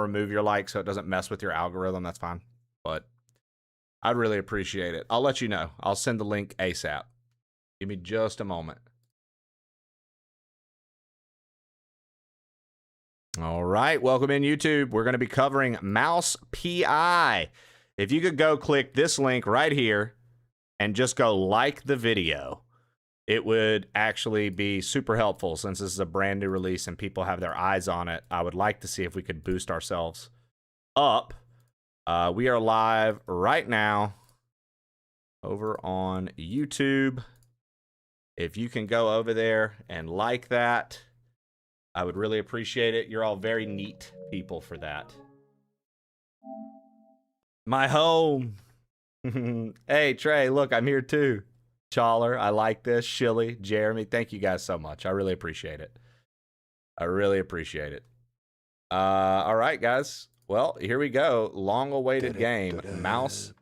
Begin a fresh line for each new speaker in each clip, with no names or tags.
remove your like so it doesn't mess with your algorithm, that's fine. But I'd really appreciate it. I'll let you know. I'll send the link ASAP. Give me just a moment. All right, welcome in YouTube. We're going to be covering Mouse PI. If you could go click this link right here and just go like the video, it would actually be super helpful since this is a brand new release and people have their eyes on it. I would like to see if we could boost ourselves up. We are live right now over on YouTube. If you can go over there and like that, I would really appreciate it. You're all very neat people for that. My home. Hey, Trey, look, I'm here too. Chawler, I like this. Shilly, Jeremy, thank you guys so much. I really appreciate it. I really appreciate it. All right, guys. Well, here we go. Long-awaited game, Mouse.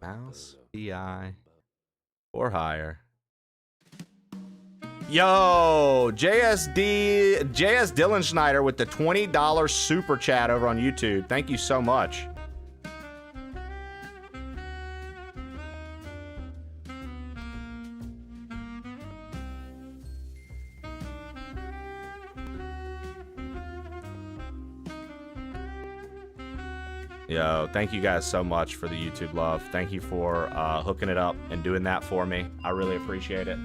Mouse PI for hire. Yo, JS Dylan Schneider with the $20 super chat over on YouTube. Thank you so much. Yo, thank you guys so much for the YouTube love. Thank you for hooking it up and doing that for me. I really appreciate it.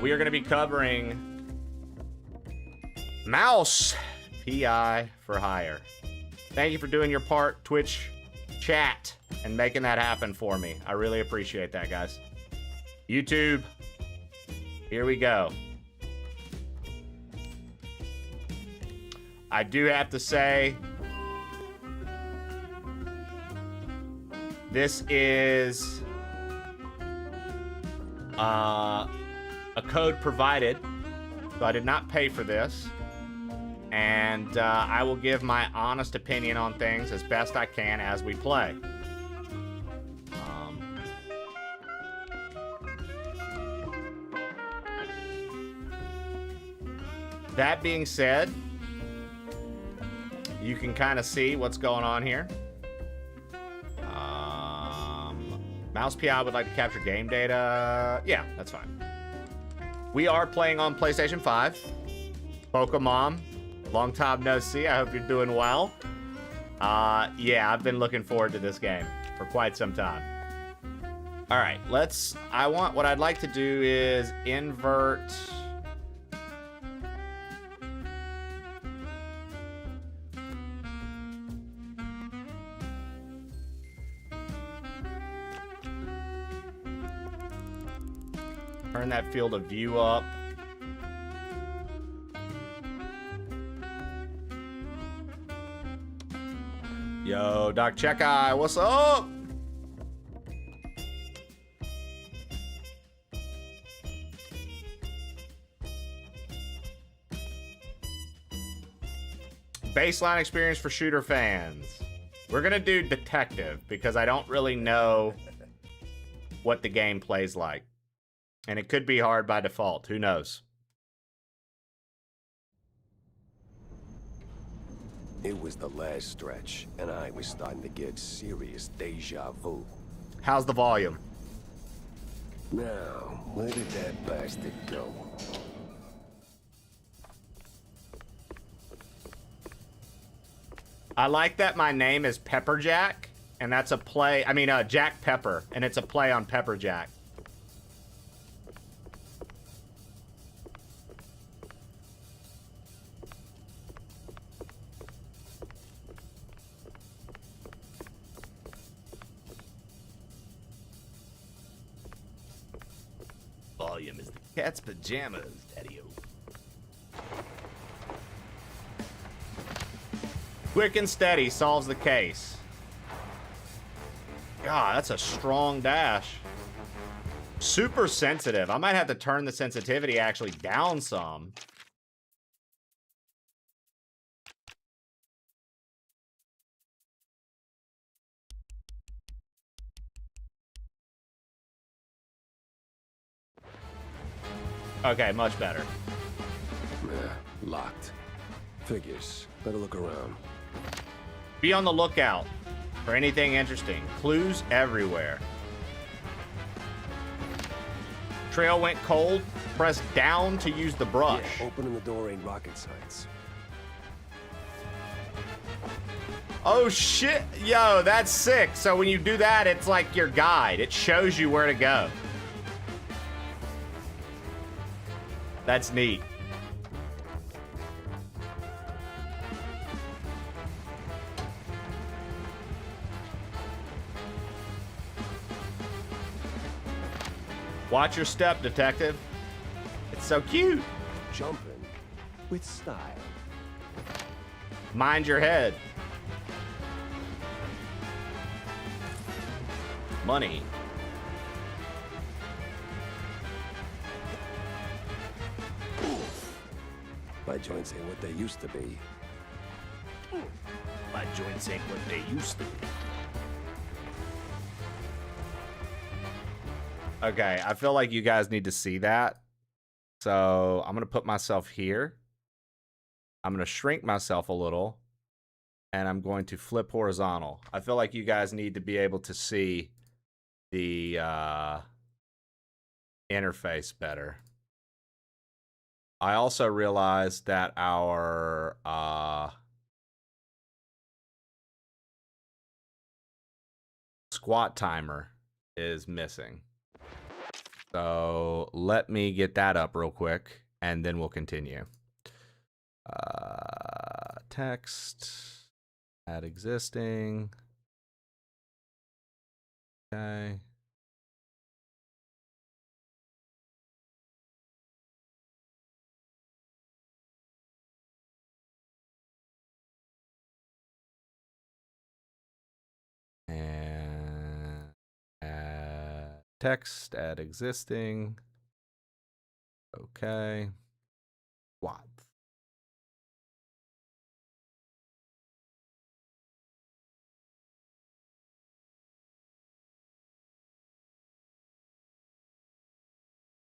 We are going to be covering Mouse PI for hire. Thank you for doing your part, Twitch chat, and making that happen for me. I really appreciate that, guys. YouTube, here we go. I do have to say, this is a code provided, so I did not pay for this, and I will give my honest opinion on things as best I can as we play. That being said, you can kind of see what's going on here. Mouse PI would like to capture game data. Yeah, that's fine. We are playing on PlayStation 5. Pokemon, long time no see. I hope you're doing well. Yeah, I've been looking forward to this game for quite some time. All right, what I'd like to do is invert. Turn that field of view up. Yo, Doc Checkeye, what's up? Baseline experience for shooter fans. We're gonna do detective because I don't really know what the game plays like. And it could be hard by default. Who knows?
It was the last stretch, and I was starting to get serious deja vu.
How's the volume?
Now, where did that bastard go?
I like that my name is Pepperjack, and that's a play. I mean, Jack Pepper, and it's a play on Pepperjack. Volume is the cat's pajamas, daddy-o. Quick and steady solves the case. God, that's a strong dash. Super sensitive. I might have to turn the sensitivity actually down some. Okay, much better.
Locked. Figures. Better look around.
Be on the lookout for anything interesting. Clues everywhere. Trail went cold. Press down to use the brush.
Yeah, opening the door ain't rocket science.
Oh shit, yo, that's sick. So when you do that, it's like your guide. It shows you where to go. That's neat. Watch your step, detective. It's so cute.
Jumping with style.
Mind your head. Money.
My joints ain't what they used to be.
My joints ain't what they used to be. Okay, I feel like you guys need to see that. So I'm going to put myself here. I'm going to shrink myself a little. And I'm going to flip horizontal. I feel like you guys need to be able to see the interface better. I also realized that our squat timer is missing. So let me get that up real quick, and then we'll continue. Text, add existing. Okay. And add text, add existing. Okay. What?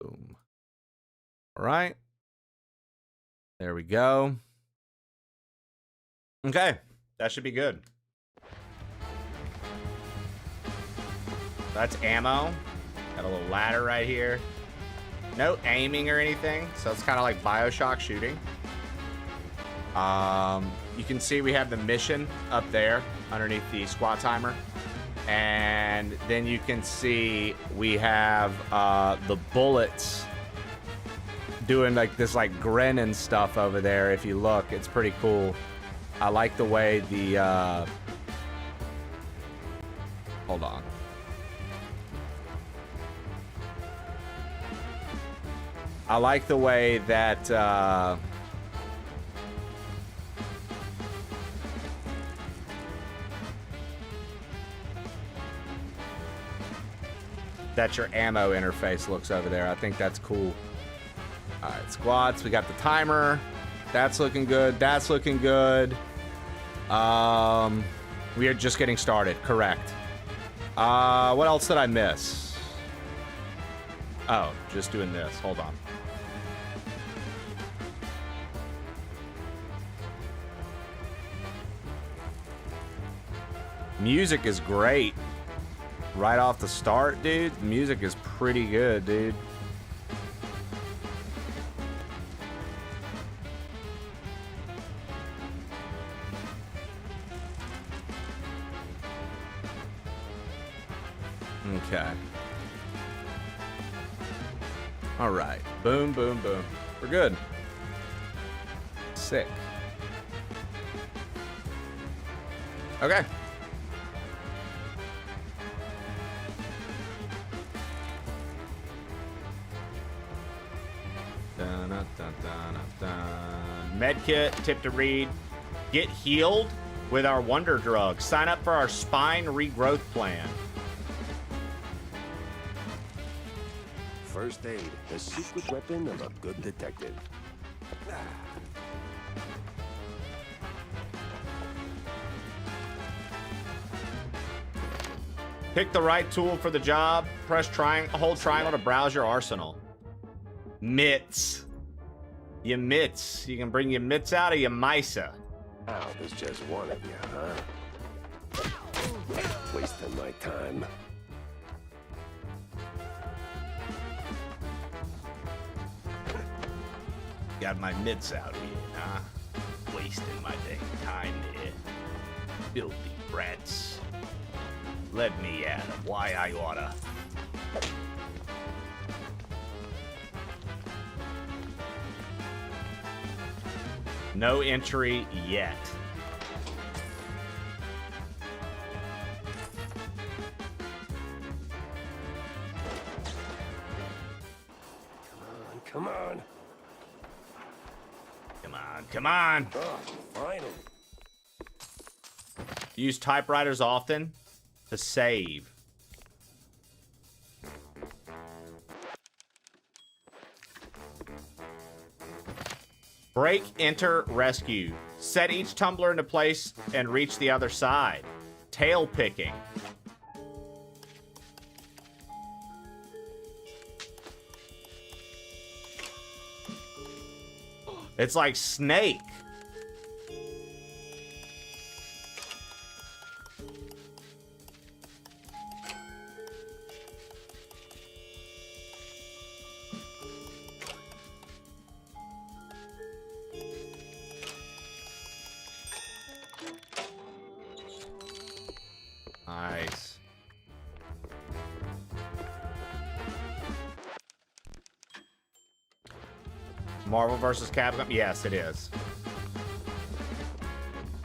Boom. All right. There we go. Okay. That should be good. That's ammo. Got a little ladder right here. No aiming or anything, so it's kind of like BioShock shooting. You can see we have the mission up there underneath the squat timer. And then you can see we have the bullets doing like this like grin and stuff over there. If you look, it's pretty cool. I like the way the hold on. I like the way that that your ammo interface looks over there. I think that's cool. All right, squats. We got the timer. That's looking good. That's looking good. We are just getting started. Correct. What else did I miss? Oh, just doing this. Hold on. Music is great. Right off the start, dude. The music is pretty good, dude. Okay. All right. Boom, boom, boom. We're good. Sick. Okay. Medkit, tip to read. Get healed with our wonder drug. Sign up for our spine regrowth plan.
First aid, the secret weapon of a good detective.
Pick the right tool for the job. Press hold triangle to browse your arsenal. Mitts. Your mitts. You can bring your mitts out of your Misa.
Oh, there's just one of you, huh? Wasting my time.
Got my mitts out here, huh? Wasting my dang time there. Filthy brats. Let me at 'em. Why I oughta. No entry yet.
Come on.
Come on, come on.
Oh, finally.
Use typewriters often to save. Break, enter, rescue. Set each tumbler into place and reach the other side. Tail picking. It's like Snake. Nice. Marvel vs. Capcom? Yes, it is.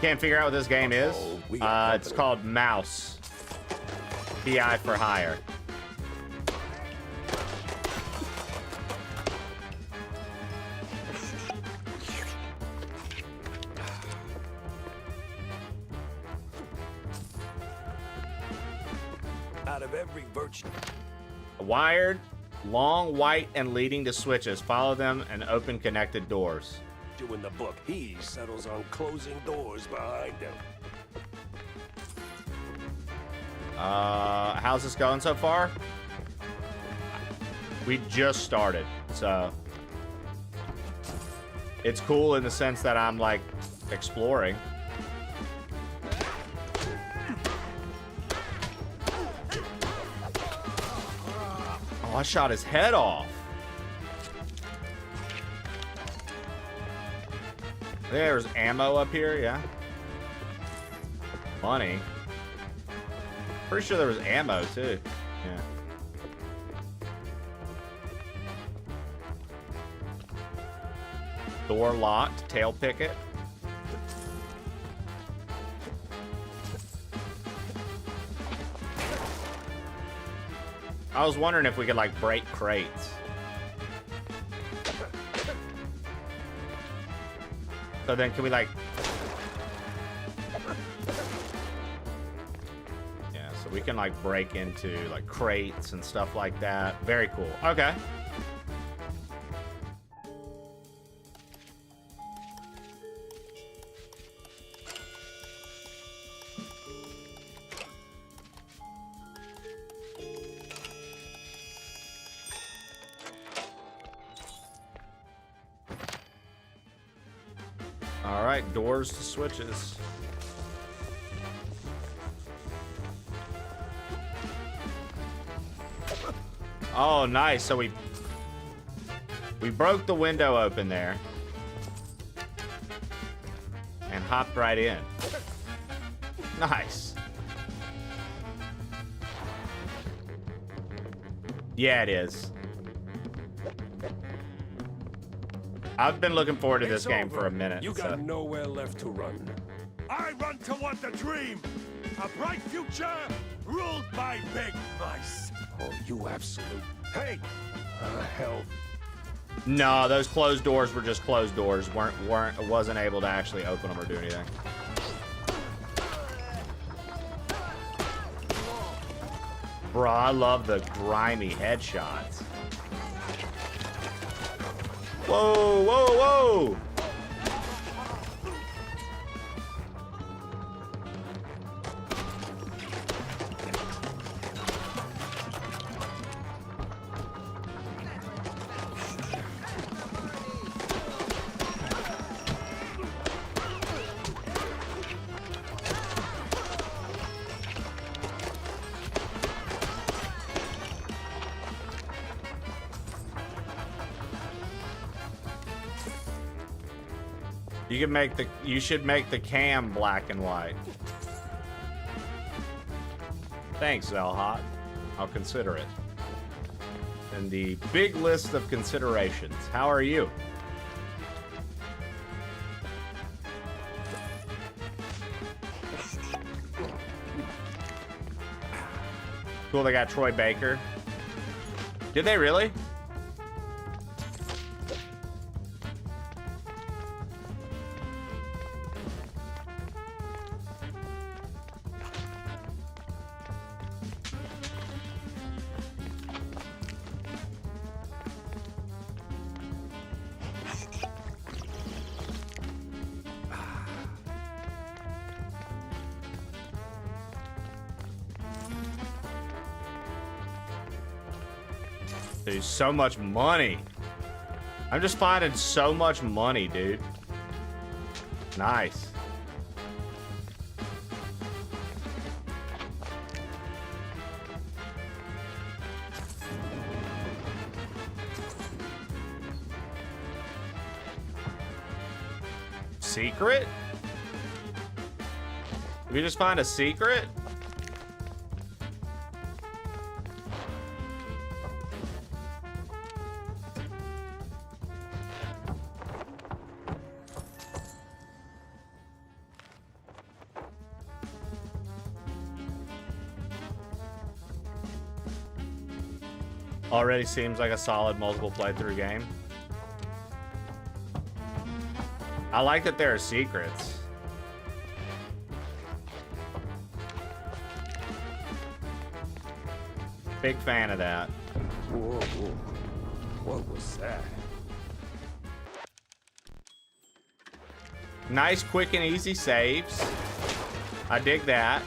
Can't figure out what this game is. It's called Mouse. PI for hire.
Out of every virtue.
Wired, long, white, and leading to switches. Follow them and open connected doors.
In the book, he settles on closing doors behind him.
How's this going so far? We just started, so it's cool in the sense that I'm like exploring. Oh, I shot his head off. There's ammo up here, yeah. Funny. Pretty sure there was ammo too. Yeah. Door locked, tail picket. I was wondering if we could like break crates. So then can we like... Yeah, so we can like break into like crates and stuff like that. Very cool. Okay. All right, doors to switches. Oh, nice. So we broke the window open there and hopped right in. Nice. Yeah, it is. I've been looking forward to this game for a minute.
You got nowhere left to run.
I run toward the dream. A bright future ruled by big mice.
Oh, you absolute... Hey! Hell.
No, those closed doors were just closed doors. Wasn't able to actually open them or do anything. Bro, I love the grimy headshots. Whoa, whoa, whoa! You can make the. You should make the cam black and white. Thanks, Zelhot. I'll consider it. And the big list of considerations. How are you? Cool, they got Troy Baker. Did they really? Dude, so much money. I'm just finding so much money, dude. Nice. Secret? Did we just find a secret? Already seems like a solid multiple playthrough game. I like that there are secrets. Big fan of that.
Whoa, whoa. What was that?
Nice, quick, and easy saves. I dig that.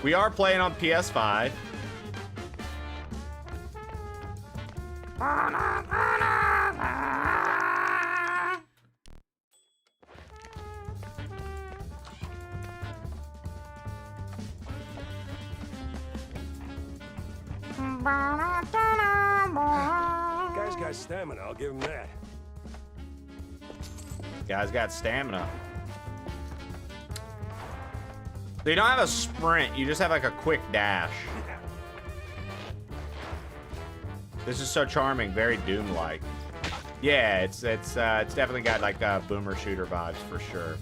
We are playing on PS5.
Guy's got stamina, I'll give him that.
Guy's got stamina. So you don't have a sprint, you just have like a quick dash. This is so charming, very Doom-like. Yeah, it's definitely got like boomer shooter vibes for sure.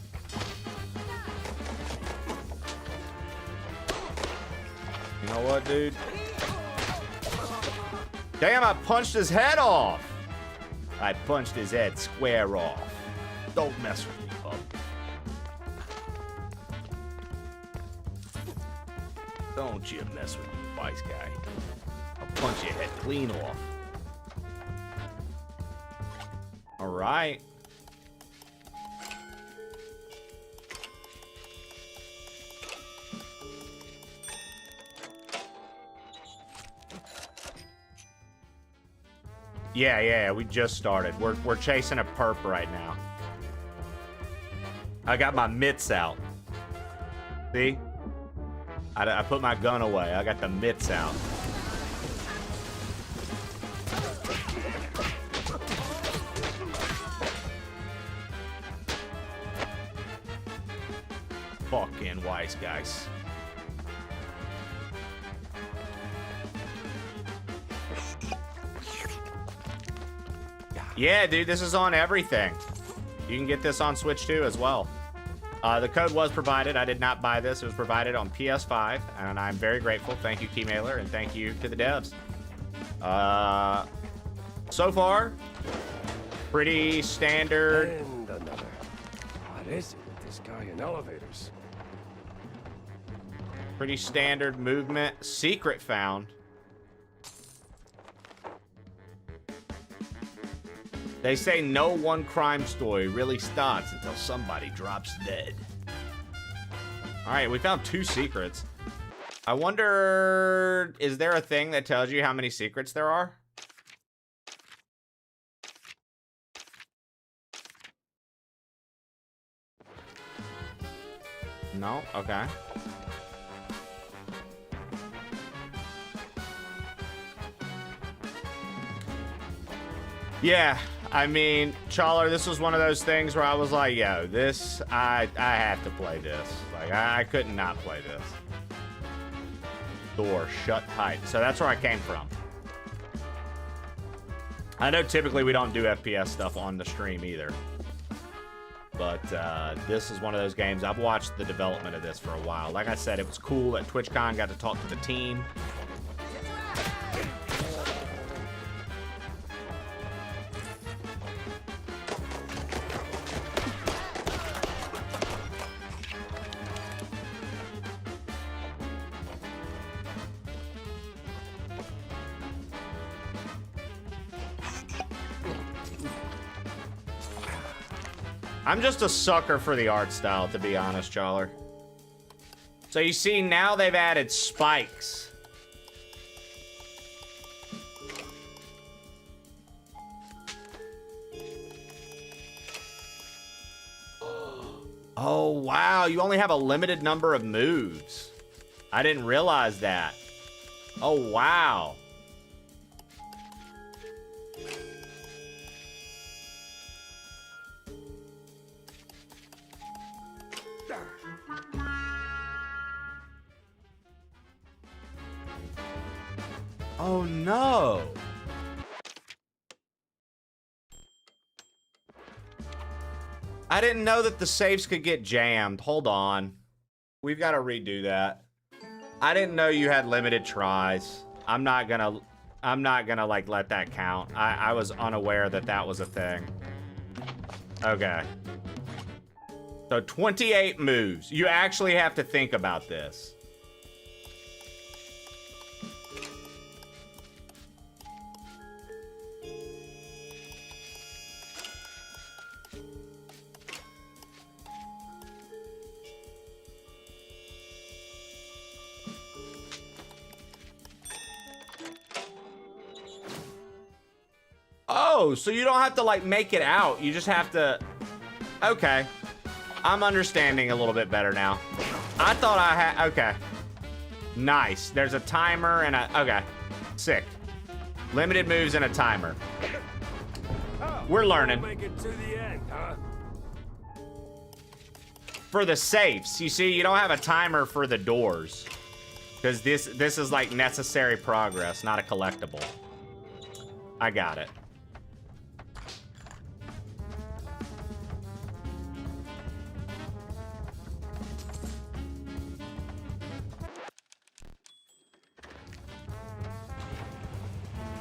You know what, dude? Damn, I punched his head off. I punched his head square off. Don't mess with me, bub. Don't you mess with me, wise guy. I'll punch your head clean off. All right. Yeah, we just started. We're chasing a perp right now. I got my mitts out. See? I put my gun away. I got the mitts out. Fucking wise guys. Yeah, dude, this is on everything. You can get this on Switch too as well. The code was provided. I did not buy this. It was provided on PS5, and I'm very grateful. Thank you, Keymailer, and thank you to the devs. So far, pretty standard.
And another. What is it with this guy in elevators?
Pretty standard movement. Secret found. They say no one crime story really starts until somebody drops dead. All right, we found 2 secrets. I wonder, is there a thing that tells you how many secrets there are? No? Okay. Yeah, I mean, Chawler, this was one of those things where I was like, yo, this, I have to play this. Like, I couldn't not play this. Door shut tight. So that's where I came from. I know typically we don't do FPS stuff on the stream either. But this is one of those games. I've watched the development of this for a while. Like I said, it was cool at TwitchCon. Got to talk to the team. I'm just a sucker for the art style, to be honest, Chawler. So you see, now they've added spikes. Oh, wow. You only have a limited number of moves. I didn't realize that. Oh, wow. Oh no! I didn't know that the saves could get jammed. Hold on. We've got to redo that. I didn't know you had limited tries. I'm not gonna like let that count. I was unaware that that was a thing. Okay. So 28 moves. You actually have to think about this. Oh, so you don't have to, like, make it out. You just have to... Okay. I'm understanding a little bit better now. I thought I had... Okay. Nice. There's a timer and a... Okay. Sick. Limited moves and a timer. We're learning.
Make it to the end, huh?
For the safes, you see, you don't have a timer for the doors. Because this is, like, necessary progress, not a collectible. I got it.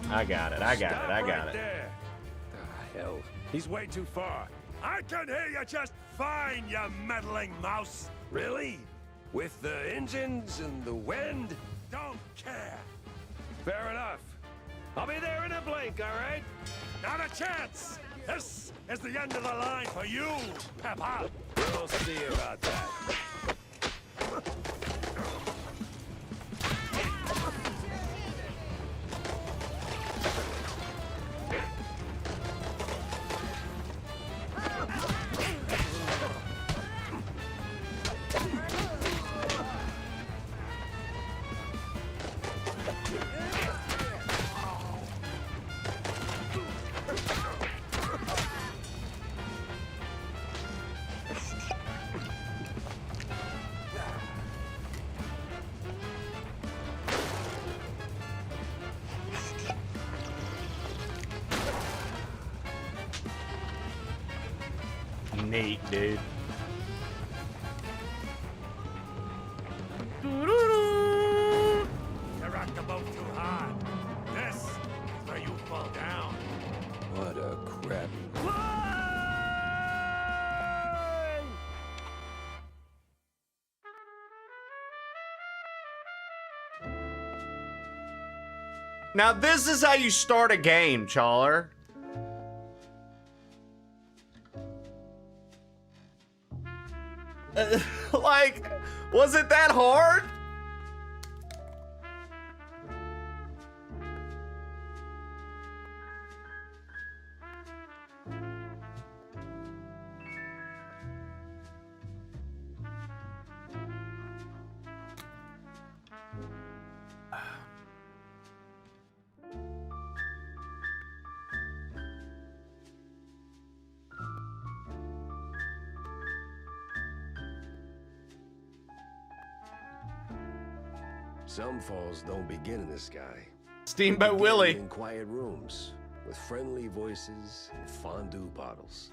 I got it, I got it, I got it.
There. The hell? He's way too far. I can hear you just fine, you meddling mouse. Really? With the engines and the wind? Don't care. Fair enough. I'll be there in a blink, all right? Not a chance! This is the end of the line for you, Peppa. We'll see about that.
Neat, dude.
You rocked the boat too hard. This is where you fall down.
What a crappy...
Now this is how you start a game, Chawler. Like, was it that hard?
Some falls don't begin in the sky.
Steamboat
Begin
Willie.
in quiet rooms with friendly voices and fondue bottles.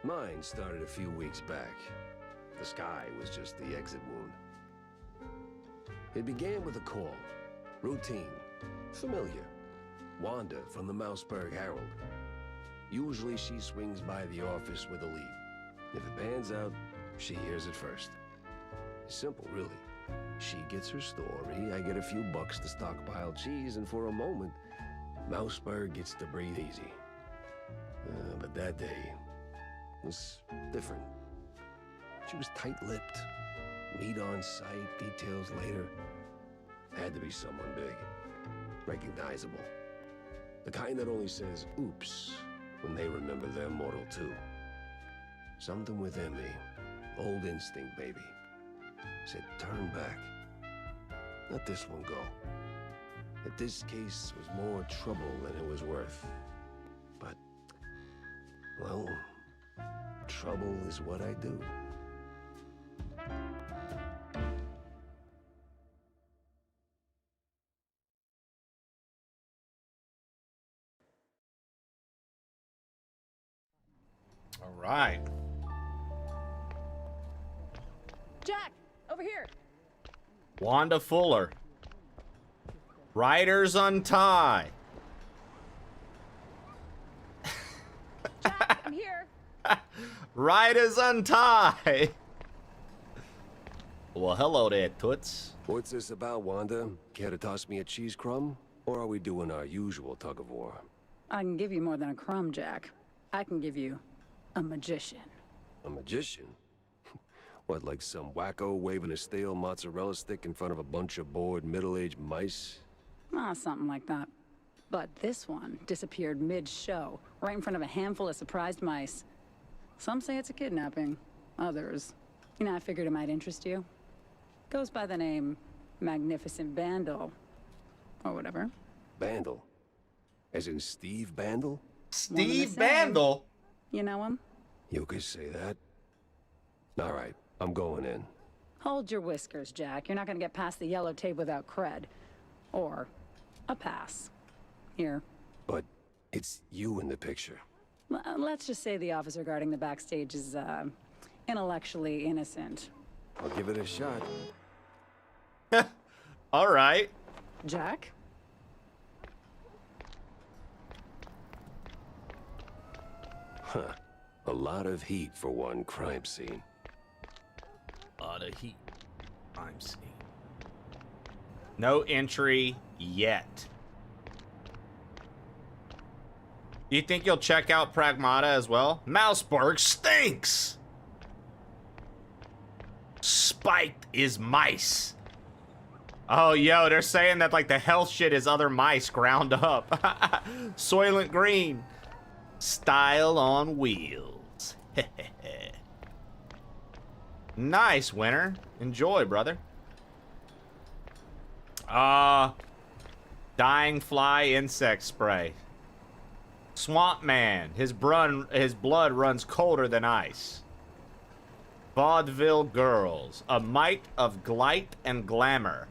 Mine started a few weeks back. The sky was just the exit wound. It began with a call. Routine. Familiar. Wanda from the Mouseburg Herald. Usually she swings by the office with a lead. If it pans out, she hears it first. It's simple, really. She gets her story, I get a few bucks to stockpile cheese, and for a moment, Mouseburg gets to breathe easy. But that day was different. She was tight-lipped. Meat on sight, details later. Had to be someone big. Recognizable. The kind that only says, oops, when they remember their mortal too. Something within me, old instinct, baby, said turn back. Let this one go. That this case was more trouble than it was worth. But, well, trouble is what I do.
All right.
Jack, over here.
Wanda Fuller. Riders Untie.
Jack, I'm here.
Riders Untie. Well, hello there, Toots.
What's this about, Wanda? Care to toss me a cheese crumb? Or are we doing our usual tug of war?
I can give you more than a crumb, Jack. I can give you a magician.
A magician? What, like some wacko waving a stale mozzarella stick in front of a bunch of bored middle-aged mice?
Ah, something like that. But this one disappeared mid-show, right in front of a handful of surprised mice. Some say it's a kidnapping. Others, I figured it might interest you. Goes by the name Magnificent Bandle. Or whatever.
Bandle? As in Steve Bandle?
Steve
same.
Bandle.
You know him?
You could say that. All right, I'm going in.
Hold your whiskers, Jack. You're not gonna get past the yellow tape without cred. Or a pass. Here.
But it's you in the picture.
Let's just say the officer guarding the backstage is, intellectually innocent.
I'll give it a shot.
All right.
Jack?
Huh. A lot of heat for one crime scene.
Lot of heat. I'm seeing. No entry yet. Do you think you'll check out Pragmata as well? Mouseburg stinks! Spiked is mice. Oh, yo, they're saying that like the health shit is other mice ground up. Soylent Green. Style on wheels. Nice, winner. Enjoy, brother. Dying fly insect spray. Swamp Man. His blood runs colder than ice. Vaudeville Girls. A mite of glight and glamour.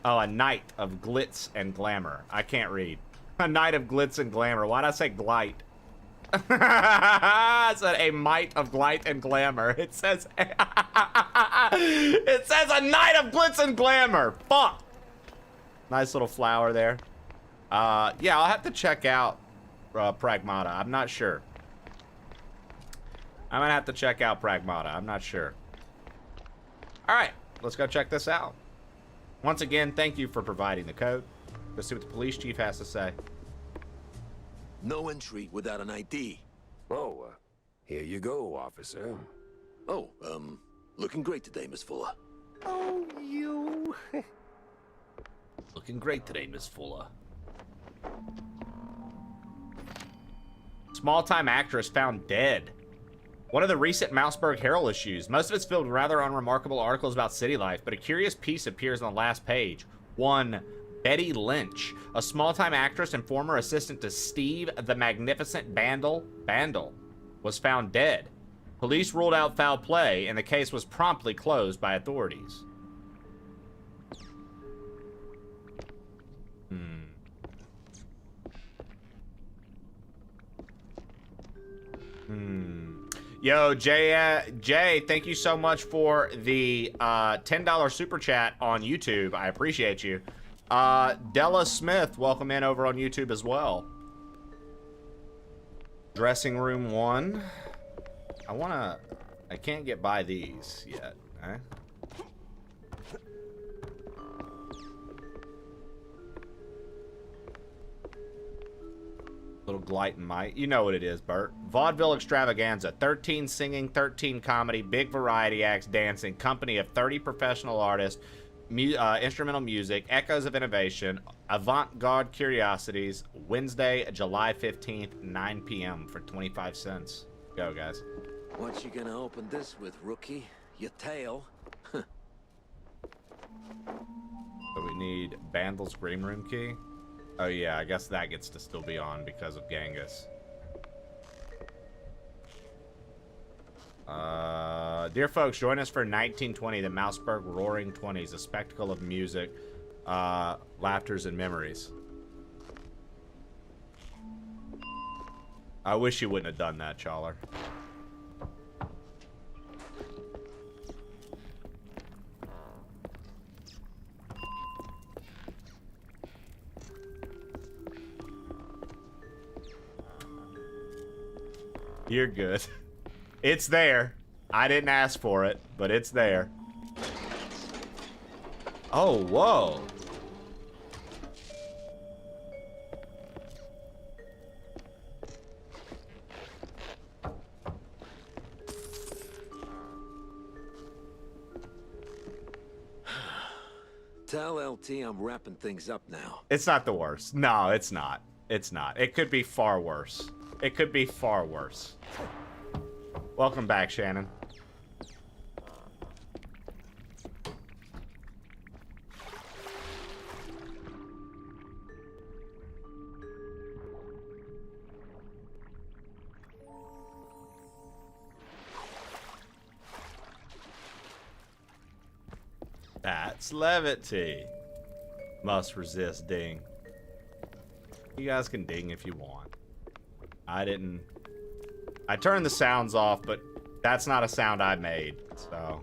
Oh, a night of glitz and glamour. I can't read. A night of glitz and glamour. Why'd I say glight? I said a mite of glight and glamour. It says it says a night of glitz and glamour. Fuck. Nice little flower there. Yeah, I'll have to check out Pragmata. I'm not sure. I'm gonna have to check out Pragmata. I'm not sure. All right, let's go check this out. Once again, thank you for providing the code. Let's see what the police chief has to say.
No entry without an ID.
Oh, here you go, officer.
Oh, looking great today, Miss Fuller.
Oh, you.
Looking great today, Miss Fuller. Small-time actress found dead. One of the recent Mouseburg Herald issues. Most of it's filled with rather unremarkable articles about city life, but a curious piece appears on the last page. One Betty Lynch, a small-time actress and former assistant to Steve the Magnificent Bandle, was found dead. Police ruled out foul play, and the case was promptly closed by authorities. Yo, Jay, thank you so much for the $10 super chat on YouTube. I appreciate you. Della Smith, welcome in over on YouTube as well. Dressing room 1. I can't get by these yet. Eh? Little Glight and Might. You know what it is, Bert. Vaudeville Extravaganza. 13 singing, 13 comedy, big variety acts, dancing, company of 30 professional artists, instrumental music, echoes of innovation, avant-garde curiosities. Wednesday, July 15th, 9 p.m. for 25 cents. Go, guys.
What you gonna open this with, rookie? Your tail?
So we need Bandel's Green Room key. Oh yeah, I guess that gets to still be on because of Genghis. Dear folks, join us for 1920, the Mouseburg Roaring Twenties, a spectacle of music, laughters, and memories. I wish you wouldn't have done that, Chawler. You're good. It's there. I didn't ask for it, but it's there. Oh, whoa.
Tell LT I'm wrapping things up now.
It's not the worst. No, it's not. It's not. It could be far worse. It could be far worse. Welcome back, Shannon. That's levity. Must resist ding. You guys can ding if you want. I turned the sounds off, but that's not a sound I made, so.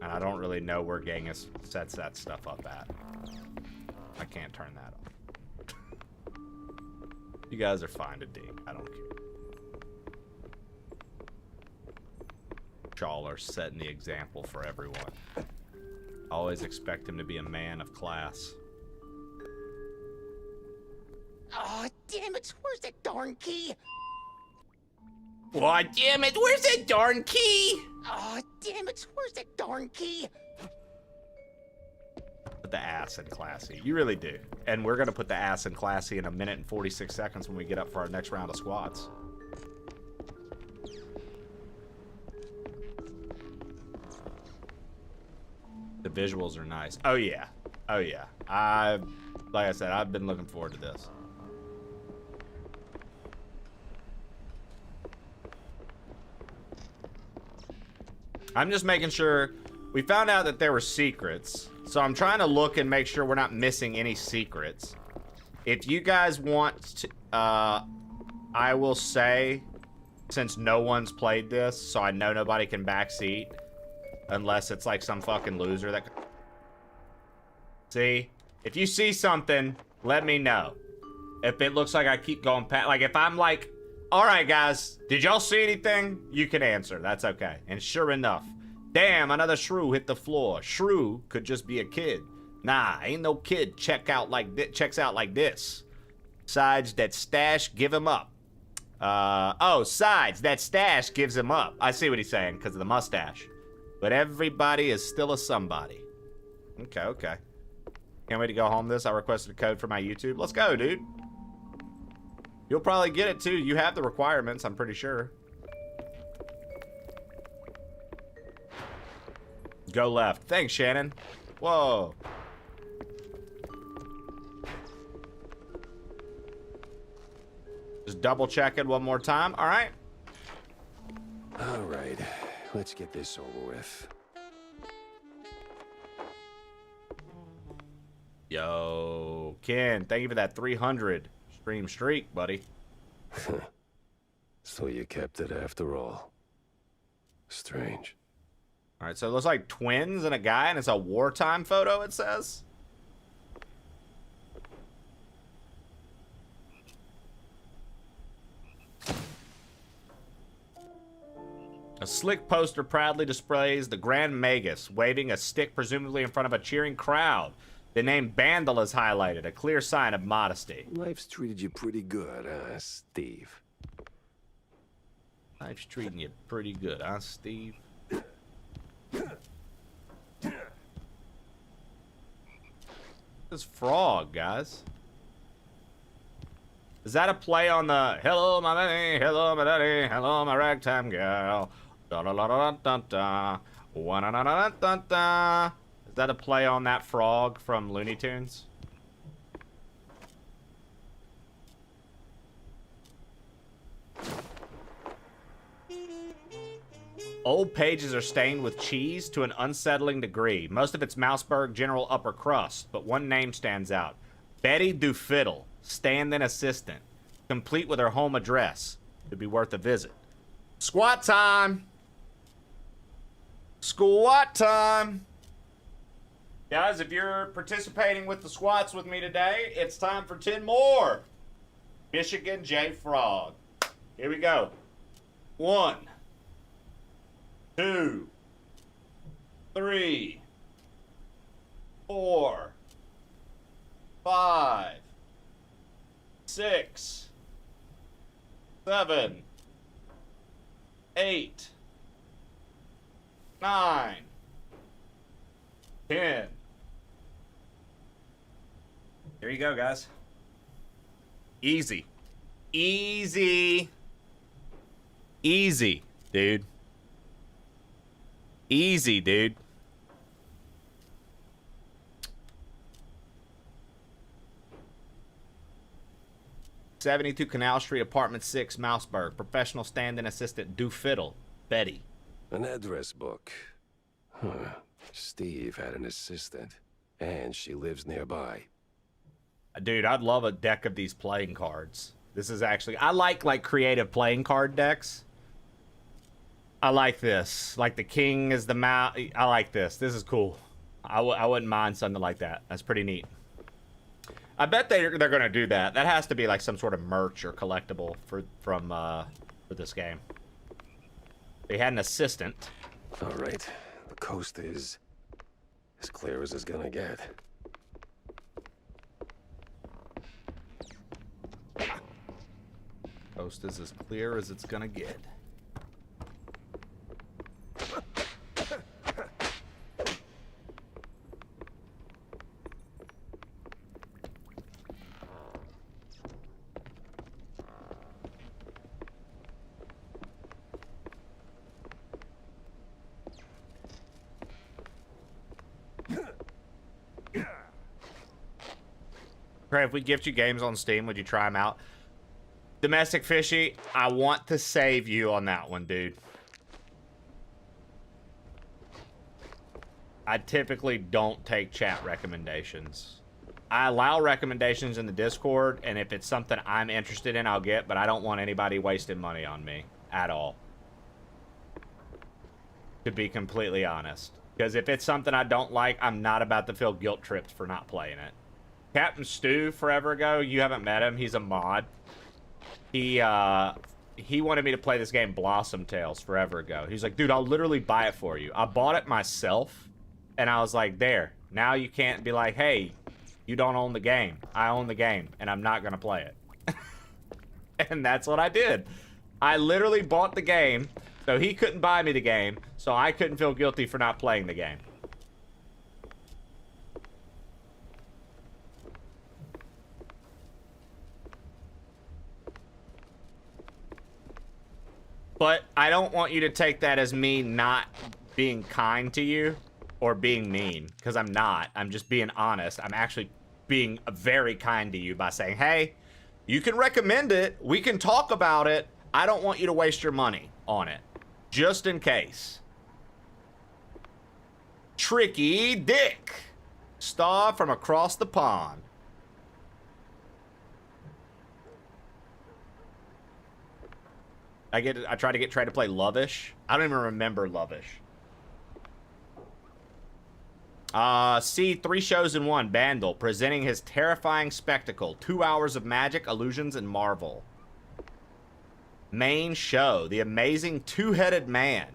And I don't really know where Genghis sets that stuff up at. I can't turn that off. You guys are fine to ding. I don't care. Chawler setting the example for everyone. Always expect him to be a man of class.
Oh, damn it! Where's that darn key?
Why, damn it, where's that darn key?
Oh, damn it! Where's that darn key?
Put the ass in classy. You really do. And we're going to put the ass in classy in 1 minute and 46 seconds when we get up for our next round of squats. The visuals are nice. Oh, yeah. Oh, yeah. Like I said, I've been looking forward to this. I'm just making sure. We found out that there were secrets, so I'm trying to look and make sure we're not missing any secrets. If you guys want to, I will say, since no one's played this, so I know nobody can backseat, unless it's like some fucking loser that. See, if you see something, let me know. If it looks like I keep going past, like if I'm like, all right, guys, did y'all see anything? You can answer. That's okay. And sure enough, damn, another shrew hit the floor. Shrew could just be a kid. Nah, ain't no kid checks out like this. Sides that stash, give him up. Oh, sides that stash gives him up. I see what he's saying because of the mustache. But everybody is still a somebody. Okay, okay. Can't wait to go home this. I requested a code for my YouTube. Let's go, dude. You'll probably get it too. You have the requirements, I'm pretty sure. Go left. Thanks, Shannon. Whoa. Just double check it one more time. All right.
All right, let's get this over with.
Yo, Ken, thank you for that 300 stream streak, buddy.
So you kept it after all. Strange.
All right, so it looks like twins and a guy, and it's a wartime photo, it says. A slick poster proudly displays the Grand Magus waving a stick presumably in front of a cheering crowd. The name Bandle is highlighted, a clear sign of modesty.
Life's treated you pretty good, Steve?
Life's treating you pretty good, huh, Steve? This frog, guys. Is that a play on the hello my daddy, hello my ragtime gal? Da da da da da da. Wa da da da da da. Is that a play on that frog from Looney Tunes? Old pages are stained with cheese to an unsettling degree. Most of it's Mouseburg General Upper Crust, but one name stands out. Betty Doofittle, stand-in assistant, complete with her home address. It'd be worth a visit. Squat time! Squat time! Guys, if you're participating with the squats with me today, it's time for 10 more. Michigan J. Frog. Here we go. 1, 2, 3, 4, 5, 6, 7, 8, 9, 10. There you go, guys. Easy. Easy. Easy, dude. Easy, dude. '72 Canal Street, Apartment 6, Mouseburg. Professional stand-in assistant Doofittle, Betty.
An address book. Huh. Steve had an assistant, and she lives nearby.
Dude, I'd love a deck of these playing cards. This is actually... I like creative playing card decks. I like this. Like the king is the mouse. I like this. This is cool. I wouldn't mind something like that. That's pretty neat. I bet they're going to do that. That has to be like some sort of merch or collectible for this game. They had an assistant.
All right. The coast is as clear as it's gonna get.
Coast is as clear as it's going to get. Craig, if we gift you games on Steam, would you try them out? Domestic Fishy, I want to save you on that one, dude. I typically don't take chat recommendations. I allow recommendations in the Discord, and if it's something I'm interested in, I'll get, but I don't want anybody wasting money on me at all. To be completely honest. Because if it's something I don't like, I'm not about to feel guilt tripped for not playing it. Captain Stu, forever ago, you haven't met him. He's a mod. He wanted me to play this game Blossom Tales forever ago. He's like, dude, I'll literally buy it for you. I bought it myself, and I was like, there. Now you can't be like, hey, you don't own the game. I own the game, and I'm not going to play it. And that's what I did. I literally bought the game, so he couldn't buy me the game, so I couldn't feel guilty for not playing the game. But I don't want you to take that as me not being kind to you or being mean, because I'm not. I'm just being honest. I'm actually being very kind to you by saying, hey, you can recommend it. We can talk about it. I don't want you to waste your money on it, just in case. Tricky Dick. Star from across the pond. I tried to get Trey to play Lovish. I don't even remember Lovish. See 3 shows in one. Bandle presenting his terrifying spectacle. 2 hours of magic, illusions, and marvel. Main show, The Amazing Two-Headed Man.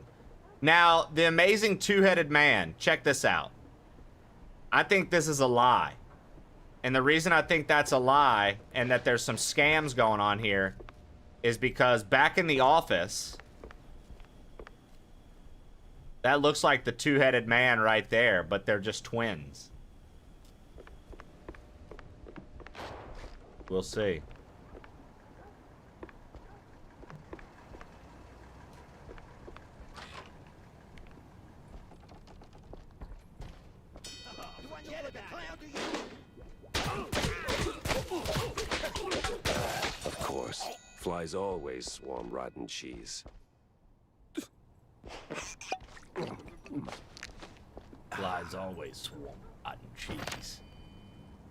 Now, The Amazing Two-Headed Man, check this out. I think this is a lie. And the reason I think that's a lie and that there's some scams going on here is because back in The Office, that looks like the two-headed man right there, but they're just twins. We'll see.
Of course. Flies always swarm rotten cheese.
Flies always swarm rotten cheese.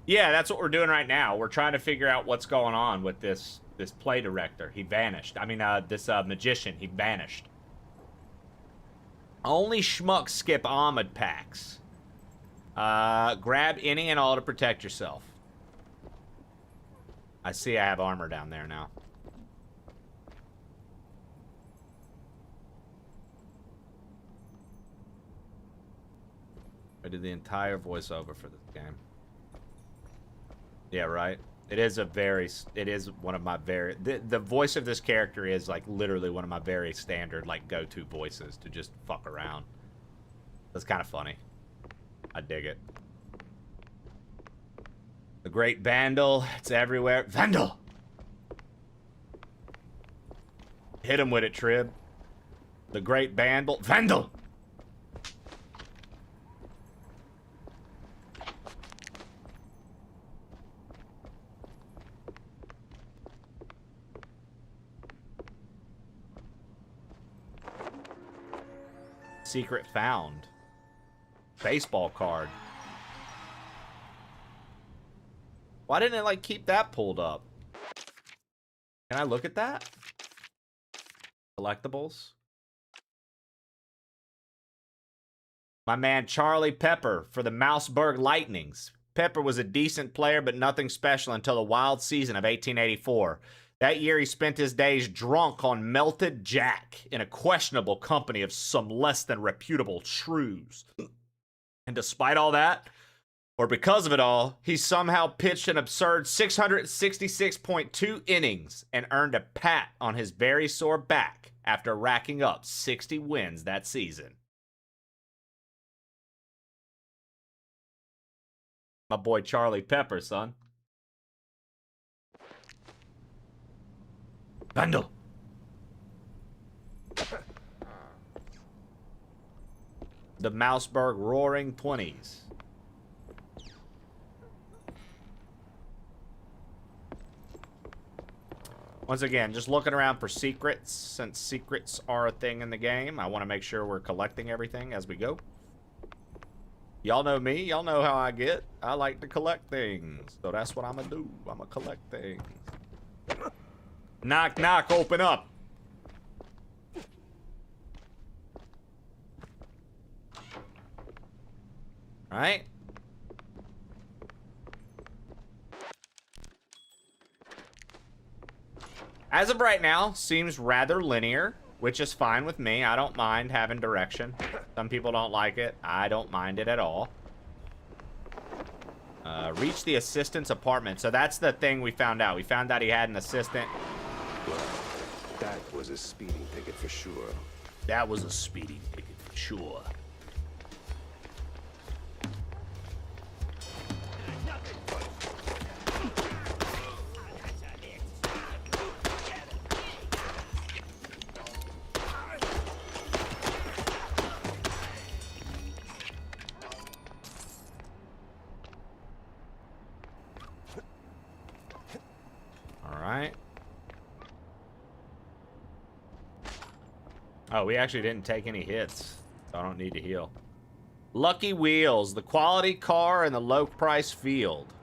Yeah, that's what we're doing right now. We're trying to figure out what's going on with this play director. He vanished. I mean, this magician. He vanished. Only schmucks skip Ahmed packs. Grab any and all to protect yourself. I see I have armor down there now. I did the entire voiceover for this game. Yeah, right? It is one of my very... The voice of this character is, like, literally one of my very standard, like, go-to voices to just fuck around. That's kind of funny. I dig it. The Great Vandal. It's everywhere. Vandal! Hit him with it, Trib. The Great Vandal. Vandal! Secret found. Baseball card. Why didn't it, like, keep that pulled up? Can I look at that? Collectibles? My man Charlie Pepper for the Mouseburg Lightnings. Pepper was a decent player, but nothing special until the wild season of 1884. That year, he spent his days drunk on melted Jack in a questionable company of some less than reputable shrews. And despite all that, or because of it all, he somehow pitched an absurd 666.2 innings and earned a pat on his very sore back after racking up 60 wins that season. My boy Charlie Pepper, son. Vandal. The Mouseburg Roaring 20s. Once again, just looking around for secrets, since secrets are a thing in the game. I want to make sure we're collecting everything as we go. Y'all know me. Y'all know how I get. I like to collect things. So that's what I'm going to do. I'm going to collect things. Knock, knock, open up. All right. As of right now, seems rather linear, which is fine with me. I don't mind having direction. Some people don't like it. I don't mind it at all. Reach the assistant's apartment. So that's the thing we found out. We found out he had an assistant.
Well, that was a speeding ticket for sure.
That was a speeding ticket for sure. Oh, we actually didn't take any hits, so I don't need to heal. Lucky Wheels, the quality car in the low price field.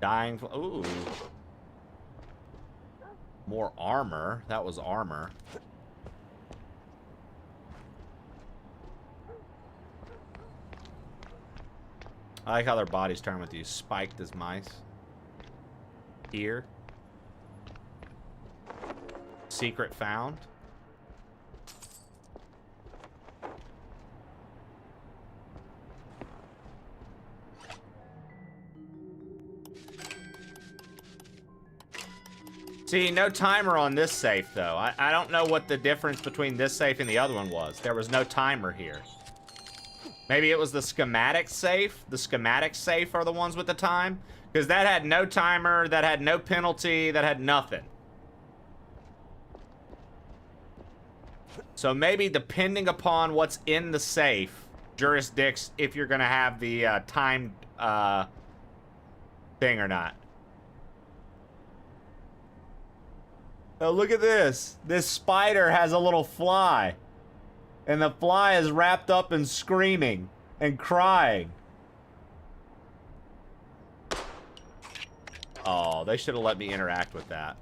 Dying. Ooh. More armor. That was armor. I like how their bodies turn with you. Spiked as mice. Here. Secret found. See, no timer on this safe, though. I don't know what the difference between this safe and the other one was. There was no timer here. Maybe it was the schematic safe? The schematic safe are the ones with the time? Because that had no timer, that had no penalty, that had nothing. So maybe depending upon what's in the safe, jurisdicts if you're going to have the timed thing or not. Oh, look at this. This spider has a little fly. And the fly is wrapped up and screaming and crying. Oh, they should have let me interact with that.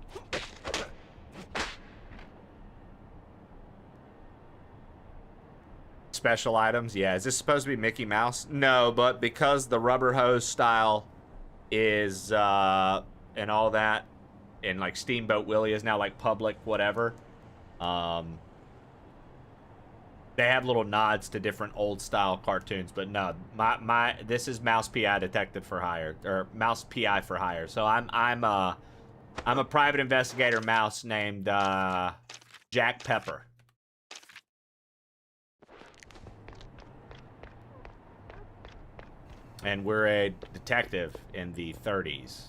Special items? Yeah, is this supposed to be Mickey Mouse? No, but because the rubber hose style is, and all that, and like Steamboat Willie is now like public, whatever. They have little nods to different old style cartoons, but no, this is Mouse PI Detective for Hire, or Mouse PI for Hire. So I'm a private investigator mouse named Jack Pepper. And we're a detective in the 30s.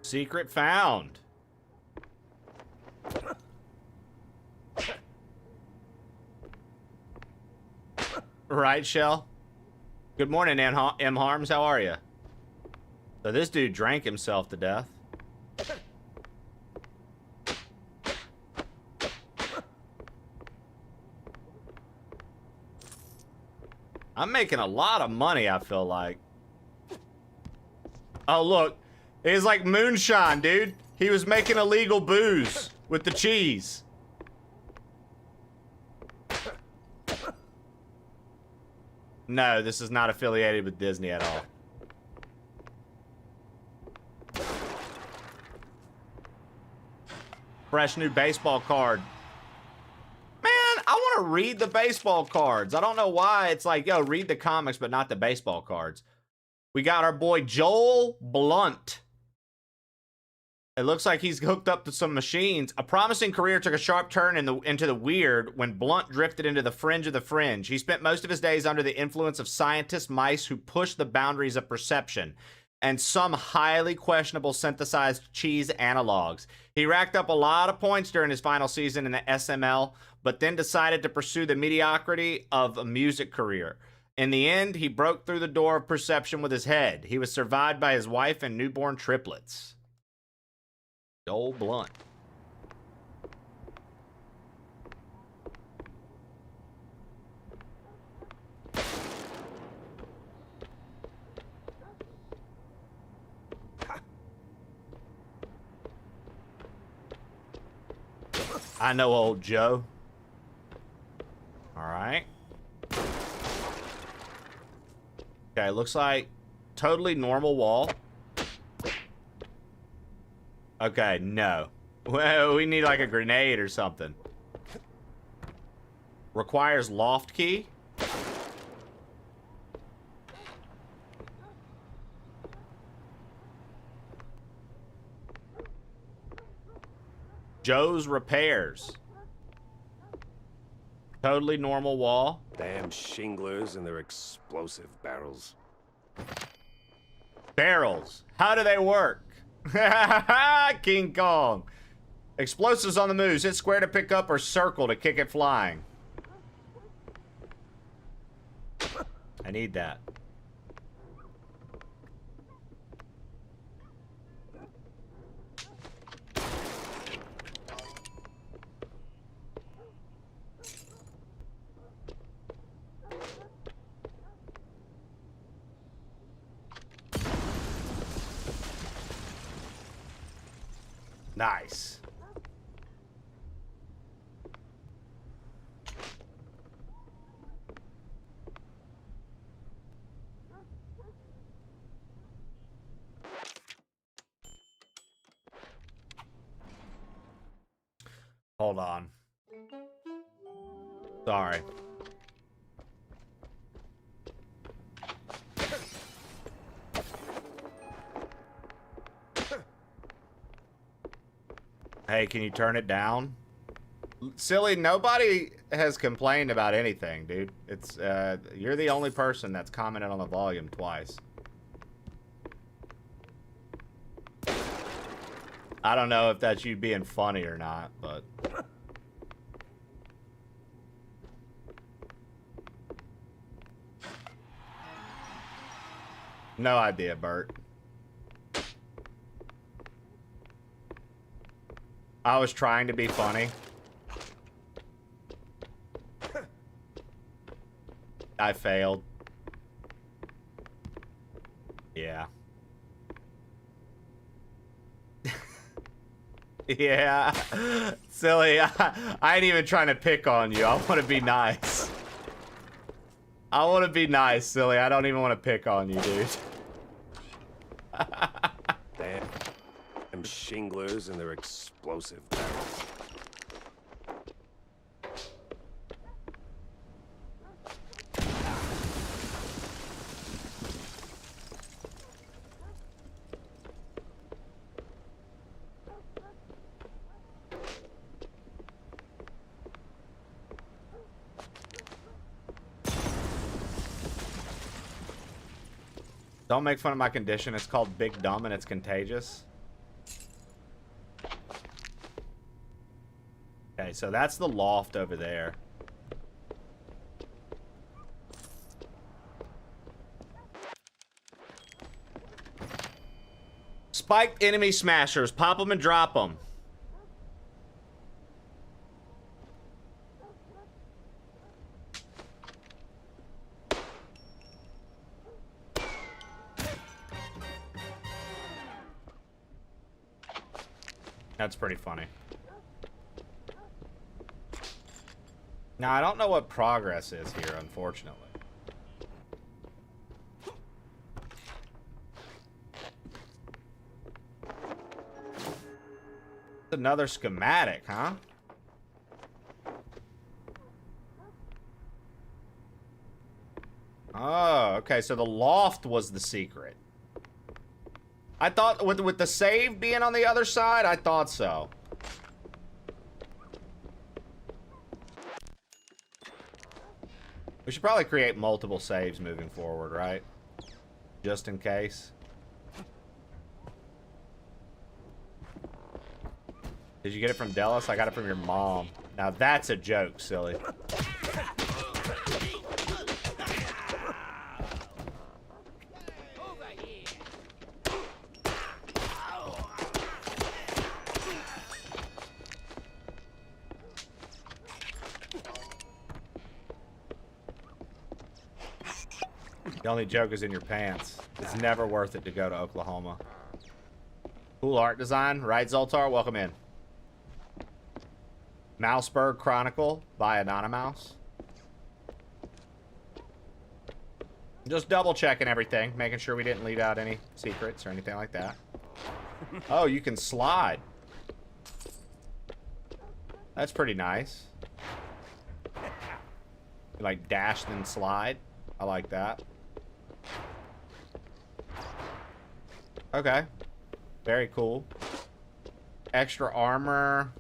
Secret found. Right, Shell? Good morning, M. Harms. How are you? So this dude drank himself to death. I'm making a lot of money, I feel like. Oh, look. It's like moonshine, dude. He was making illegal booze with the cheese. No, this is not affiliated with Disney at all. Fresh new baseball card. Man, I want to read the baseball cards. I don't know why it's like, yo, read the comics, but not the baseball cards. We got our boy Joel Blunt. It looks like he's hooked up to some machines. A promising career took a sharp turn into the weird when Blunt drifted into the fringe of the fringe. He spent most of his days under the influence of scientist mice who pushed the boundaries of perception and some highly questionable synthesized cheese analogs. He racked up a lot of points during his final season in the SML, but then decided to pursue the mediocrity of a music career. In the end, he broke through the door of perception with his head. He was survived by his wife and newborn triplets. Joel Blunt. I know old Joe. All right. Okay, looks like totally normal wall. Okay, no. Well, we need like a grenade or something. Requires loft key. Joe's Repairs. Totally normal wall.
Damn shinglers and their explosive barrels.
Barrels. How do they work? King Kong. Explosives on the move. Hit square to pick up or circle to kick it flying. I need that. Nice. Hold on. Sorry. Hey, can you turn it down? Silly, nobody has complained about anything, dude. It's, you're the only person that's commented on the volume twice. I don't know if that's you being funny or not, but... No idea, Bert. I was trying to be funny. I failed. Yeah. Yeah. Silly, I ain't even trying to pick on you. I want to be nice. I want to be nice, Silly. I don't even want to pick on you, dude.
Damn shinglers and their explosive barrels.
Don't make fun of my condition. It's called Big Dumb and it's contagious. Okay, so that's the loft over there. Spiked enemy smashers. Pop them and drop them. That's pretty funny. Now, I don't know what progress is here, unfortunately. Another schematic, huh? Oh, okay, so the loft was the secret. I thought with the save being on the other side, I thought so. We should probably create multiple saves moving forward, right? Just in case. Did you get it from Delos? I got it from your mom. Now that's a joke, silly. The only joke is in your pants. It's never worth it to go to Oklahoma. Cool art design, right, Zoltar? Welcome in. Mouseburg Chronicle by Anonymous. Just double checking everything, making sure we didn't leave out any secrets or anything like that. Oh, you can slide. That's pretty nice. Like dash then slide. I like that. Okay. Very cool. Extra armor.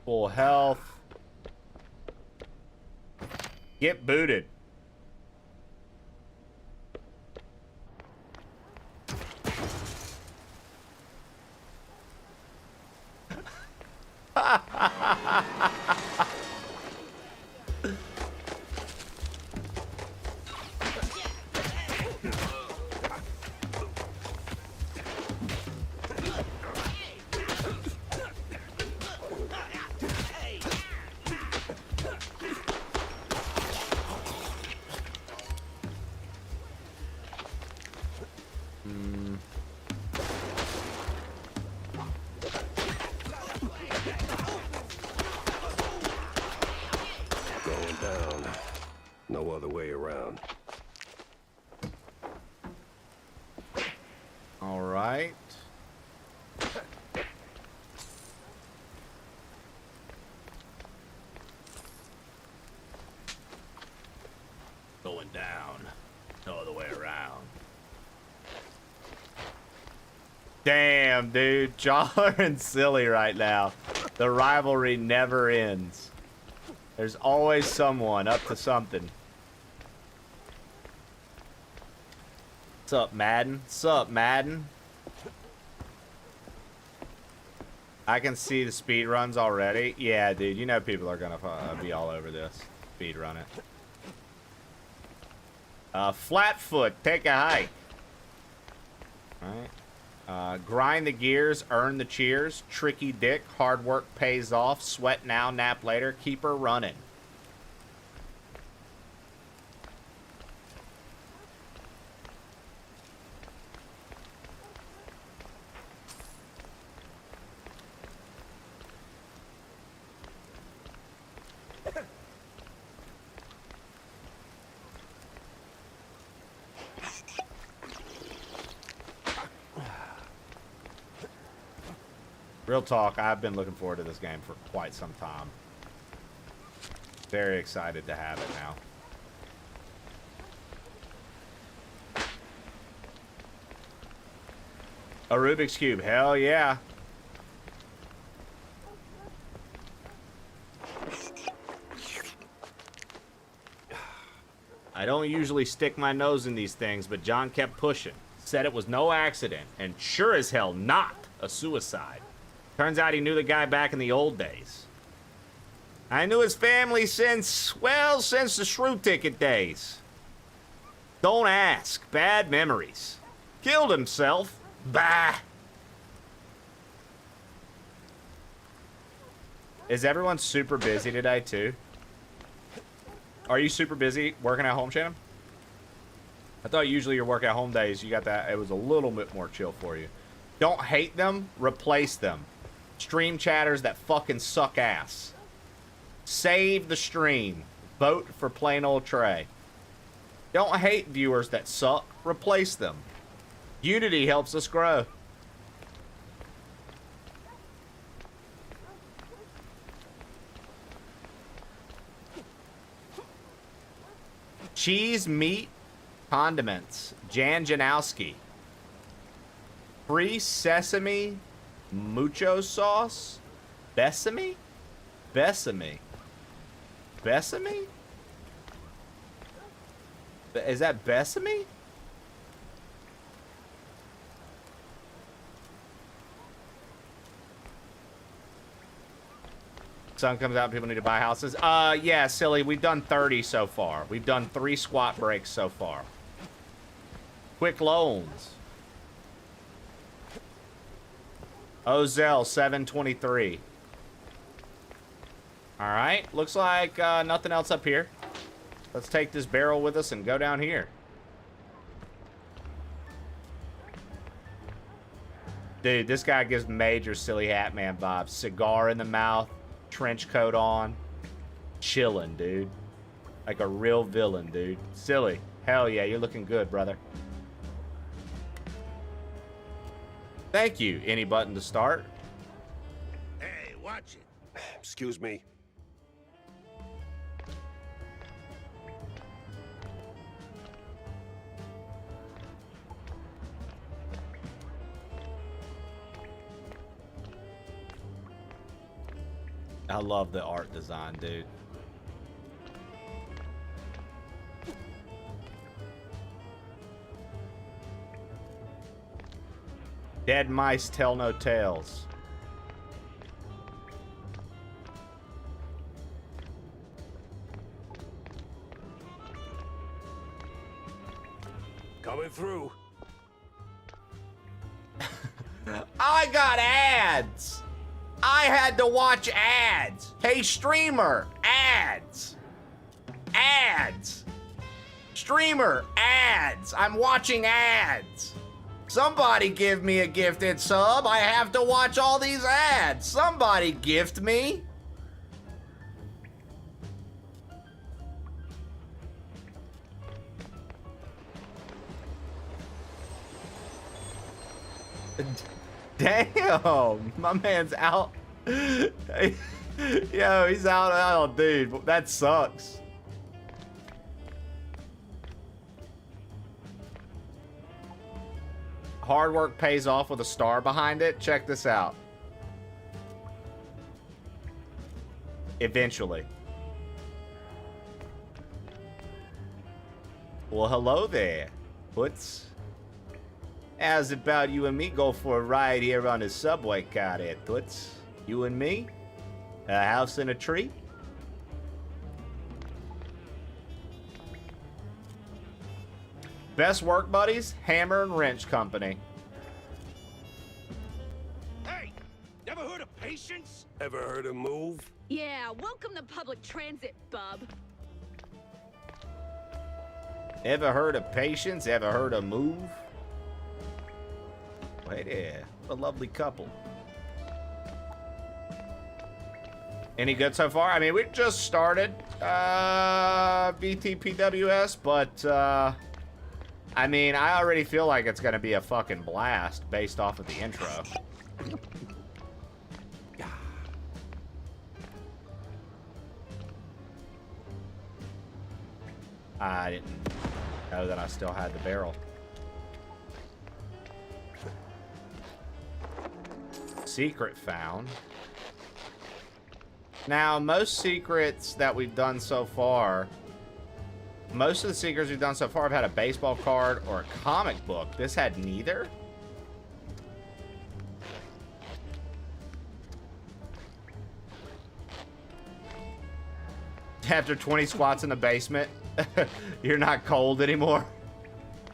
Full health. Get booted.
other way around.
All right. Going down. No other way around. Damn, dude. Y'all are in silly right now. The rivalry never ends. There's always someone up to something. What's up, Madden? What's up, Madden? I can see the speed runs already. Yeah, dude. You know people are gonna be all over this. Speed run it. Flatfoot, take a hike. Alright. Grind the gears, earn the cheers. Tricky dick, hard work pays off. Sweat now, nap later. Keep her running. Real talk, I've been looking forward to this game for quite some time. Very excited to have it now. A Rubik's Cube, hell yeah. I don't usually stick my nose in these things, but John kept pushing. Said it was no accident, and sure as hell not a suicide. Turns out he knew the guy back in the old days. I knew his family since, well, since the Shrew Ticket days. Don't ask. Bad memories. Killed himself. Bah. Is everyone super busy today, too? Are you super busy working at home, Shannon? I thought usually your work at home days, you got that, it was a little bit more chill for you. Don't hate them, replace them. Stream chatters that fucking suck ass. Save the stream. Vote for plain old Trey. Don't hate viewers that suck, replace them. Unity helps us grow. Cheese, meat, condiments. Jan Janowski. Free sesame, mucho sauce, besame? Besame. Besame? Is that besame? Sun comes out, people need to buy houses. Yeah, silly, we've done 30 so far. We've done 3 squat breaks so far. Quick loans. Ozell 723. All right, looks like nothing else up here. Let's take this barrel with us and go down here. Dude, this guy gives major Silly Hat Man vibes. Cigar in the mouth, trench coat on, chilling, dude. Like a real villain, dude. Silly, hell yeah, you're looking good, brother. Thank you. Any button to start?
Hey, watch it.
Excuse me.
I love the art design, dude. Dead mice tell no tales.
Coming through.
I got ads. I had to watch ads. Hey, streamer, ads. Ads. Streamer, ads. I'm watching ads. Somebody give me a gifted sub. I have to watch all these ads. Somebody gift me. Damn, my man's out. Yo, he's out. Oh, dude, that sucks. Hard work pays off with a star behind it. Check this out. Eventually. Well, hello there. How's about you and me go for a ride here on the subway car there, Toots? You and me? A house and a tree? Best work buddies, Hammer and Wrench Company.
Hey, never heard of patience? Ever heard of move?
Yeah, welcome to public transit, bub.
Ever heard of patience? Ever heard of move? Wait there. What a lovely couple. Any good so far? I mean, we just started BTPWS, but I mean, I already feel like it's gonna be a fucking blast based off of the intro. I didn't know that I still had the barrel. Secret found. Now, most secrets that we've done so far, most of the secrets we've done so far have had a baseball card or a comic book. This had neither. After 20 squats in the basement, you're not cold anymore.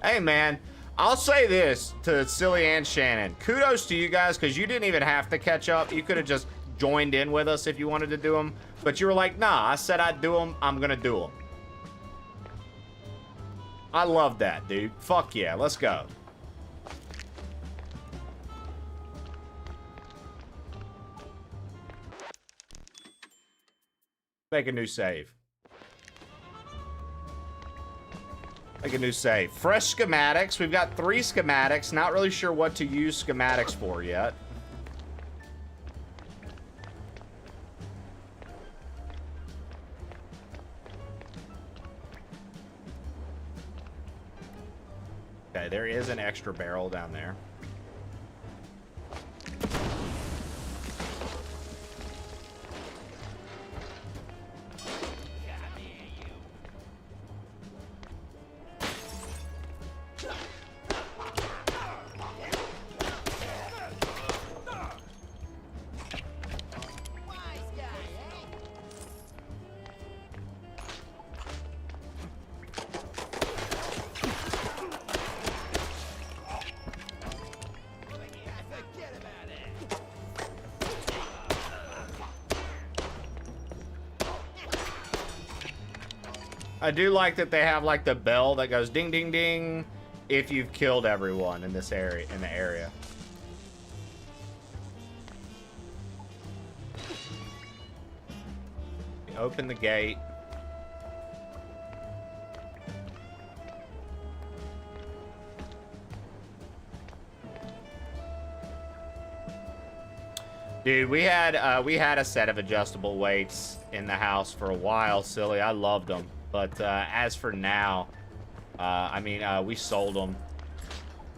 Hey, man, I'll say this to Silly and Shannon. Kudos to you guys, because you didn't even have to catch up. You could have just joined in with us if you wanted to do them. But you were like, nah, I said I'd do them. I'm going to do them. I love that, dude. Fuck yeah, let's go. Make a new save. Make a new save. Fresh schematics. We've got 3 schematics. Not really sure what to use schematics for yet. Okay, there is an extra barrel down there. I do like that they have like the bell that goes ding ding ding if you've killed everyone in this area, in the area. Open the gate. Dude, we had a set of adjustable weights in the house for a while, Silly. I loved them. But as for now, I mean, we sold them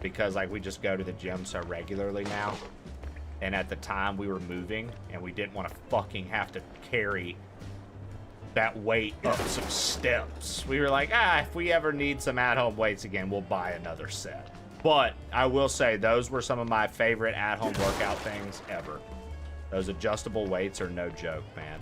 because like we just go to the gym so regularly now. And at the time we were moving and we didn't want to fucking have to carry that weight up some steps. We were like, if we ever need some at-home weights again, we'll buy another set. But I will say those were some of my favorite at-home workout things ever. Those adjustable weights are no joke, man.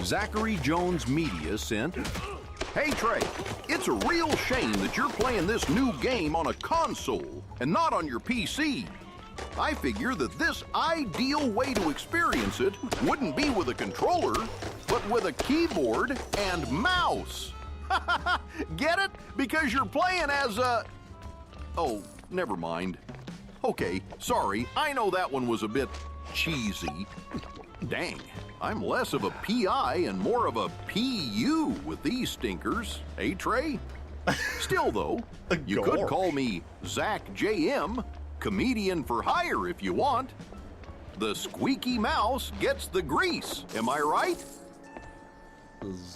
Zachary Jones Media sent, "Hey Trey, it's a real shame that you're playing this new game on a console and not on your PC. I figure that this ideal way to experience it wouldn't be with a controller, but with a keyboard and mouse." Get it? Because you're playing as a... Oh, never mind. Okay, sorry. I know that one was a bit cheesy. Dang, I'm less of a PI and more of a PU with these stinkers. Hey, Trey? Still, though, you could call me Zach JM, comedian for hire if you want. The squeaky mouse gets the grease. Am I right?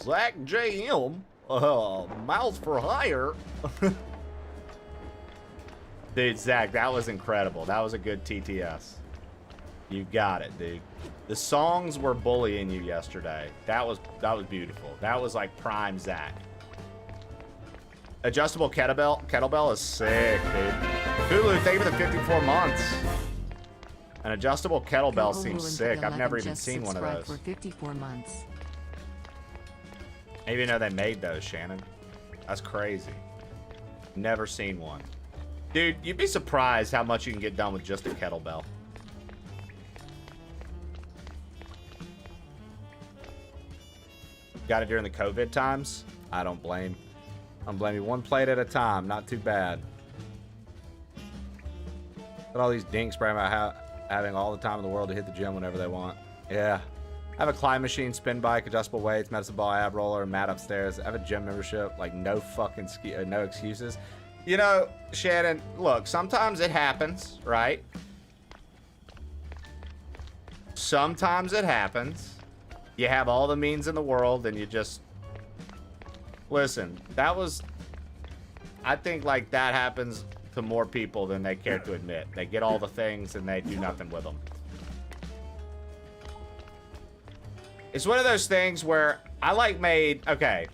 Zach JM, mouse for hire. Dude, Zach, that was incredible. That was a good TTS. You got it, dude. The songs were bullying you yesterday. That was beautiful. That was like prime Zach. Adjustable kettlebell is sick, dude. Hulu, thank you for the 54 months. An adjustable kettlebell seems sick. I've never even seen one of those.
For 54 months.
I didn't even know they made those, Shannon. That's crazy. Never seen one. Dude, you'd be surprised how much you can get done with just a kettlebell. Got it during the COVID times? I don't blame. I'm blaming one plate at a time. Not too bad. But all these dinks brag about having all the time in the world to hit the gym whenever they want. Yeah. I have a climb machine, spin bike, adjustable weights, medicine ball, ab roller, mat upstairs. I have a gym membership. Like, no fucking no excuses. You know, Shannon, look, sometimes it happens, right? Sometimes it happens. You have all the means in the world and you just... Listen, that was... I think, like, that happens to more people than they care to admit. They get all the things and they do nothing with them. It's one of those things where I, like, made... Okay.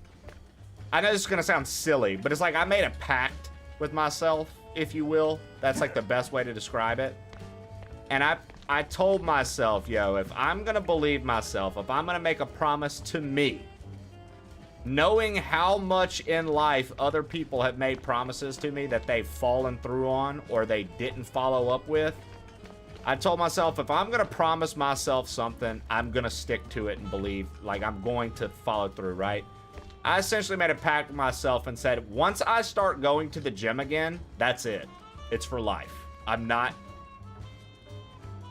I know this is going to sound silly, but it's like I made a pact with myself, if you will. That's, like, the best way to describe it. And I told myself, yo, if I'm going to believe myself, if I'm going to make a promise to me, knowing how much in life other people have made promises to me that they've fallen through on or they didn't follow up with, I told myself, if I'm going to promise myself something, I'm going to stick to it and believe, like, I'm going to follow through, right? I essentially made a pact with myself and said, once I start going to the gym again, that's it. It's for life.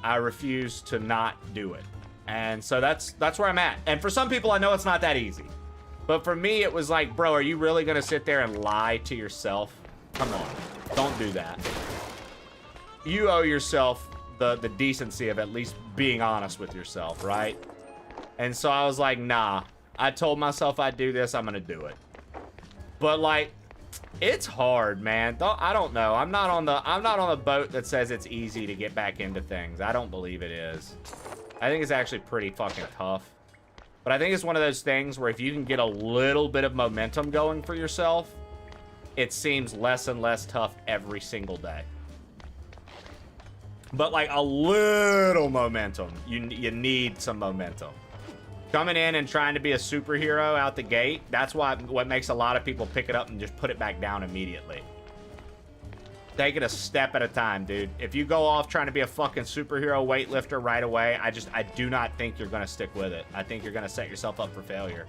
I refuse to not do it. And so that's where I'm at. And for some people, I know it's not that easy. But for me, it was like, bro, are you really going to sit there and lie to yourself? Come on. Don't do that. You owe yourself the decency of at least being honest with yourself, right? And so I was like, nah. I told myself I'd do this. I'm going to do it. But, like, it's hard, man. I don't know. I'm not on the boat that says it's easy to get back into things. I don't believe it is. I think it's actually pretty fucking tough. But I think it's one of those things where if you can get a little bit of momentum going for yourself, it seems less and less tough every single day. But like a little momentum. You need some momentum. Coming in and trying to be a superhero out the gate, that's what makes a lot of people pick it up and just put it back down immediately. Take it a step at a time, dude. If you go off trying to be a fucking superhero weightlifter right away, I do not think you're going to stick with it. I think you're going to set yourself up for failure.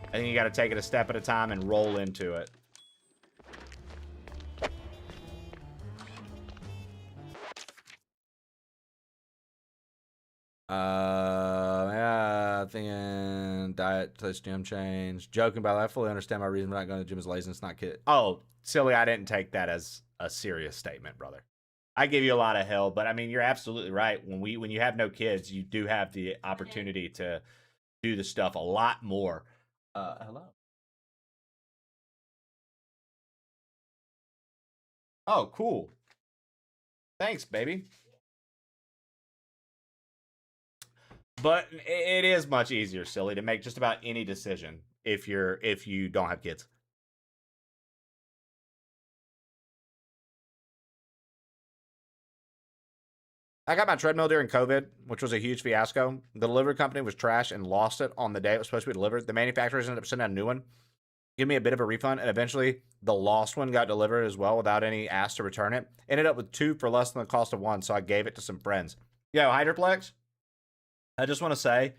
I think you got to take it a step at a time and roll into it. Yeah, thinking diet, plus gym change. Joking about that. I fully understand my reason for not going to the gym is laziness, not kid. Oh, silly, I didn't take that as a serious statement, brother. I give you a lot of hell, but I mean, you're absolutely right. When you have no kids, you do have the opportunity to do the stuff a lot more. Hello. Oh, cool. Thanks, baby. But it is much easier, silly, to make just about any decision if you don't have kids. I got my treadmill during COVID, which was a huge fiasco. The delivery company was trash and lost it on the day it was supposed to be delivered. The manufacturers ended up sending out a new one, give me a bit of a refund, and eventually the lost one got delivered as well without any ask to return it. Ended up with 2 for less than the cost of 1, so I gave it to some friends. Yo, Hydroplex, I just want to say,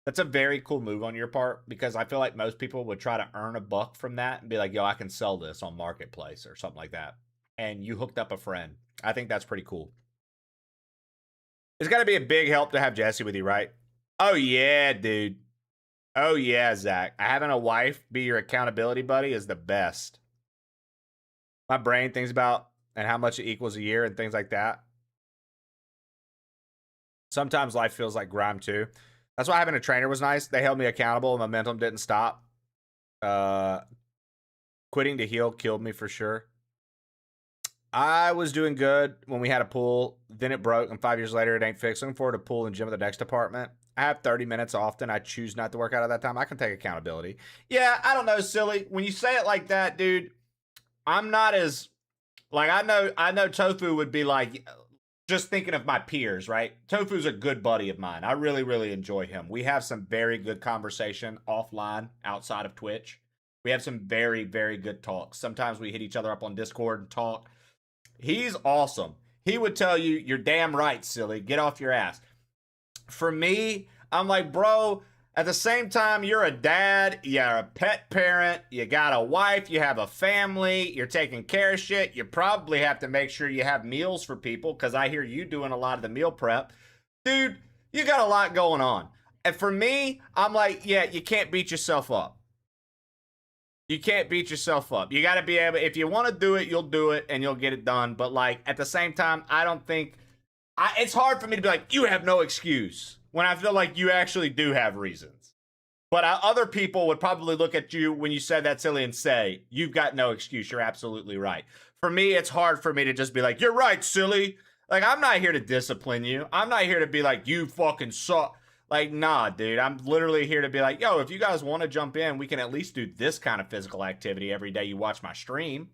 That's a very cool move on your part, because I feel like most people would try to earn a buck from that and be like, yo, I can sell this on Marketplace or something like that. And you hooked up a friend. I think that's pretty cool. It's got to be a big help to have Jesse with you, right? Oh, yeah, dude. Oh, yeah, Zach. Having a wife be your accountability buddy is the best. My brain thinks about and how much it equals a year and things like that. Sometimes life feels like grime, too. That's why having a trainer was nice. They held me accountable. Momentum didn't stop. Quitting to heal killed me for sure. I was doing good when we had a pool. Then it broke, and 5 years later, it ain't fixed. Looking forward to pool and gym at the next apartment. I have 30 minutes often. I choose not to work out at that time. I can take accountability. Yeah, I don't know, silly. When you say it like that, dude, I'm not as... Like, I know Tofu would be like... Just thinking of my peers, right? Tofu's a good buddy of mine. I really, really enjoy him. We have some very good conversation offline outside of Twitch. We have some very, very good talks. Sometimes we hit each other up on Discord and talk. He's awesome. He would tell you, you're damn right, silly. Get off your ass. For me, I'm like, bro, at the same time, you're a dad, you're a pet parent, you got a wife, you have a family, you're taking care of shit. You probably have to make sure you have meals for people, because I hear you doing a lot of the meal prep. Dude, you got a lot going on. And for me, I'm like, yeah, you can't beat yourself up. You can't beat yourself up. You got to be able, if you want to do it, you'll do it and you'll get it done. But like, at the same time, I don't think, it's hard for me to be like, you have no excuse, when I feel like you actually do have reasons. But other people would probably look at you when you said that, silly, and say, you've got no excuse. You're absolutely right. For me, it's hard for me to just be like, you're right, silly. Like, I'm not here to discipline you. I'm not here to be like, you fucking suck. Like, nah, dude. I'm literally here to be like, yo, if you guys want to jump in, we can at least do this kind of physical activity every day you watch my stream.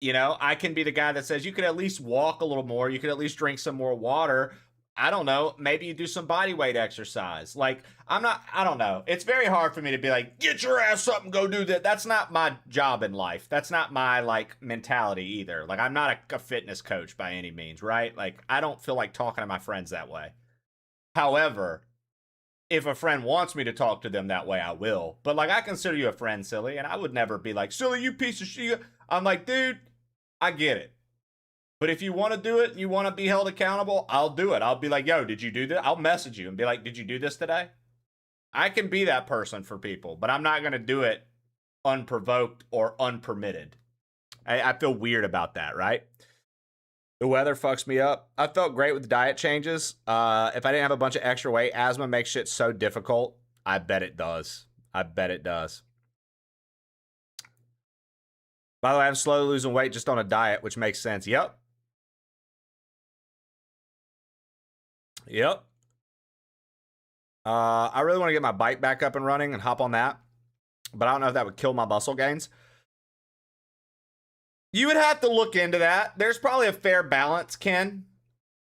You know, I can be the guy that says you could at least walk a little more. You could at least drink some more water. I don't know. Maybe you do some body weight exercise. Like, I don't know. It's very hard for me to be like, get your ass up and go do that. That's not my job in life. That's not my, like, mentality either. Like, I'm not a fitness coach by any means, right? Like, I don't feel like talking to my friends that way. However, if a friend wants me to talk to them that way, I will. But, like, I consider you a friend, silly, and I would never be like, silly, you piece of shit. I'm like, dude, I get it. But if you want to do it and you want to be held accountable, I'll do it. I'll be like, yo, did you do that? I'll message you and be like, did you do this today? I can be that person for people, but I'm not going to do it unprovoked or unpermitted. I feel weird about that, right? The weather fucks me up. I felt great with the diet changes. If I didn't have a bunch of extra weight, asthma makes shit so difficult. I bet it does. I bet it does. By the way, I'm slowly losing weight just on a diet, which makes sense. Yep. Yep. I really want to get my bike back up and running and hop on that, but I don't know if that would kill my muscle gains. You would have to look into that. There's probably a fair balance, Ken,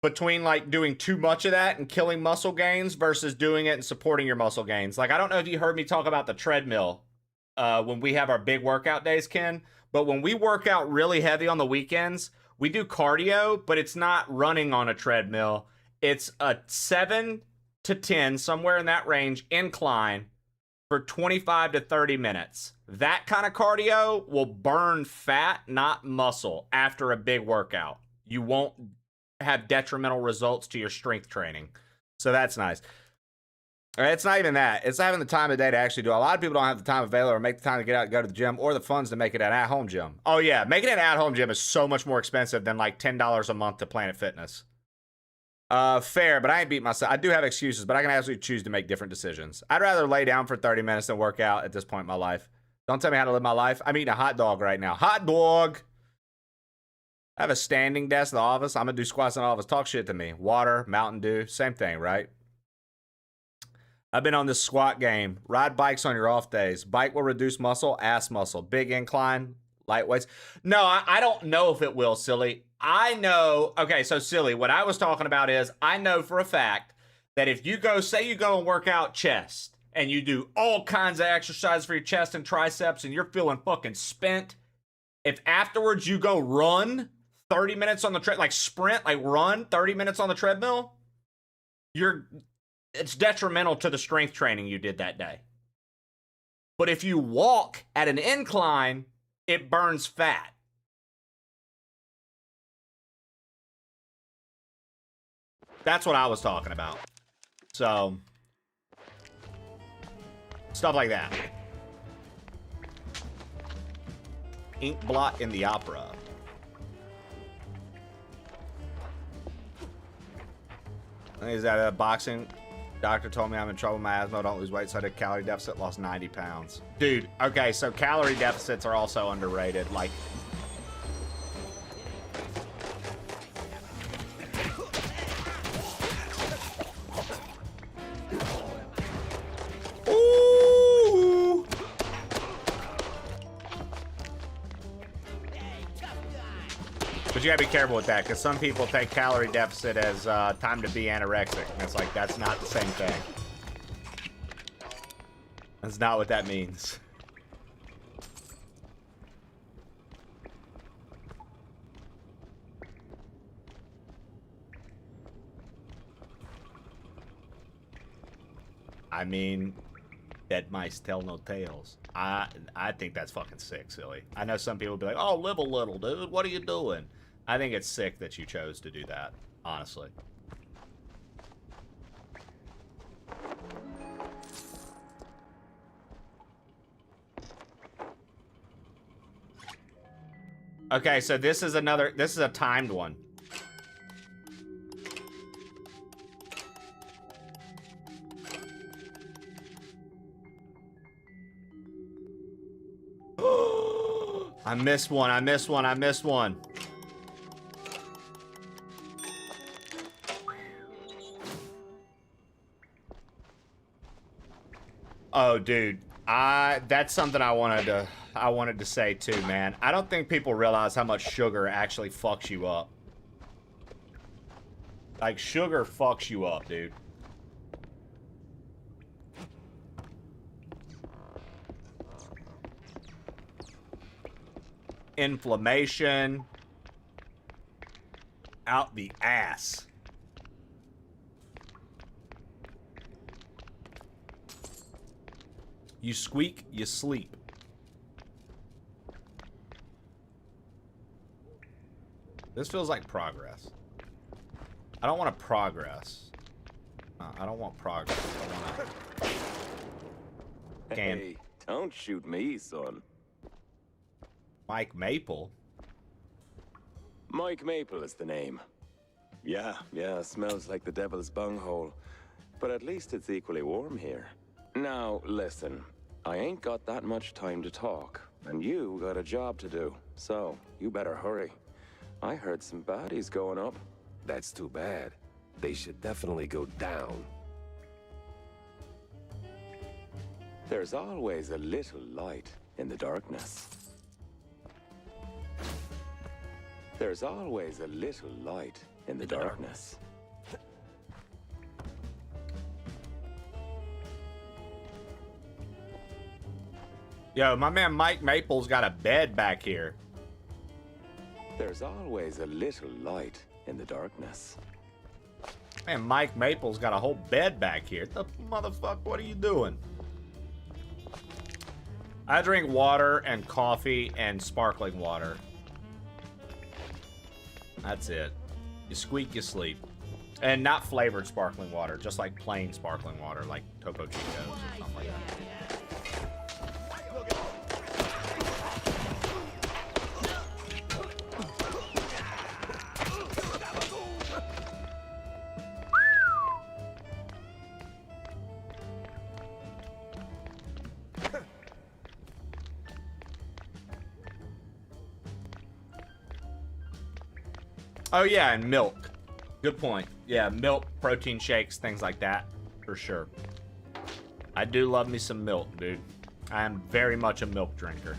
between like doing too much of that and killing muscle gains versus doing it and supporting your muscle gains. Like, I don't know if you heard me talk about the treadmill when we have our big workout days, Ken, but when we work out really heavy on the weekends, we do cardio, but it's not running on a treadmill. It's a 7 to 10, somewhere in that range, incline for 25 to 30 minutes. That kind of cardio will burn fat, not muscle, after a big workout. You won't have detrimental results to your strength training. So that's nice. It's not even that. It's having the time of day to actually do it. A lot of people don't have the time available or make the time to get out and go to the gym or the funds to make it an at-home gym. Oh, yeah. Making it an at-home gym is so much more expensive than like $10 a month to Planet Fitness. Fair, but I ain't beat myself. I do have excuses, but I can actually choose to make different decisions. I'd rather lay down for 30 minutes than work out at this point in my life. Don't tell me how to live my life. I'm eating a hot dog right now. Hot dog! I have a standing desk in the office. I'm going to do squats in the office. Talk shit to me. Water, Mountain Dew, same thing, right? I've been on this squat game. Ride bikes on your off days. Bike will reduce muscle, ass muscle. Big incline, light weights. No, I don't know if it will, silly. I know, okay, so silly, what I was talking about is, I know for a fact that if you go, say you go and work out chest, and you do all kinds of exercises for your chest and triceps, and you're feeling fucking spent, if afterwards you go run 30 minutes on the treadmill, like sprint, like run 30 minutes on the treadmill, it's detrimental to the strength training you did that day. But if you walk at an incline, it burns fat. That's what I was talking about. So, stuff like that. Ink blot in the opera. Is that a boxing? Doctor told me I'm in trouble with my asthma. Don't lose weight, so I did calorie deficit, lost 90 pounds. Dude, okay, so calorie deficits are also underrated. Like, ooh. But you gotta be careful with that, because some people take calorie deficit as time to be anorexic. And it's like, that's not the same thing. That's not what that means. I mean, dead mice tell no tales. I think that's fucking sick, silly. I know some people be like, oh, live a little, dude. What are you doing? I think it's sick that you chose to do that, honestly. Okay, so this is a timed one. I missed one, I missed one, I missed one. Oh, dude, that's something I wanted to say too, man. I don't think people realize how much sugar actually fucks you up. Like, sugar fucks you up, dude. Inflammation out the ass. You squeak, you sleep. This feels like progress. I don't want to progress. I don't want progress. I want to...
Hey, don't shoot me, son.
Mike Maple?
Mike Maple is the name. Yeah, smells like the devil's bunghole. But at least it's equally warm here. Now, listen. I ain't got that much time to talk, and you got a job to do. So, you better hurry. I heard some baddies going up.
That's too bad. They should definitely go down.
There's always a little light in the darkness. There's always a little light in the darkness.
Yo, my man Mike Maple's got a bed back here.
There's always a little light in the darkness.
Man, Mike Maple's got a whole bed back here. The motherfucker, what are you doing? I drink water and coffee and sparkling water. That's it. You squeak, you sleep. And not flavored sparkling water, just like plain sparkling water, like Topo Chicos or something like that. Oh yeah, and milk. Good point. Yeah, milk, protein shakes, things like that, for sure. I do love me some milk, dude. I am very much a milk drinker.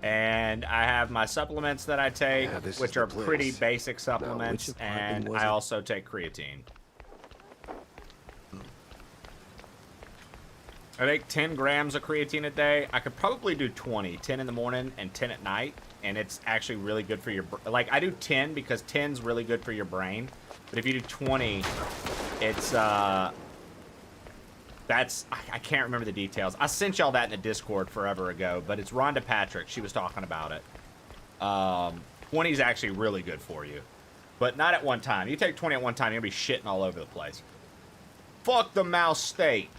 And I have my supplements that I take, which are pretty basic supplements, and I also take creatine. I take 10 grams of creatine a day. I could probably do 20, 10 in the morning and 10 at night, and it's actually really good for your, like, I do 10 because 10's really good for your brain, But if you do 20, it's that's I can't remember the details. I sent y'all that in the Discord forever ago, but it's Rhonda Patrick. She was talking about it. 20 is actually really good for you, but not at one time. You take 20 at one time, you're gonna be shitting all over the place. Fuck the mouse state.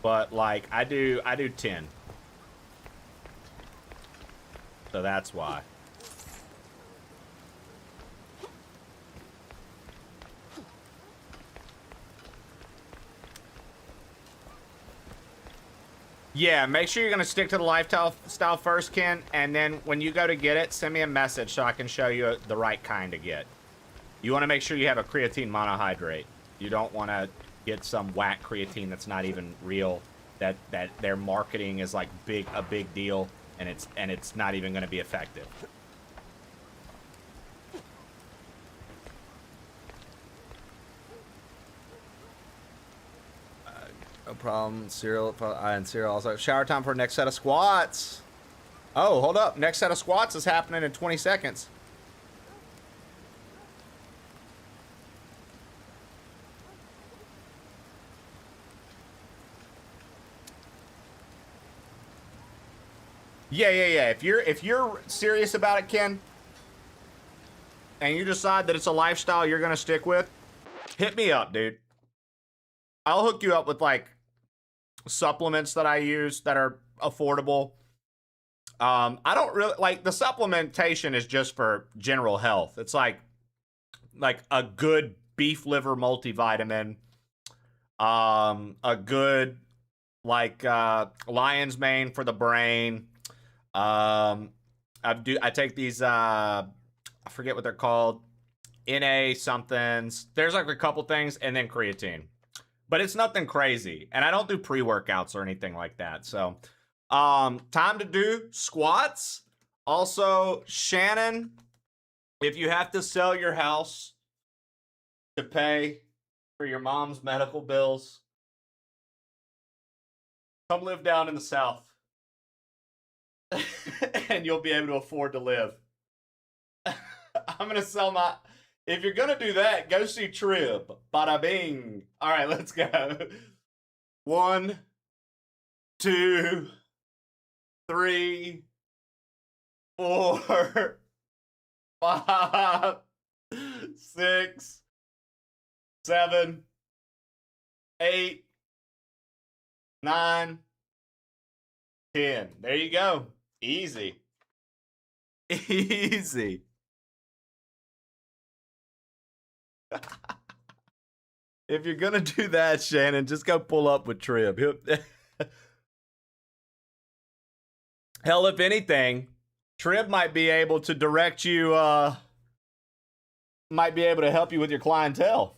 But like I do 10. So that's why. Yeah, make sure you're gonna stick to the lifestyle first, Ken, and then when you go to get it, send me a message so I can show you the right kind to get. You want to make sure you have a creatine monohydrate. You don't want to get some whack creatine that's not even real. That their marketing is like a big deal, and it's not even going to be effective. No problem. Cyril and Cyril also. Shower time for next set of squats. Oh, hold up. Next set of squats is happening in 20 seconds. Yeah. If you're serious about it, Ken, and you decide that it's a lifestyle you're gonna stick with, hit me up, dude. I'll hook you up with like supplements that I use that are affordable. I don't really like the supplementation is just for general health. It's like a good beef liver multivitamin, a good like lion's mane for the brain. I take these I forget what they're called, NA somethings. There's like a couple things, and then creatine. But it's nothing crazy. And I don't do pre-workouts or anything like that. So, time to do squats. Also, Shannon, if you have to sell your house to pay for your mom's medical bills, come live down in the South. And you'll be able to afford to live. I'm going to sell my... If you're gonna do that, go see Trib. Bada bing. All right, let's go. 1, 2, 3, 4, 5, 6, 7, 8, 9, 10. There you go. Easy. Easy. If you're gonna do that, Shannon, just go pull up with Trib. Hell, if anything, Trib might be able to direct you, might be able to help you with your clientele.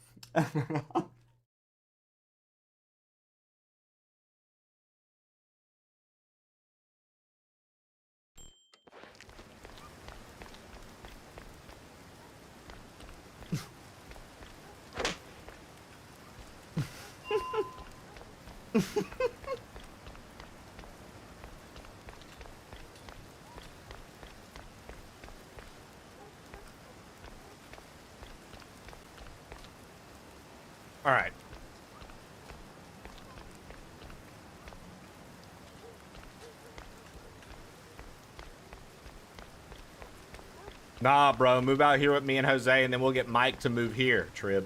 All right. Nah, bro. Move out here with me and Jose, and then we'll get Mike to move here, Trib.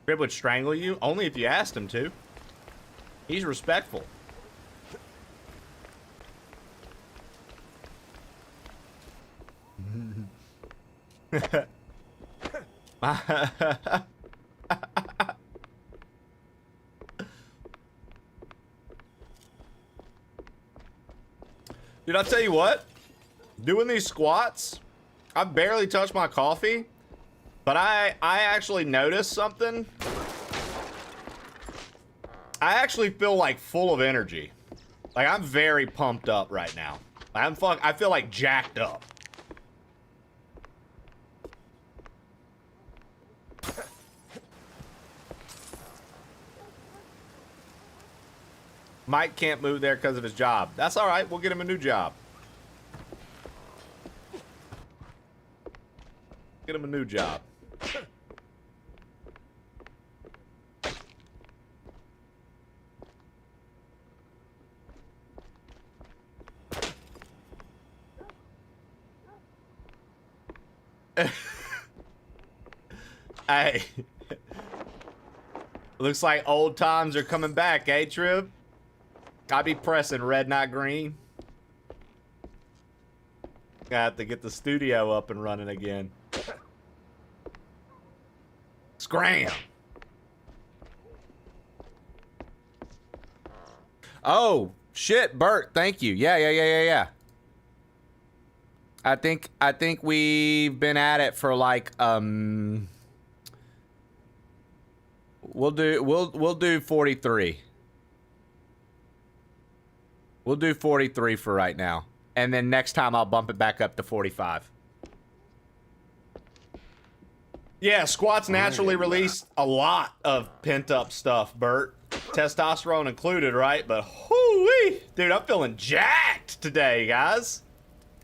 Trib would strangle you? Only if you asked him to. He's respectful. Dude, I'll tell you what. Doing these squats, I barely touched my coffee, but I actually noticed something. I actually feel like full of energy. Like I'm very pumped up right now. I feel like jacked up. Mike can't move there because of his job. That's all right. We'll get him a new job. Get him a new job. Hey. Looks like old times are coming back, eh, Trib? I be pressing red, not green. Got to get the studio up and running again. Scram! Oh, shit, Bert, thank you. Yeah. I think we've been at it for like we'll do 43. We'll do 43 for right now. And then next time I'll bump it back up to 45. Yeah, squats naturally release a lot of pent-up stuff, Bert. Testosterone included, right? But whoo-wee! Dude, I'm feeling jacked today, guys.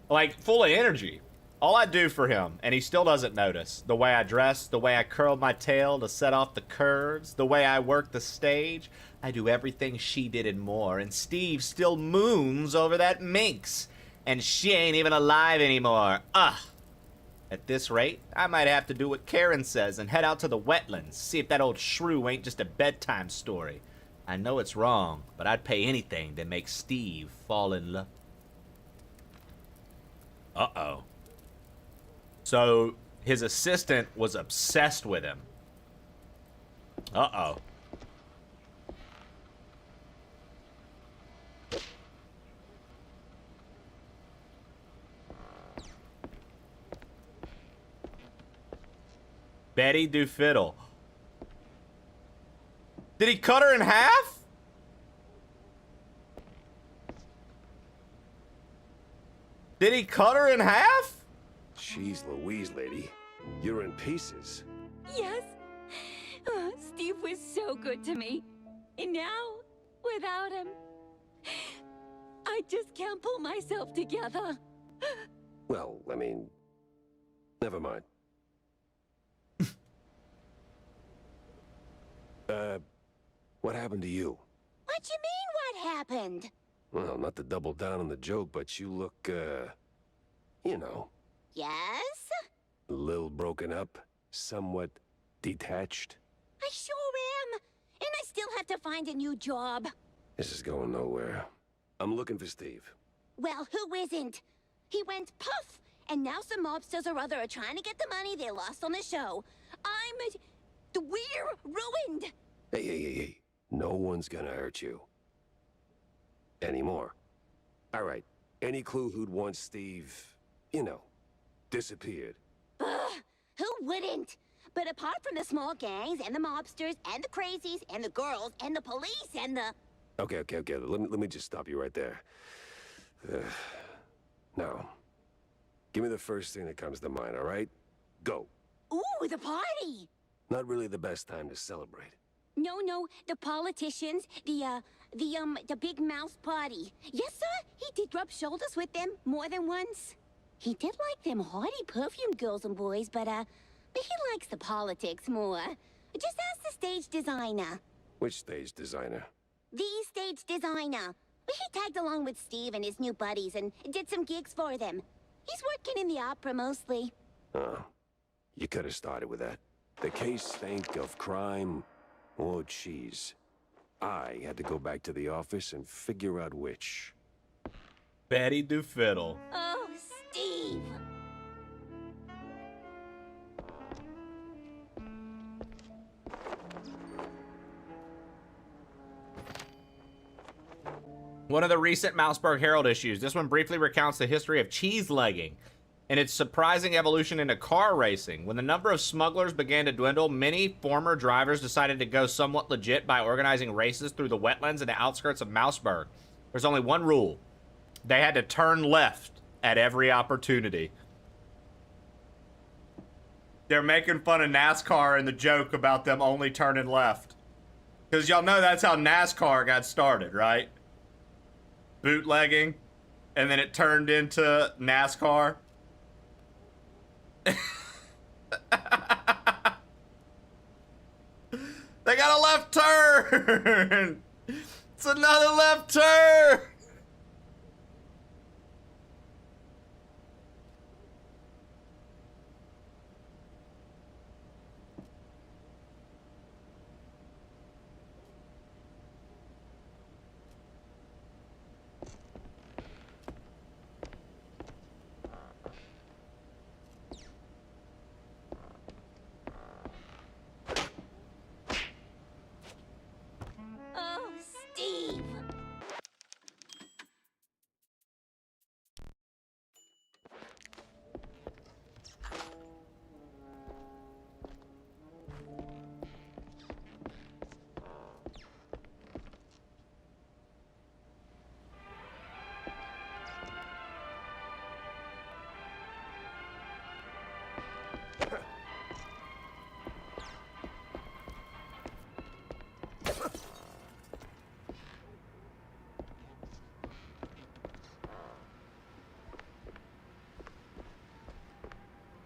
Like, full of energy. All I do for him, and he still doesn't notice. The way I dress, the way I curl my tail to set off the curves, the way I work the stage. I do everything she did and more, and Steve still moons over that minx. And she ain't even alive anymore. Ugh. At this rate, I might have to do what Karen says and head out to the wetlands, see if that old shrew ain't just a bedtime story. I know it's wrong, but I'd pay anything to make Steve fall in love. Uh-oh. So, his assistant was obsessed with him. Uh-oh. Betty do fiddle. Did he cut her in half? Did he cut her in half?
Jeez Louise, lady. You're in pieces.
Yes. Steve was so good to me. And now, without him, I just can't pull myself together.
Well, I mean, never mind. What happened to you?
What you mean, what happened?
Well, not to double down on the joke, but you look, you know.
Yes?
A little broken up, somewhat detached.
I sure am. And I still have to find a new job.
This is going nowhere. I'm looking for Steve.
Well, who isn't? He went puff, and now some mobsters or other are trying to get the money they lost on the show. We're ruined.
Hey. No one's gonna hurt you. Anymore. All right. Any clue who'd want Steve, you know, disappeared?
Ugh, who wouldn't? But apart from the small gangs and the mobsters and the crazies and the girls and the police and the...
Okay. Let me just stop you right there. Now, give me the first thing that comes to mind, all right? Go.
Ooh, the party!
Not really the best time to celebrate.
No, the politicians, the big mouse party. Yes, sir, he did rub shoulders with them more than once. He did like them haughty perfume girls and boys, but he likes the politics more. Just ask the stage designer.
Which stage designer?
The stage designer. He tagged along with Steve and his new buddies and did some gigs for them. He's working in the opera mostly.
Oh, you could have started with that. The case stank of crime. Oh, jeez. I had to go back to the office and figure out which.
Betty do fiddle.
Oh, Steve!
One of the recent Mouseburg Herald issues. This one briefly recounts the history of cheese legging and its surprising evolution into car racing. When the number of smugglers began to dwindle, many former drivers decided to go somewhat legit by organizing races through the wetlands and the outskirts of Mouseburg. There's only one rule. They had to turn left at every opportunity. They're making fun of NASCAR and the joke about them only turning left. Because y'all know that's how NASCAR got started, right? Bootlegging. And then it turned into NASCAR. They got a left turn. It's another left turn.
Oh, Steve!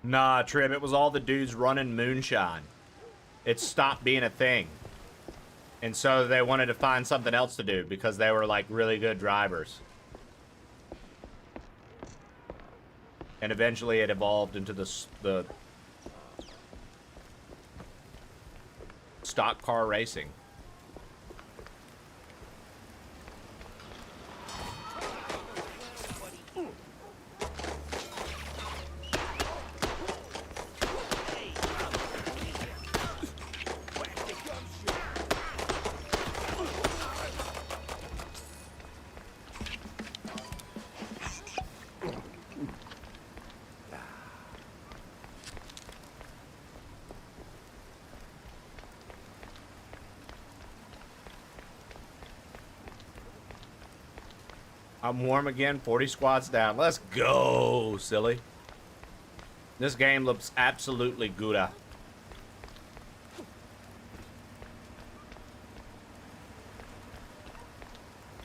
Nah, Trim, it was all the dudes running moonshine. It stopped being a thing. And so they wanted to find something else to do because they were like really good drivers. And eventually it evolved into the stock car racing. I'm warm again, 40 squads down. Let's go, silly. This game looks absolutely good.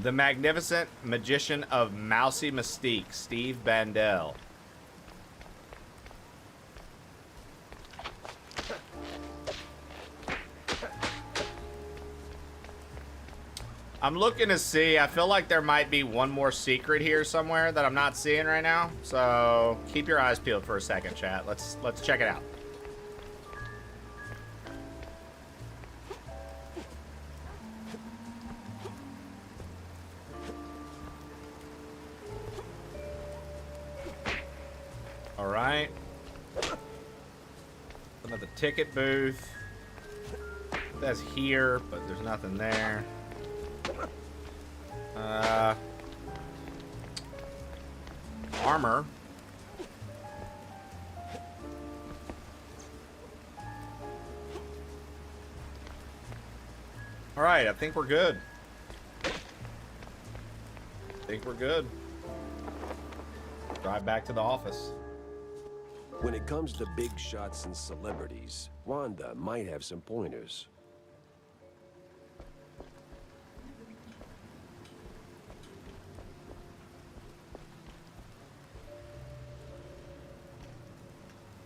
The Magnificent Magician of Mousy Mystique, Steve Bandel. I'm looking to see. I feel like there might be one more secret here somewhere that I'm not seeing right now. So keep your eyes peeled for a second, chat. Let's check it out. All right. Another ticket booth. That's here, but there's nothing there. Armor. All right, I think we're good. Drive back to the office.
When it comes to big shots and celebrities, Wanda might have some pointers.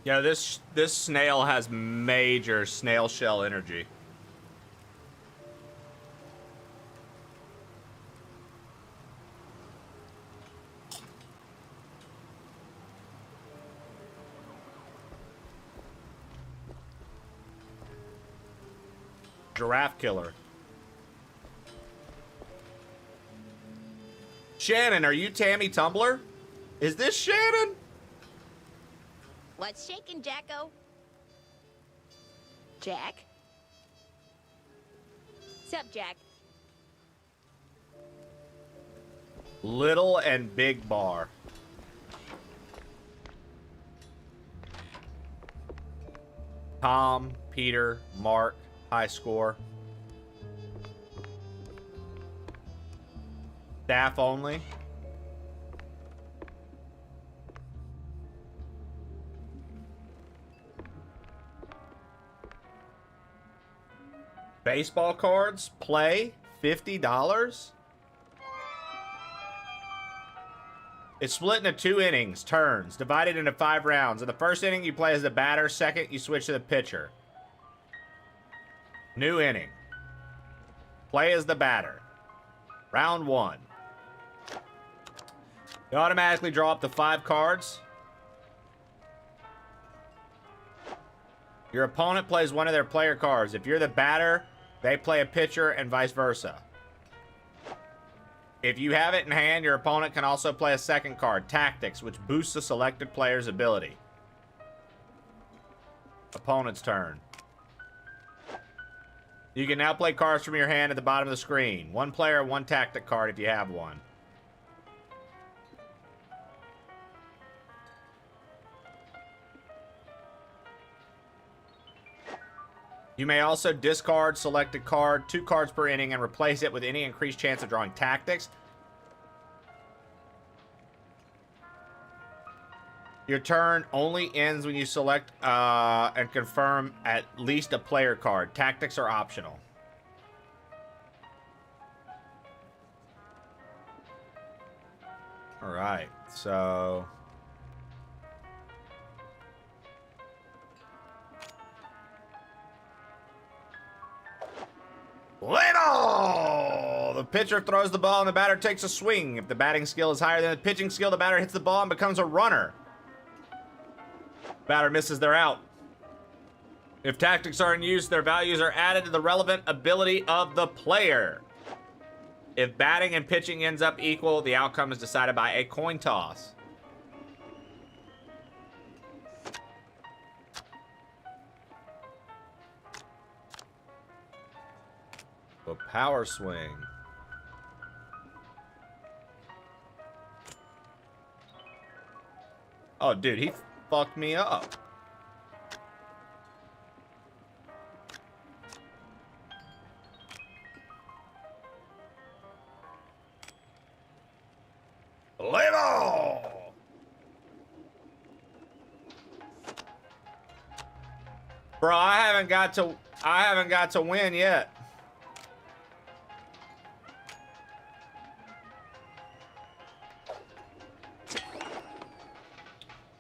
Yeah, this snail has major snail shell energy. Giraffe killer. Shannon, are you Tammy Tumbler? Is this Shannon?
What's shaking, Jacko? Jack? Sup, Jack?
Little and Big Bar. Tom, Peter, Mark, high score. Staff only. Baseball cards, play, $50. It's split into 2 innings, turns, divided into 5 rounds. In the first inning, you play as the batter. Second, you switch to the pitcher. New inning. Play as the batter. Round 1. You automatically draw up to 5 cards. Your opponent plays one of their player cards. If you're the batter, they play a pitcher and vice versa. If you have it in hand, your opponent can also play a second card, Tactics, which boosts the selected player's ability. Opponent's turn. You can now play cards from your hand at the bottom of the screen. 1 player, 1 tactic card if you have one. You may also discard selected card, 2 cards per inning, and replace it with any increased chance of drawing tactics. Your turn only ends when you select and confirm at least a player card. Tactics are optional. All right, so... Play ball! The pitcher throws the ball and the batter takes a swing. If the batting skill is higher than the pitching skill, the batter hits the ball and becomes a runner. Batter misses, they're out. If tactics are in use, their values are added to the relevant ability of the player. If batting and pitching ends up equal, the outcome is decided by a coin toss. A power swing. Oh, dude, he fucked me up. Play ball! Bro, I haven't got to win yet.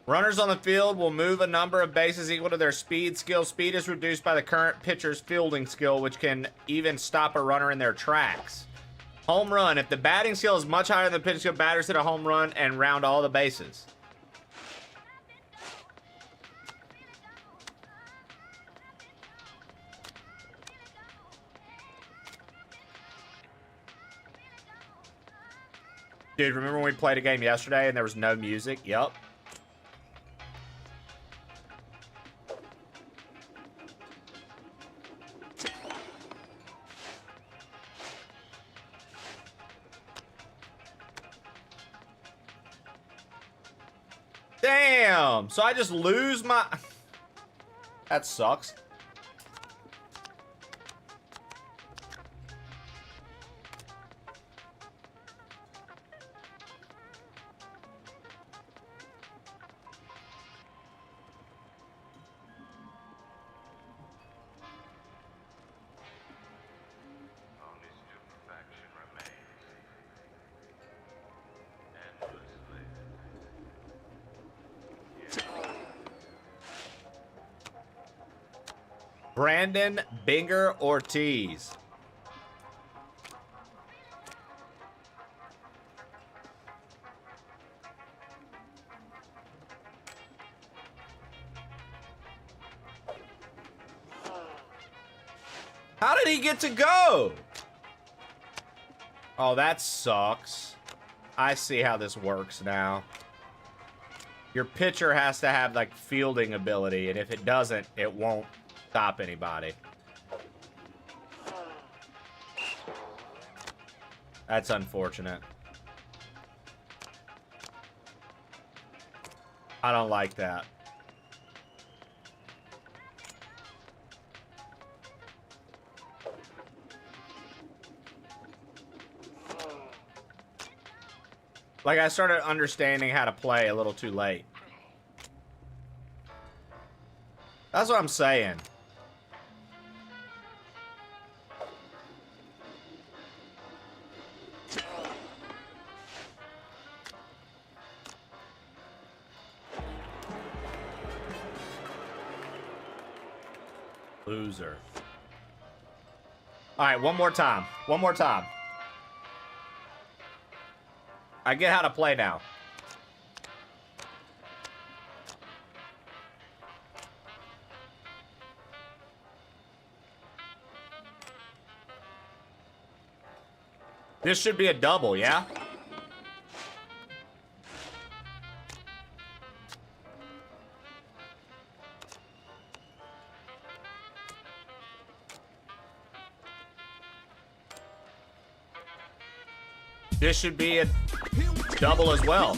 Runners on the field will move a number of bases equal to their speed. Skill speed is reduced by the current pitcher's fielding skill, which can even stop a runner in their tracks. Home run. If the batting skill is much higher than the pitching skill, batters hit a home run and round all the bases. Dude, remember when we played a game yesterday and there was no music? Yup. Damn! So I just lose my... That sucks. Brandon Binger Ortiz. How did he get to go? Oh, that sucks. I see how this works now. Your pitcher has to have, like, fielding ability, and if it doesn't, it won't stop anybody. That's unfortunate. I don't like that. Like, I started understanding how to play a little too late. That's what I'm saying. Boozer. All right, one more time. One more time. I get how to play now. This should be a double, yeah? This should be a double as well.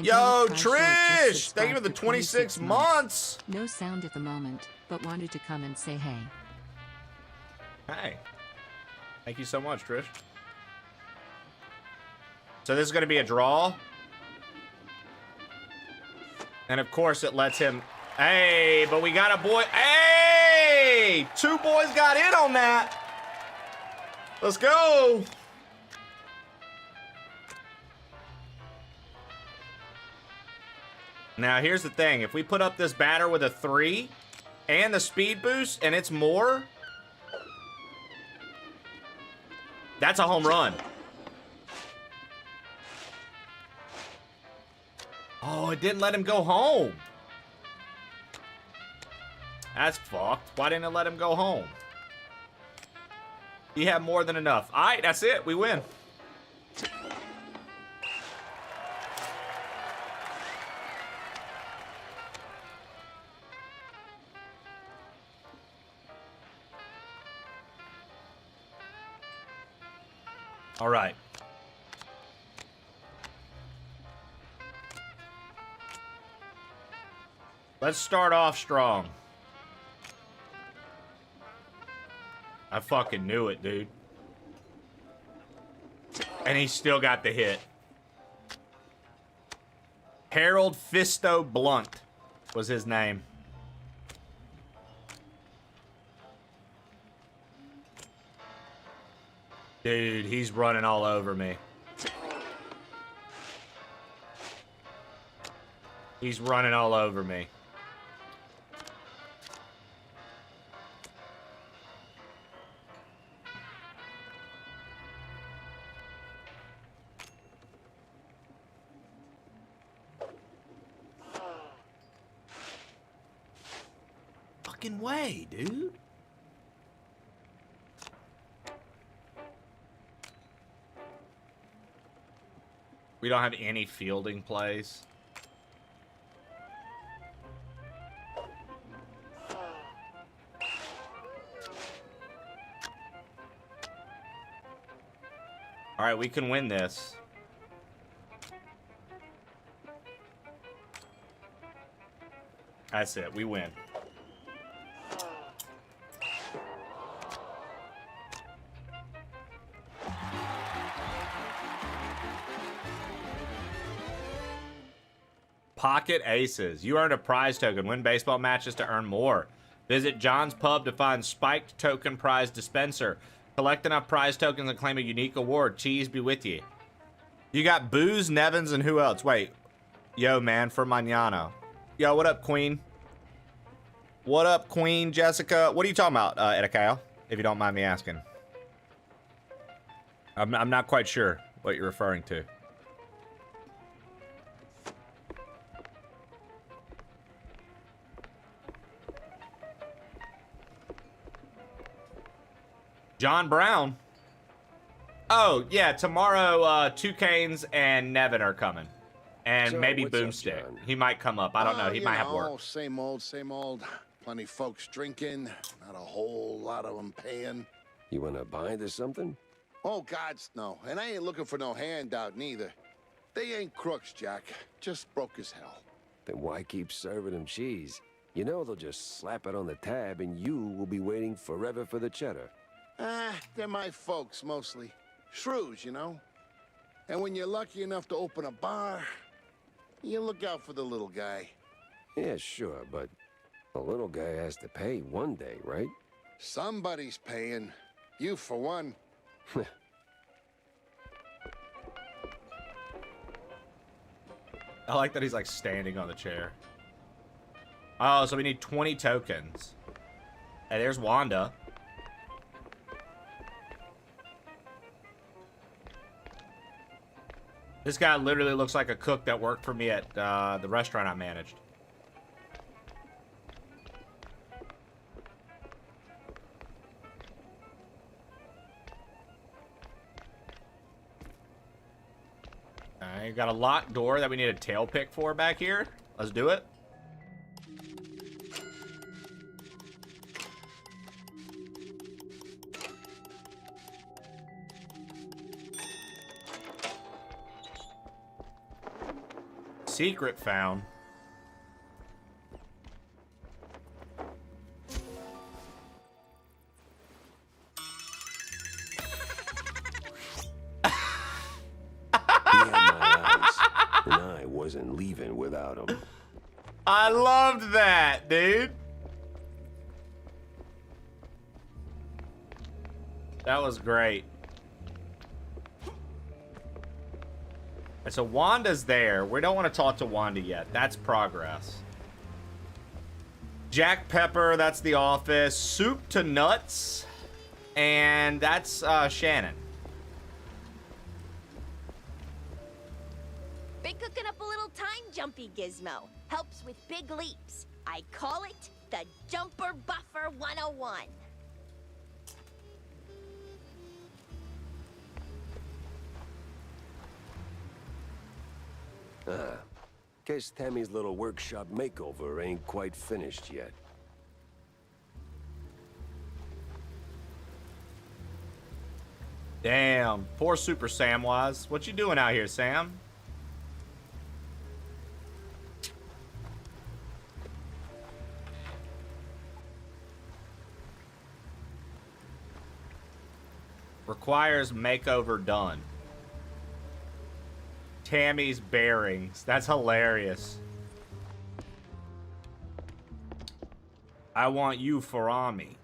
Yo, Trish! Thank you for the 26 months!
No sound at the moment, but wanted to come and say hey.
Hey. Thank you so much, Trish. So this is going to be a draw. And of course it lets him... Hey, but we got a boy... Hey! 2 boys got in on that! Let's go! Now, here's the thing. If we put up this batter with a 3 and the speed boost, and it's more, that's a home run. Oh, it didn't let him go home. That's fucked. Why didn't it let him go home? He had more than enough. All right, that's it. We win. All right. Let's start off strong. I fucking knew it, dude. And he still got the hit. Harold Fisto Blunt was his name. Dude, he's running all over me. He's running all over me. Fucking way, dude. We don't have any fielding plays. All right, we can win this. That's it. We win. Pocket Aces. You earned a prize token. Win baseball matches to earn more. Visit John's Pub to find Spiked Token Prize Dispenser. Collect enough prize tokens and claim a unique award. Cheese be with you. You got Booze, Nevins, and who else? Wait. Yo, man, for mañana. Yo, what up, Queen? What up, Queen Jessica? What are you talking about, Edakyle? If you don't mind me asking. I'm not quite sure what you're referring to. John Brown. Oh, yeah, tomorrow, Two Canes and Nevin are coming. And
So,
maybe
what's up,
Boomstick.
John?
He might come up. I don't know. He might have work.
Same old, same old. Plenty folks drinking. Not a whole lot of them paying.
You wanna bind or something?
Oh, gods, no. And I ain't looking for no handout, neither. They ain't crooks, Jack. Just broke as hell.
Then why keep serving them cheese? You know they'll just slap it on the tab and you will be waiting forever for the cheddar.
Ah, they're my folks, mostly. Shrews, you know? And when you're lucky enough to open a bar, you look out for the little guy.
Yeah, sure, but the little guy has to pay one day, right?
Somebody's paying. You, for one.
I like that he's like standing on the chair. Oh, so we need 20 tokens. Hey, there's Wanda. This guy literally looks like a cook that worked for me at the restaurant I managed. Alright, got a locked door that we need a tail pick for back here. Let's do it. Secret found.
And I wasn't leaving without him.
I loved that, dude. That was great. And so Wanda's there. We don't want to talk to Wanda yet. That's progress. Jack Pepper, that's the office. Soup to Nuts. And that's Shannon.
Been cooking up a little time jumpy gizmo. Helps with big leaps. I call it the Jumper Buffer 101.
Guess Tammy's little workshop makeover ain't quite finished yet.
Damn, poor Super Samwise. What you doing out here, Sam? Requires makeover done. Tammy's bearings. That's hilarious. I want you for Ami.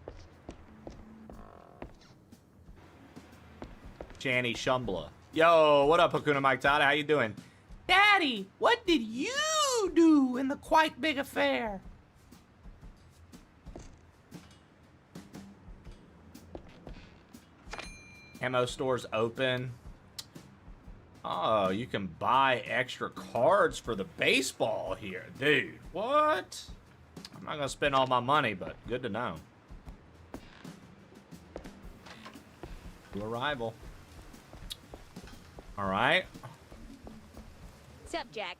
Channy Shumbla. Yo, what up, Hakuna Mike Tada? How you doing?
Daddy, what did you do in the Quite Big Affair?
Ammo stores open. Oh, you can buy extra cards for the baseball here. Dude, what? I'm not gonna spend all my money, but good to know. New arrival. All right.
What's up, Jack?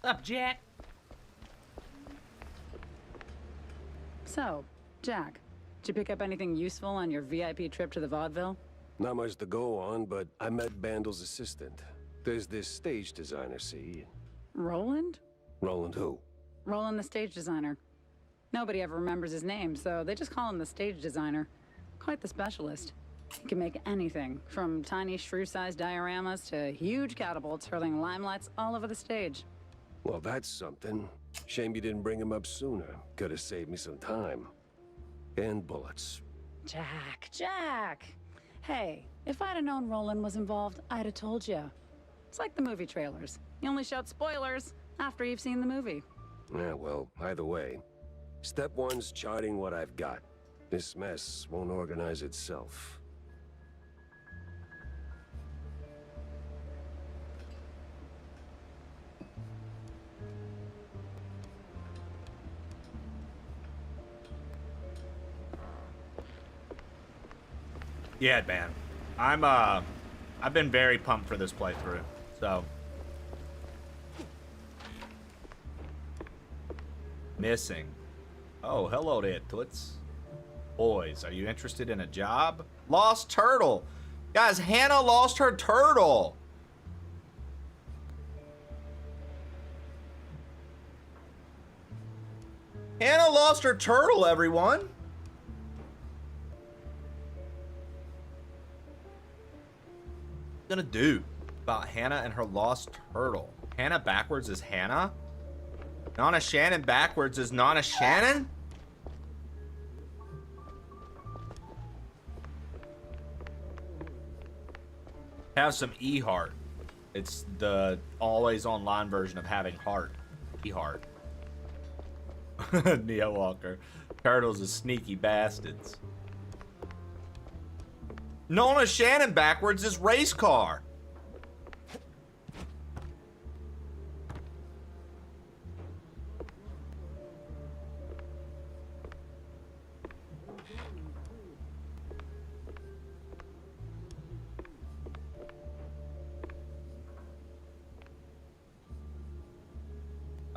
What's up, Jack?
So, Jack, did you pick up anything useful on your VIP trip to the vaudeville?
Not much to go on, but I met Bandel's assistant. There's this stage designer, see?
Roland?
Roland who?
Roland the stage designer. Nobody ever remembers his name, so they just call him the stage designer. Quite the specialist. He can make anything, from tiny shrew-sized dioramas to huge catapults hurling limelights all over the stage.
Well, that's something. Shame you didn't bring him up sooner. Could have saved me some time. And bullets.
Jack! Hey, if I'd have known Roland was involved, I'd have told you. It's like the movie trailers. You only shout spoilers after you've seen the movie.
Yeah, well, either way. Step one's charting what I've got. This mess won't organize itself.
Yeah, man. I've been very pumped for this playthrough, so. Missing. Oh, hello there, Toots. Boys, are you interested in a job? Lost turtle. Guys, Hannah lost her turtle. Hannah lost her turtle, everyone. Gonna do about Hannah and her lost turtle? Hannah backwards is Hannah? Nana Shannon backwards is Nana Shannon? Have some E-Heart. It's the always online version of having heart. E-Heart. Neo Walker. Turtles are sneaky bastards. Nona Shannon backwards is race car.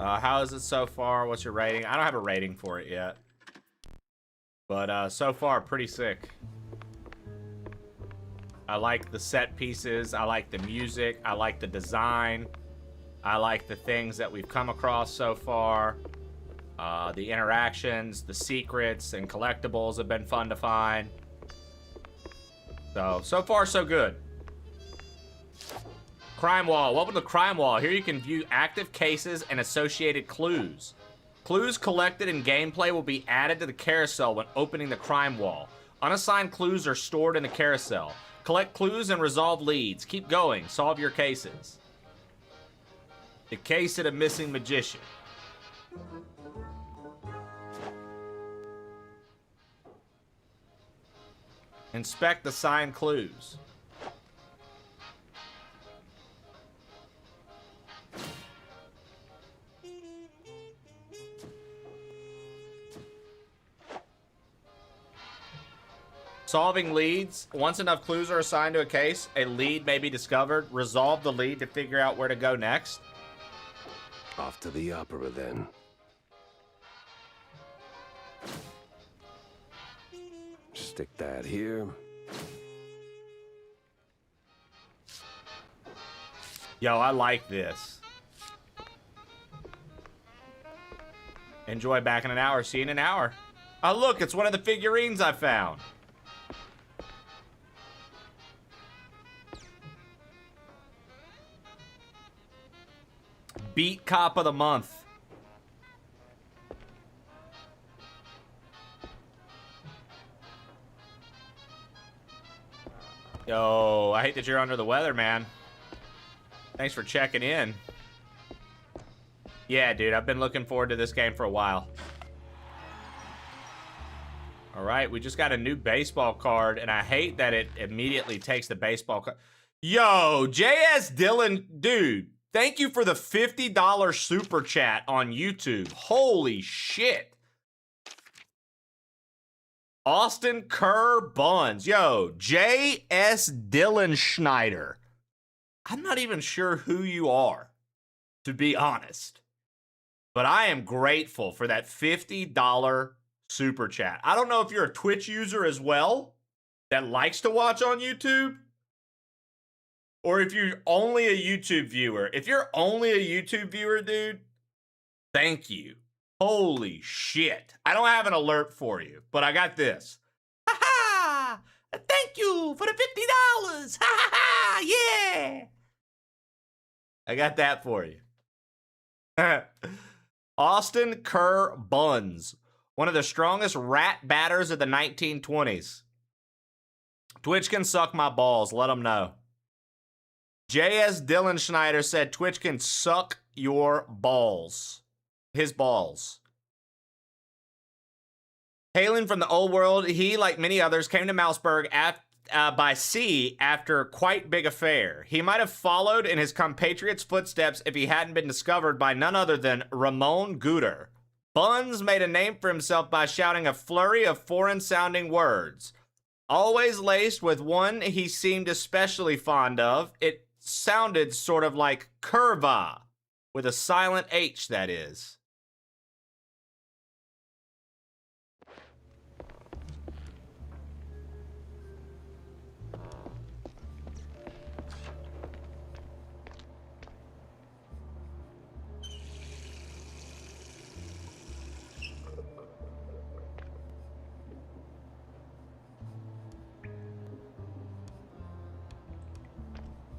How is it so far? What's your rating? I don't have a rating for it yet. But so far, pretty sick. I like the set pieces. I like the music. I like the design. I like the things that we've come across so far. The interactions, the secrets, and collectibles have been fun to find. So far, so good. Crime Wall. Welcome to Crime Wall. Here you can view active cases and associated clues. Clues collected in gameplay will be added to the carousel when opening the Crime Wall. Unassigned clues are stored in the carousel. Collect clues and resolve leads. Keep going. Solve your cases. The case of the missing magician. Inspect the signed clues. Solving leads. Once enough clues are assigned to a case, a lead may be discovered. Resolve the lead to figure out where to go next.
Off to the opera, then. Stick that here.
Yo, I like this. Enjoy back in an hour. See you in an hour. Oh, look, it's one of the figurines I found. Beat Cop of the Month. Yo, I hate that you're under the weather, man. Thanks for checking in. Yeah, dude, I've been looking forward to this game for a while. All right, we just got a new baseball card, and I hate that it immediately takes the baseball card. Yo, JS Dillon, dude, thank you for the $50 super chat on YouTube. Holy shit. Austin Kerr Buns. Yo, J.S. Dillon Schneider. I'm not even sure who you are, to be honest. But I am grateful for that $50 super chat. I don't know if you're a Twitch user as well that likes to watch on YouTube, or if you're only a YouTube viewer. If you're only a YouTube viewer, dude, thank you. Holy shit. I don't have an alert for you, but I got this. Ha ha! Thank you for the $50. Ha ha ha! Yeah! I got that for you. Austin Kerr Buns, one of the strongest rat batters of the 1920s. Twitch can suck my balls, let them know. J.S. Dillon Schneider said Twitch can suck your balls. His balls. Hailing from the old world, he, like many others, came to Mouseburg by sea after quite big affair. He might have followed in his compatriot's footsteps if he hadn't been discovered by none other than Ramon Guter. Buns made a name for himself by shouting a flurry of foreign-sounding words. Always laced with one he seemed especially fond of, it sounded sort of like curva, with a silent H, that is.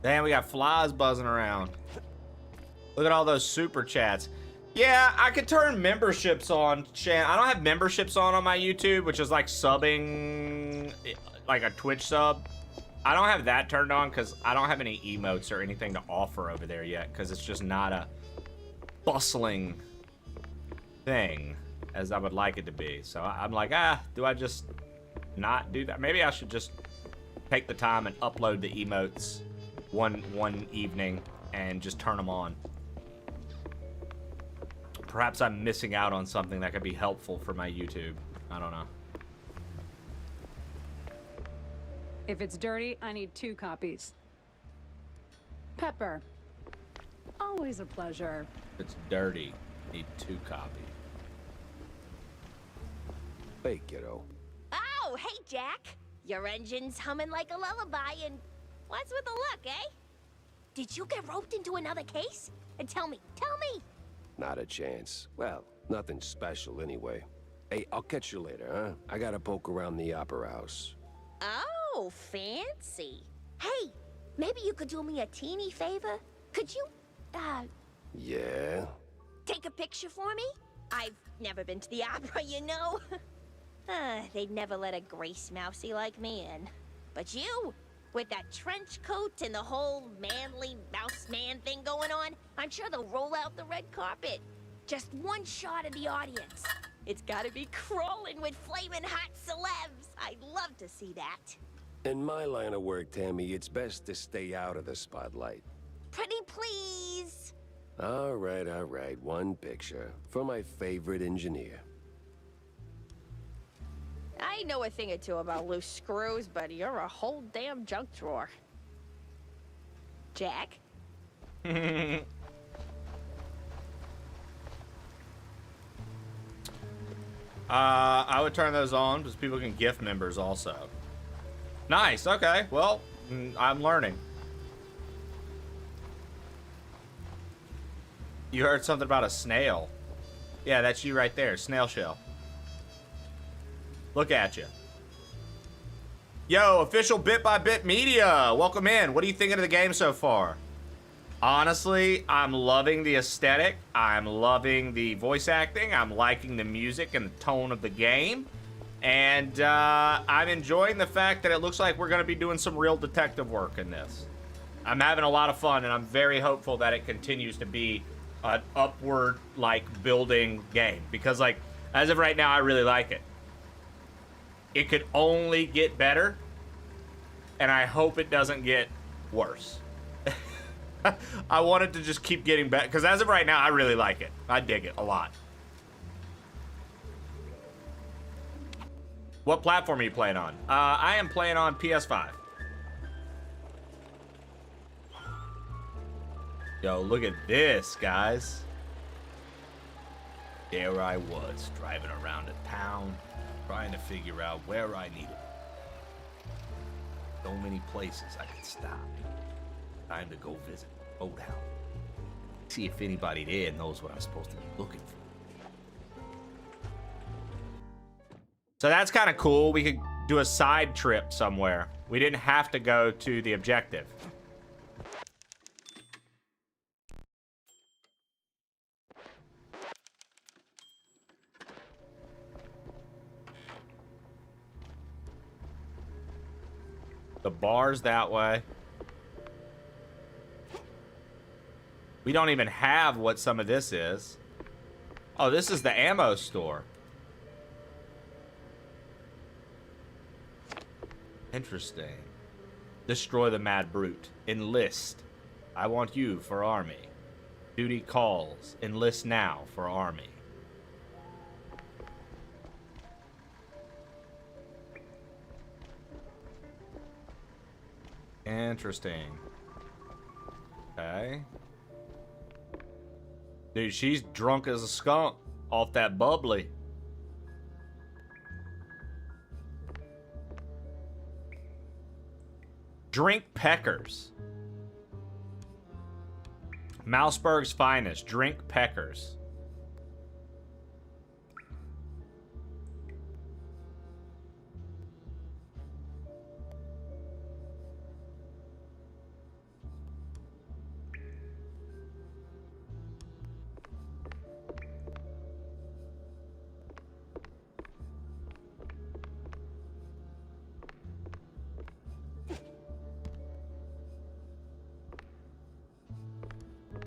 Damn, we got flies buzzing around. Look at all those super chats. Yeah, I could turn memberships on, Shan. I don't have memberships on my YouTube, which is like subbing, like a Twitch sub. I don't have that turned on because I don't have any emotes or anything to offer over there yet because it's just not a bustling thing. as I would like it to be. So I'm like, do I just not do that? Maybe I should just take the time and upload the emotes one evening and just turn them on. Perhaps I'm missing out on something that could be helpful for my YouTube. I don't know.
If it's dirty, I need 2 copies. Pepper. Always a pleasure.
If it's dirty, need 2 copies.
Hey, kiddo.
Oh, hey, Jack. Your engine's humming like a lullaby, and what's with the look, eh? Did you get roped into another case? And tell me.
Not a chance. Well, nothing special anyway. Hey, I'll catch you later, huh? I gotta poke around the opera house.
Oh, fancy. Hey, maybe you could do me a teeny favor? Could you,
Yeah?
take a picture for me? I've never been to the opera, you know. They'd never let a Grace Mousy like me in. But you, with that trench coat and the whole manly mouse man thing going on, I'm sure they'll roll out the red carpet. Just one shot of the audience. It's gotta be crawling with flaming hot celebs. I'd love to see that.
In my line of work, Tammy, it's best to stay out of the spotlight.
Pretty please.
All right. One picture for my favorite engineer.
I know a thing or two about loose screws, but you're a whole damn junk drawer. Jack?
I would turn those on because people can gift members also. Nice, okay. Well, I'm learning. You heard something about a snail. Yeah, that's you right there, snail shell. Look at you. Yo, official Bit by Bit Media. Welcome in. What are you thinking of the game so far? Honestly, I'm loving the aesthetic. I'm loving the voice acting. I'm liking the music and the tone of the game. And I'm enjoying the fact that it looks like we're going to be doing some real detective work in this. I'm having a lot of fun, and I'm very hopeful that it continues to be an upward, building game. Because, as of right now, I really like it. It could only get better, and I hope it doesn't get worse. I want it to just keep getting better, because as of right now, I really like it. I dig it a lot. What platform are you playing on? I am playing on PS5. Yo, look at this, guys. There I was, driving around a town, trying to figure out where I needed. So many places I could stop. Time to go visit Boathouse. See if anybody there knows what I'm supposed to be looking for. So that's kind of cool. We could do a side trip somewhere. We didn't have to go to the objective. The bar's that way. We don't even have what some of this is. Oh, this is the ammo store. Interesting. Destroy the Mad Brute. Enlist. I want you for army. Duty calls. Enlist now for army. Interesting. Okay. Dude, she's drunk as a skunk off that bubbly. Drink Peckers. Mouseburg's finest. Drink Peckers.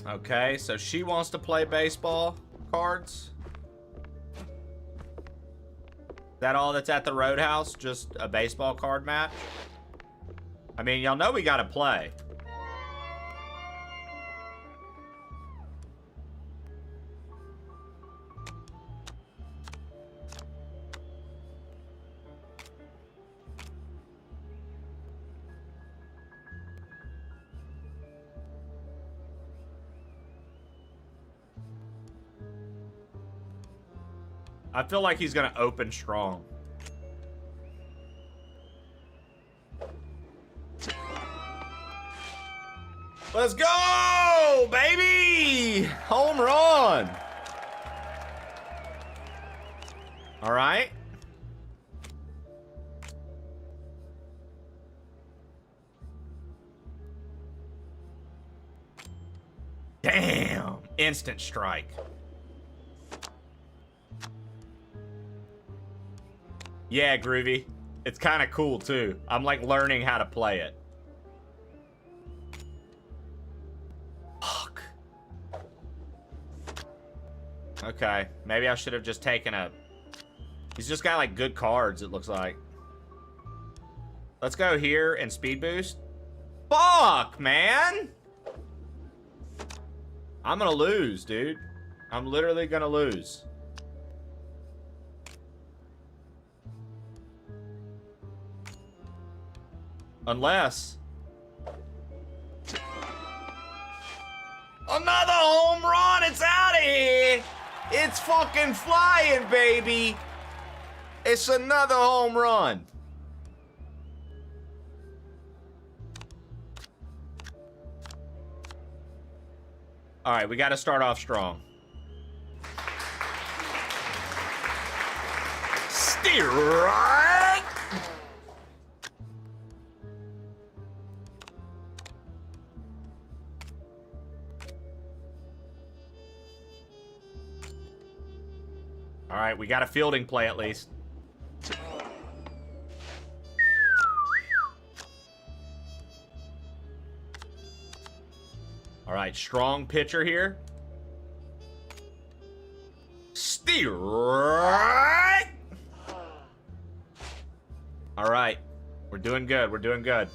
Okay, so she wants to play baseball cards. that all that's at the Roadhouse? Just a baseball card match? I mean, y'all know we gotta play. I feel like he's gonna open strong. Let's go, baby! Home run! All right. Damn! Instant strike. Yeah, Groovy. It's kind of cool, too. I'm, like, learning how to play it. Fuck. Okay. Maybe I should have just taken a... He's just got, like, good cards, it looks like. Let's go here and speed boost. Fuck, man! I'm gonna lose, dude. I'm literally gonna lose. Unless... Another home run! It's out of here! It's fucking flying, baby! It's another home run! Alright, we gotta start off strong. Steer right! Alright, we got a fielding play at least. Alright, strong pitcher here. Steer right! Alright, we're doing good, we're doing good.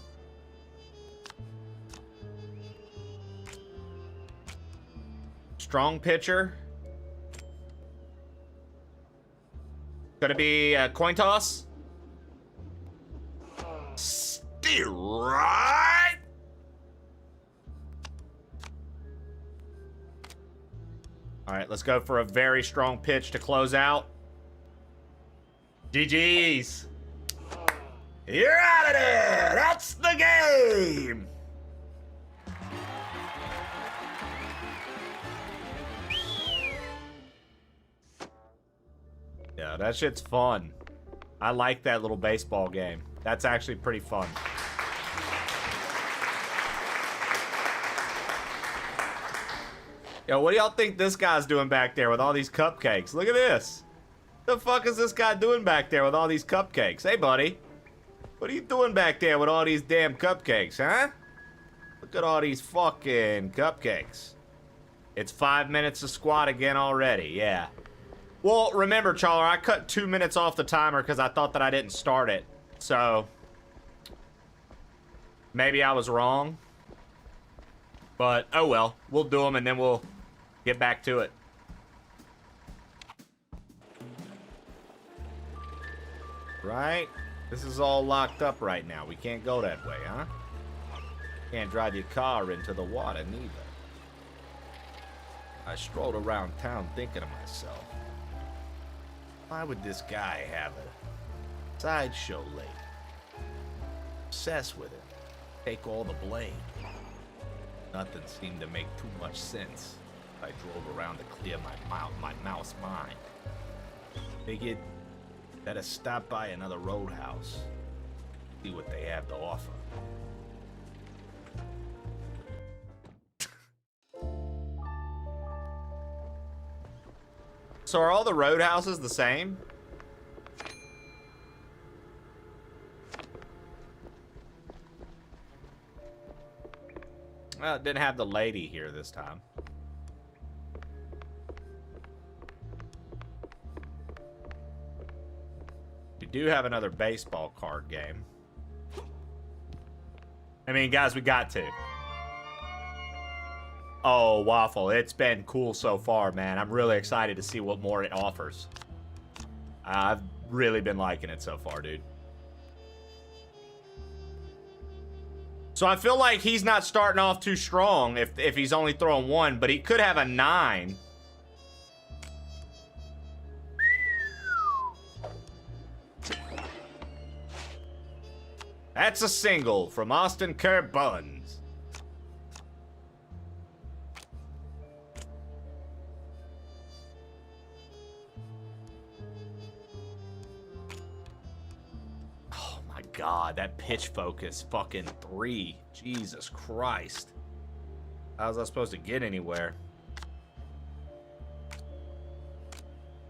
Strong pitcher. Gonna be a coin toss. Steer right! Alright, let's go for a very strong pitch to close out. GG's. You're out of there! That's the game! Yeah, that shit's fun. I like that little baseball game. That's actually pretty fun. Yo, what do y'all think this guy's doing back there with all these cupcakes? Look at this. The fuck is this guy doing back there with all these cupcakes? Hey, buddy. What are you doing back there with all these damn cupcakes, huh? Look at all these fucking cupcakes. It's 5 minutes to squat again already, yeah. Well, remember, Challer, I cut 2 minutes off the timer because I thought that I didn't start it. So, maybe I was wrong. But, oh well. We'll do them and then we'll get back to it. Right? This is all locked up right now. We can't go that way, huh? Can't drive your car into the water, neither. I strolled around town thinking to myself, why would this guy have a sideshow lake? Obsessed with it. Take all the blame. Nothing seemed to make too much sense. I drove around to clear my mouse mind. Figured better stop by another roadhouse. See what they have to offer. So are all the roadhouses the same? Well, it didn't have the lady here this time. do have another baseball card game. I mean, guys, we got to. Oh, Waffle, it's been cool so far, man. I'm really excited to see what more it offers. I've really been liking it so far, dude. So I feel like he's not starting off too strong if he's only throwing one, but he could have a 9. That's a single from Austin Kerr Buns. Oh my God, that pitch focus fucking 3. Jesus Christ. How was I supposed to get anywhere?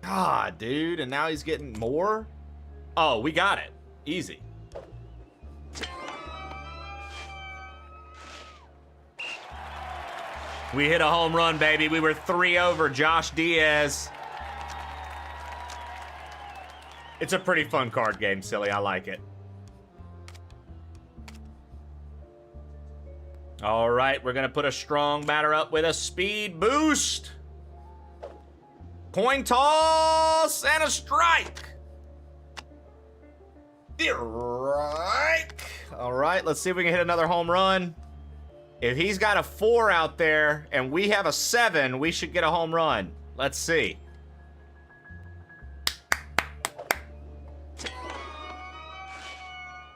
God, dude, and now he's getting more? Oh, we got it. Easy. We hit a home run, baby. We were 3 over Josh Diaz. It's a pretty fun card game, silly. I like it. All right, we're going to put a strong batter up with a speed boost. Coin toss and a strike. All right, let's see if we can hit another home run. If he's got a 4 out there and we have a 7, we should get a home run. Let's see.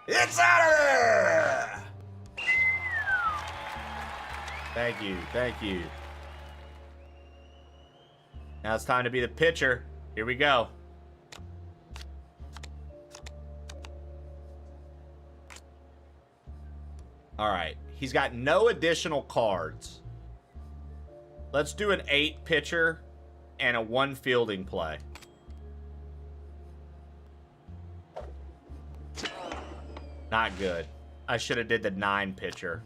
It's out of there! Thank you, thank you. Now it's time to be the pitcher. Here we go. All right. He's got no additional cards. Let's do an 8 pitcher and a 1 fielding play. Not good. I should have did the 9 pitcher.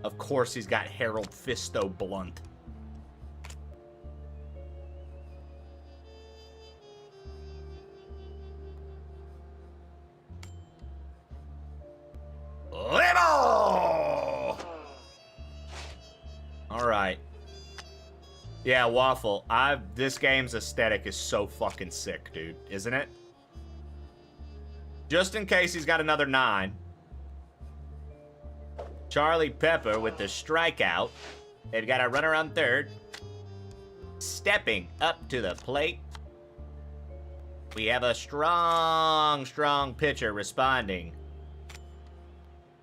Of course he's got Harold Fisto Blunt. All right. Yeah, Waffle. This game's aesthetic is so fucking sick, dude. Isn't it? Just in case he's got another 9. Charlie Pepper with the strikeout. They've got a runner on third. Stepping up to the plate. We have a strong pitcher responding.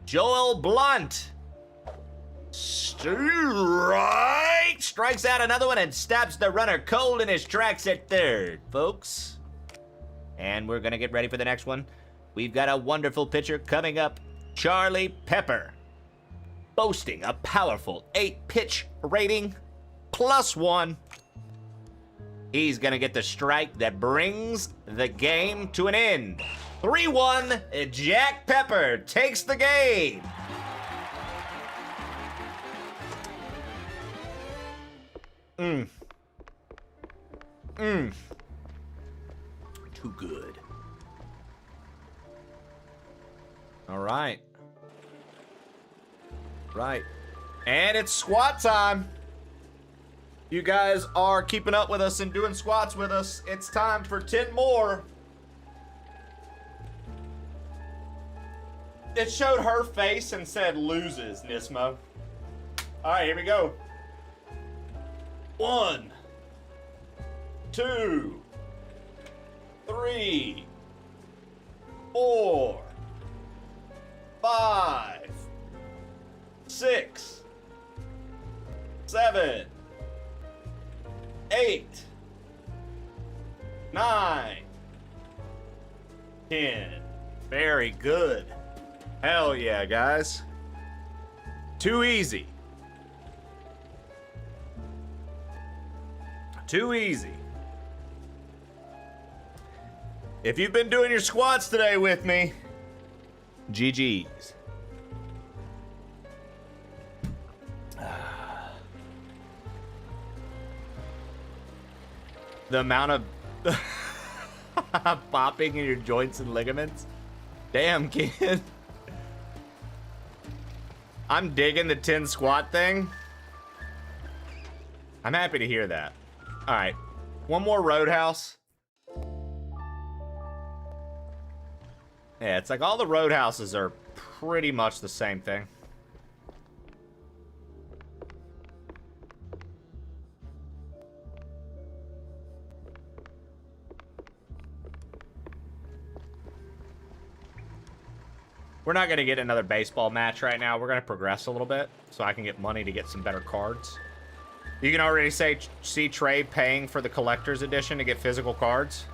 Joel Blunt. Strike! Strikes out another one and stops the runner cold in his tracks at third, folks. And we're going to get ready for the next one. We've got a wonderful pitcher coming up. Charlie Pepper. Boasting a powerful 8-pitch rating. +1. He's going to get the strike that brings the game to an end. 3-1. Jack Pepper takes the game. Too good. All right. Right. And it's squat time. You guys are keeping up with us and doing squats with us. It's time for 10 more. It showed her face and said loses, Nismo. All right, here we go. 1, 2, 3, 4, 5, 6, 7, 8, 9, 10. Very good. Hell yeah, guys. Too easy. Too easy. If you've been doing your squats today with me, GG's. The amount of Popping in your joints and ligaments. Damn, kid. I'm digging the 10 squat thing. I'm happy to hear that. All right. One more Roadhouse. Yeah, it's like all the Roadhouses are pretty much the same thing. We're not going to get another baseball match right now. We're going to progress a little bit so I can get money to get some better cards. You can already see Trey paying for the collector's edition to get physical cards.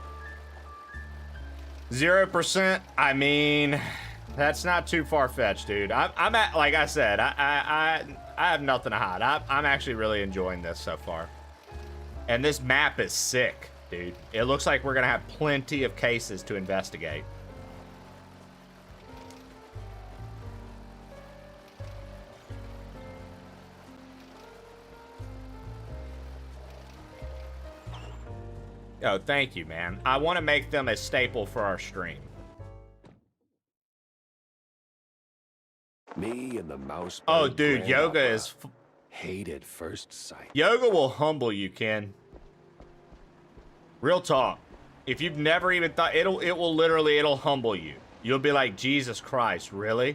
0%, I mean, that's not too far-fetched, dude. I'm at, like I said, I have nothing to hide. I'm actually really enjoying this so far. And this map is sick, dude. It looks like we're going to have plenty of cases to investigate. Oh, thank you, man. I want to make them a staple for our stream.
Me and the mouse.
Oh, dude, yoga is...
hate at first sight.
Yoga will humble you, Ken. Real talk. If you've never even thought... It'll humble you. You'll be like, Jesus Christ, really?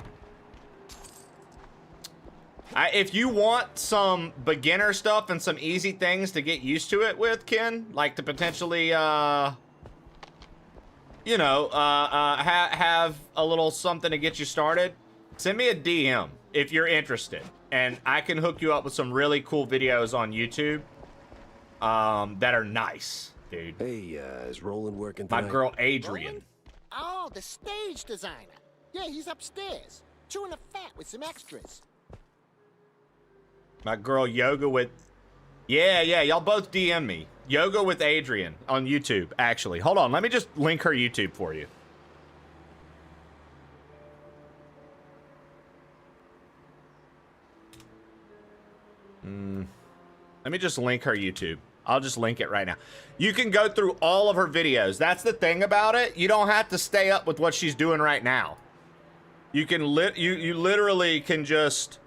If you want some beginner stuff and some easy things to get used to it with, Ken, like to potentially, have a little something to get you started, send me a DM if you're interested. And I can hook you up with some really cool videos on YouTube that are nice, dude.
Hey, is Roland working
My
tonight?
girl, Adrian.
Roland? Oh, the stage designer. Yeah, he's upstairs, chewing the fat with some extras.
My girl Yoga with... Yeah, y'all both DM me. Yoga with Adrian on YouTube, actually. Hold on, let me just link her YouTube for you. Let me just link her YouTube. I'll just link it right now. You can go through all of her videos. That's the thing about it. You don't have to stay up with what she's doing right now. You can you literally can just...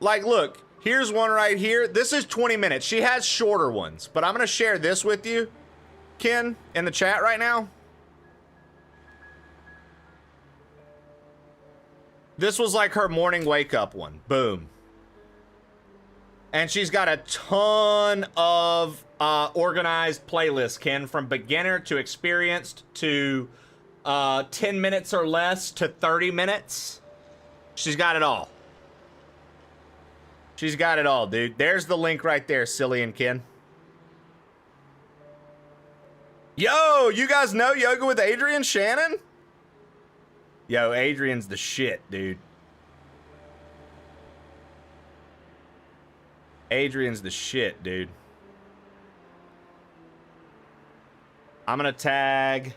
Like, look, here's one right here. This is 20 minutes. She has shorter ones, but I'm going to share this with you, Ken, in the chat right now. This was like her morning wake up one. Boom. And she's got a ton of organized playlists, Ken, from beginner to experienced to 10 minutes or less to 30 minutes. She's got it all. She's got it all, dude. There's the link right there, Silly and Ken. Yo, you guys know Yoga with Adrian Shannon? Yo, Adrian's the shit, dude. Adrian's the shit, dude. I'm gonna tag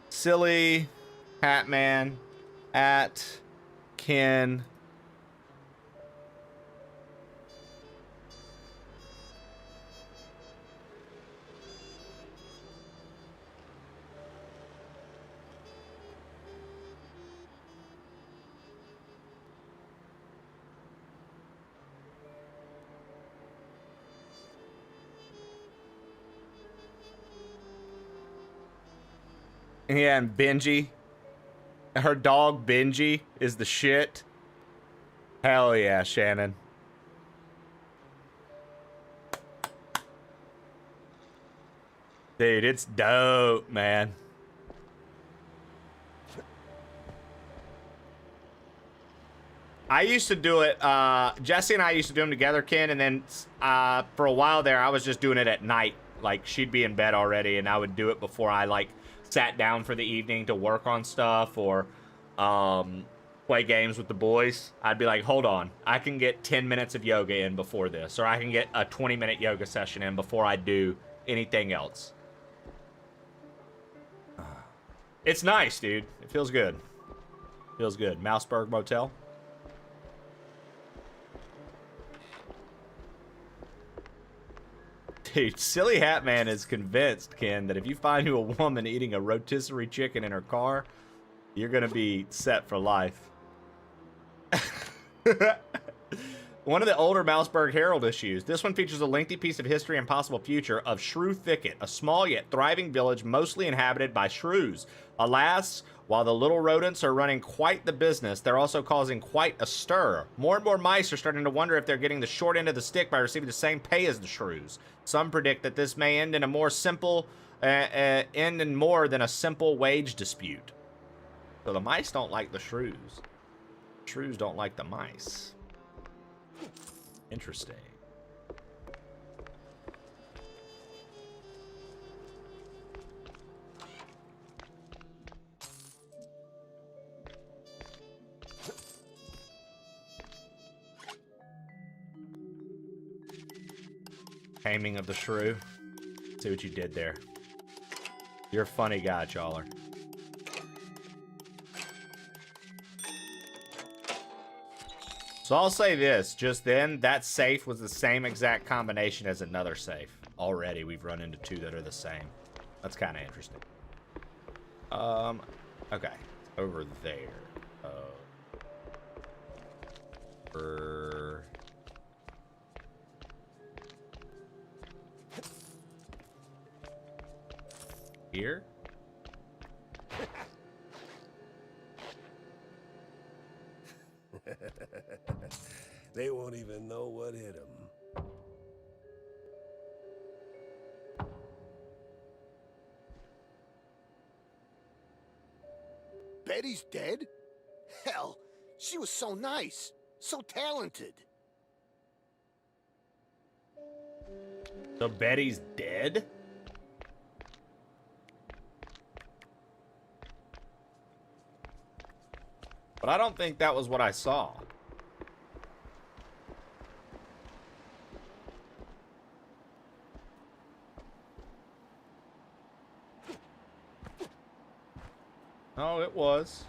Silly, Hatman, at Ken. Yeah, and Benji. Her dog, Benji, is the shit. Hell yeah, Shannon. Dude, it's dope, man. I used to do it, Jesse and I used to do them together, Ken, and then for a while there, I was just doing it at night. Like, she'd be in bed already, and I would do it before I, like, sat down for the evening to work on stuff or play games with the boys. I'd be like, hold on, I can get 10 minutes of yoga in before this, or I can get a 20-minute yoga session in before I do anything else. It's nice, dude. It feels good. Feels good. Mouseburg Motel. Dude, Silly Hat Man is convinced, Ken, that if you find you a woman eating a rotisserie chicken in her car, you're gonna be set for life. One of the older Mouseburg Herald issues. This one features a lengthy piece of history and possible future of Shrew Thicket, a small yet thriving village mostly inhabited by shrews. Alas, while the little rodents are running quite the business, they're also causing quite a stir. More and more mice are starting to wonder if they're getting the short end of the stick by receiving the same pay as the shrews. Some predict that this may end in a more simple, end in more than a simple wage dispute. So the mice don't like the shrews. Shrews don't like the mice. Interesting. Taming of the shrew. See what you did there. You're a funny guy, Chawler. So I'll say this, just then, that safe was the same exact combination as another safe. Already, we've run into two that are the same. That's kind of interesting. Okay. Over there. Over... Here?
They won't even know what hit them.
Betty's dead? Hell, she was so nice, so talented.
So Betty's dead? But I don't think that was what I saw. Oh, it was.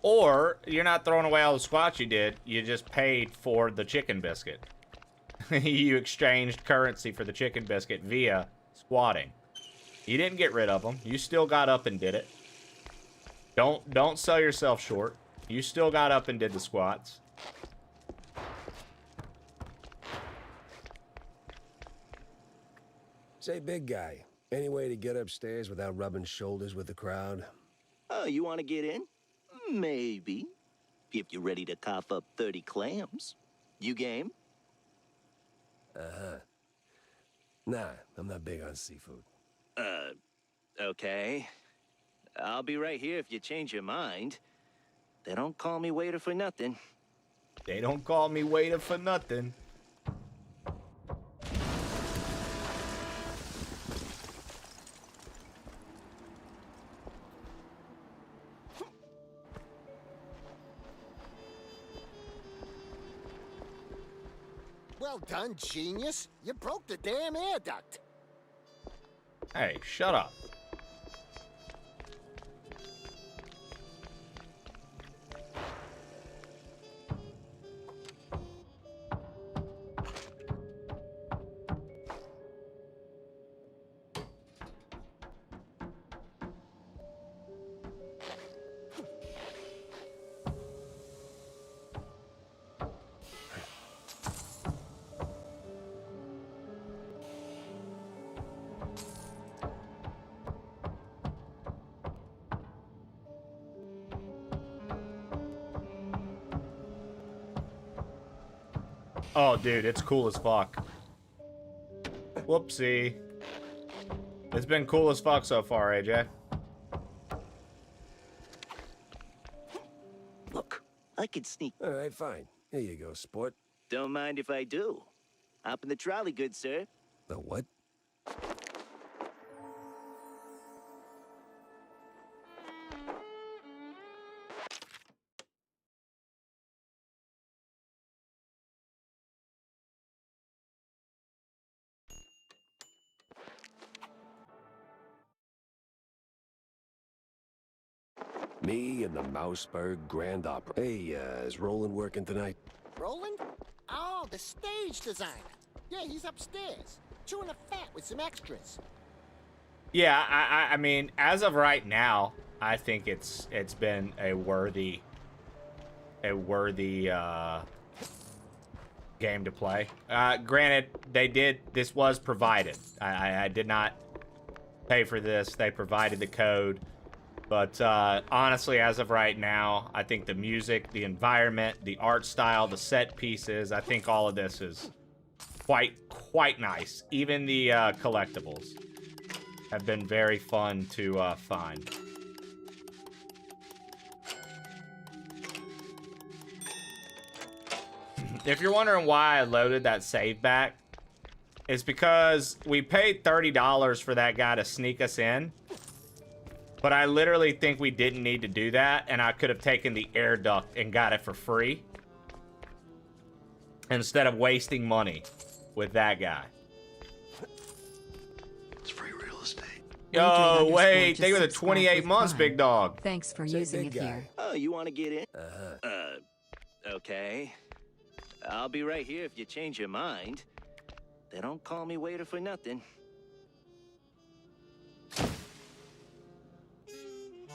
Or, you're not throwing away all the squats you did. You just paid for the chicken biscuit. You exchanged currency for the chicken biscuit via squatting. You didn't get rid of them. You still got up and did it. Don't sell yourself short. You still got up and did the squats.
Say, big guy, any way to get upstairs without rubbing shoulders with the crowd?
Oh, you want to get in? Maybe. If you're ready to cough up 30 clams. You game?
Uh-huh. Nah, I'm not big on seafood.
Okay. I'll be right here if you change your mind. They don't call me waiter for nothing.
They don't call me waiter for nothing.
Well done, genius. You broke the damn air duct.
Hey, shut up. Oh, dude, it's cool as fuck. Whoopsie. It's been cool as fuck so far, AJ.
Look, I can sneak.
All right, fine. Here you go, sport.
Don't mind if I do. Hop in the trolley, good sir.
The what? Me and the Mouseburg Grand Opera. Hey, is Roland working tonight?
Roland? Oh, the stage designer. Yeah, he's upstairs, chewing a fat with some extras.
Yeah, I mean, as of right now, I think it's been a worthy game to play. Granted, this was provided. I did not pay for this. They provided the code. But honestly, as of right now, I think the music, the environment, the art style, the set pieces, I think all of this is quite nice. Even the collectibles have been very fun to find. If you're wondering why I loaded that save back, it's because we paid $30 for that guy to sneak us in. But I literally think we didn't need to do that, and I could have taken the air duct and got it for free instead of wasting money with that guy.
It's free real estate.
Yo, wait, they were the 28 months, big dog.
Thanks for using it here.
Oh, you want to get in? Okay. I'll be right here if you change your mind. They don't call me waiter for nothing.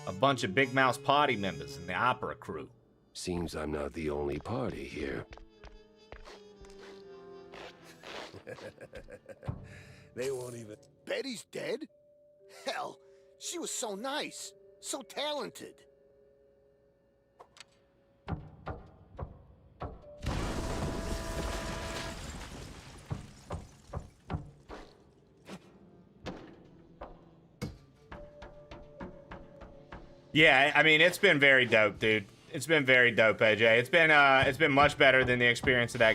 A bunch of Big Mouse party members in the opera crew.
Seems I'm not the only party here. They won't even...
Betty's dead? Hell, she was so nice, so talented.
Yeah, I mean, it's been very dope, dude. It's been very dope, AJ. It's been much better than the experience of that,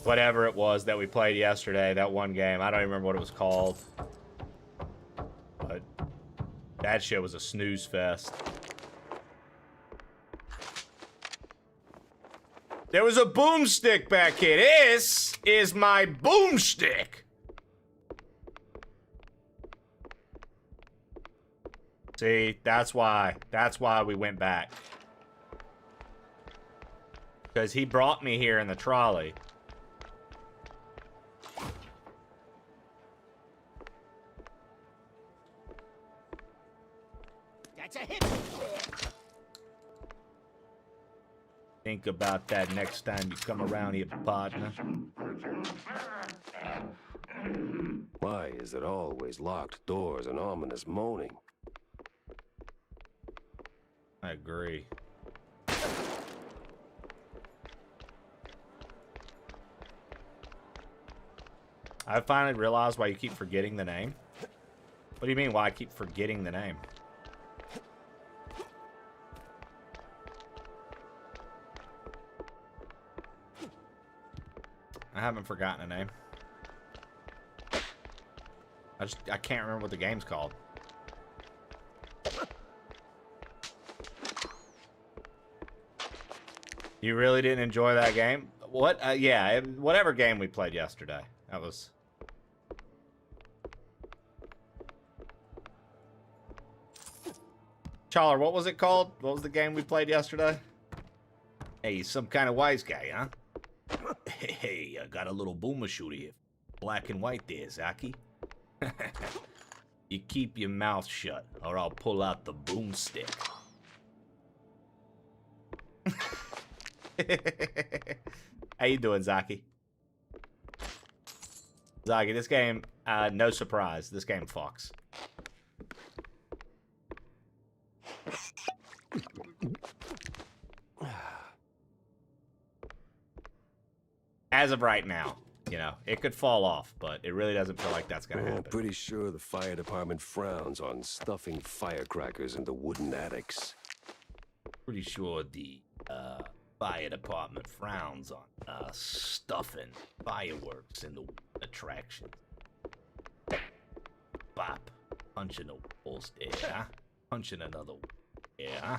whatever it was that we played yesterday, that one game. I don't even remember what it was called. But that shit was a snooze fest. There was a boomstick back here. This is my boomstick. See, that's why we went back. Because he brought me here in the trolley.
That's a hit.
Think about that next time you come around here, partner.
Why is it always locked doors and ominous moaning?
I agree. I finally realized why you keep forgetting the name. What do you mean why I keep forgetting the name? I haven't forgotten a name. I can't remember what the game's called. You really didn't enjoy that game? What? Yeah, whatever game we played yesterday. That was... Challer, what was it called? What was the game we played yesterday? Hey, some kind of wise guy, huh? Hey, I got a little boomer shooter here. Black and white there, Zaki. You keep your mouth shut, or I'll pull out the boomstick. How you doing, Zaki? Zaki, this game, no surprise, this game fucks. As of right now, you know, it could fall off, but it really doesn't feel like that's gonna happen.
Pretty sure the fire department frowns on stuffing firecrackers into wooden attics.
Pretty sure the fire department frowns on stuffing fireworks into attractions. Bop, punching a walls there, huh? Punching another wall there, huh?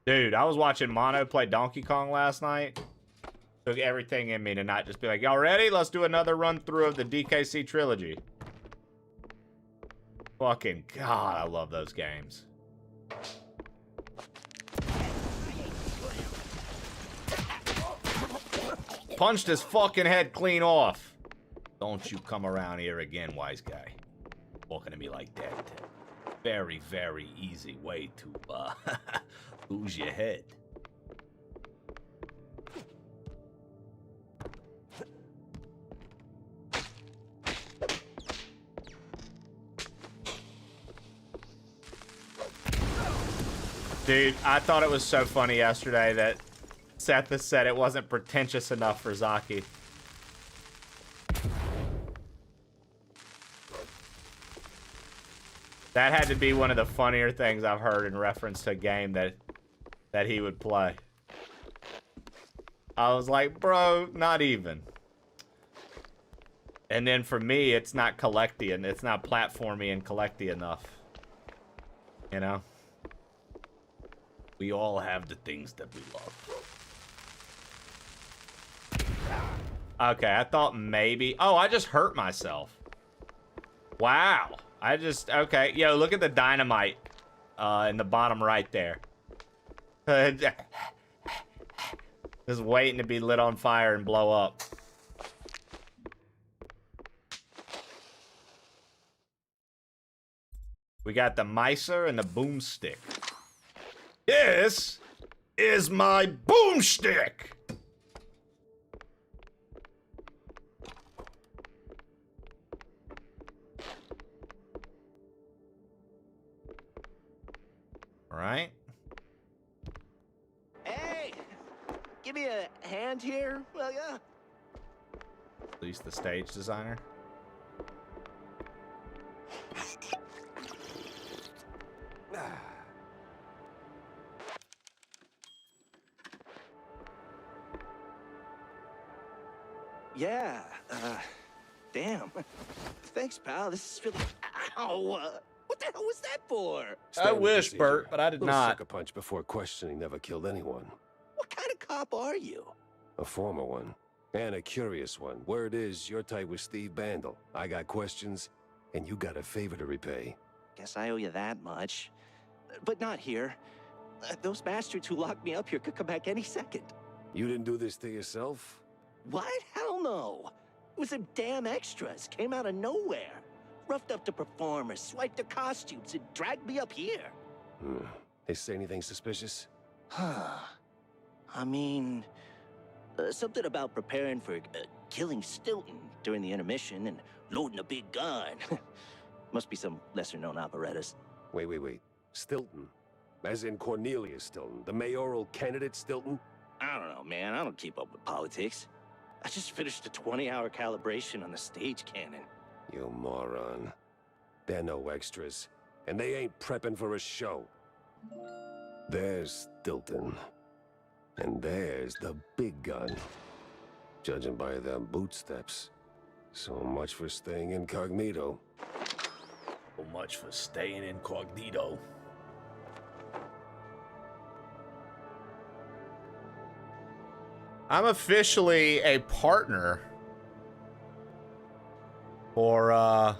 Dude, I was watching Mono play Donkey Kong last night. Took everything in me to not just be like, y'all ready? Let's do another run through of the DKC trilogy. Fucking God, I love those games. punched his fucking head clean off. Don't you come around here again, wise guy. Talking to me like that. Very, very easy way to lose your head. Dude, I thought it was so funny yesterday that Seth has said it wasn't pretentious enough for Zaki. That had to be one of the funnier things I've heard in reference to a game that he would play. I was like, bro, not even. And then for me, it's not collecty-y, it's not platformy and collecty enough. You know? We all have the things that we love. Okay, I thought maybe... Oh, I just hurt myself. Wow. Okay. Yo, look at the dynamite in the bottom right there. Just waiting to be lit on fire and blow up. We got the micer and the boomstick. This is my boomstick. All right.
Hey, give me a hand here, will ya?
At least the stage designer.
Yeah, damn. Thanks, pal. This is really... Ow! What the hell was that for?
I wish, Bert, but I did not.
Sucker punch before questioning never killed anyone.
What kind of cop are you?
A former one. And a curious one. Word is, you're tight with Steve Bandle. I got questions, and you got a favor to repay.
Guess I owe you that much. But not here. Those bastards who locked me up here could come back any second.
You didn't do this to yourself?
What? Hell no. It was them damn extras. Came out of nowhere. Roughed up the performers, swiped their costumes, and dragged me up here.
They say anything suspicious?
Huh. I mean... something about preparing for killing Stilton during the intermission and loading a big gun. Must be some lesser-known operettas.
Wait. Stilton? As in Cornelius Stilton, the mayoral candidate Stilton?
I don't know, man. I don't keep up with politics. I just finished a 20-hour calibration on the stage cannon.
You moron. They're no extras, and they ain't prepping for a show. There's Stilton. And there's the big gun. Judging by them bootsteps. So much for staying incognito.
So much for staying incognito. I'm officially a partner for, oh,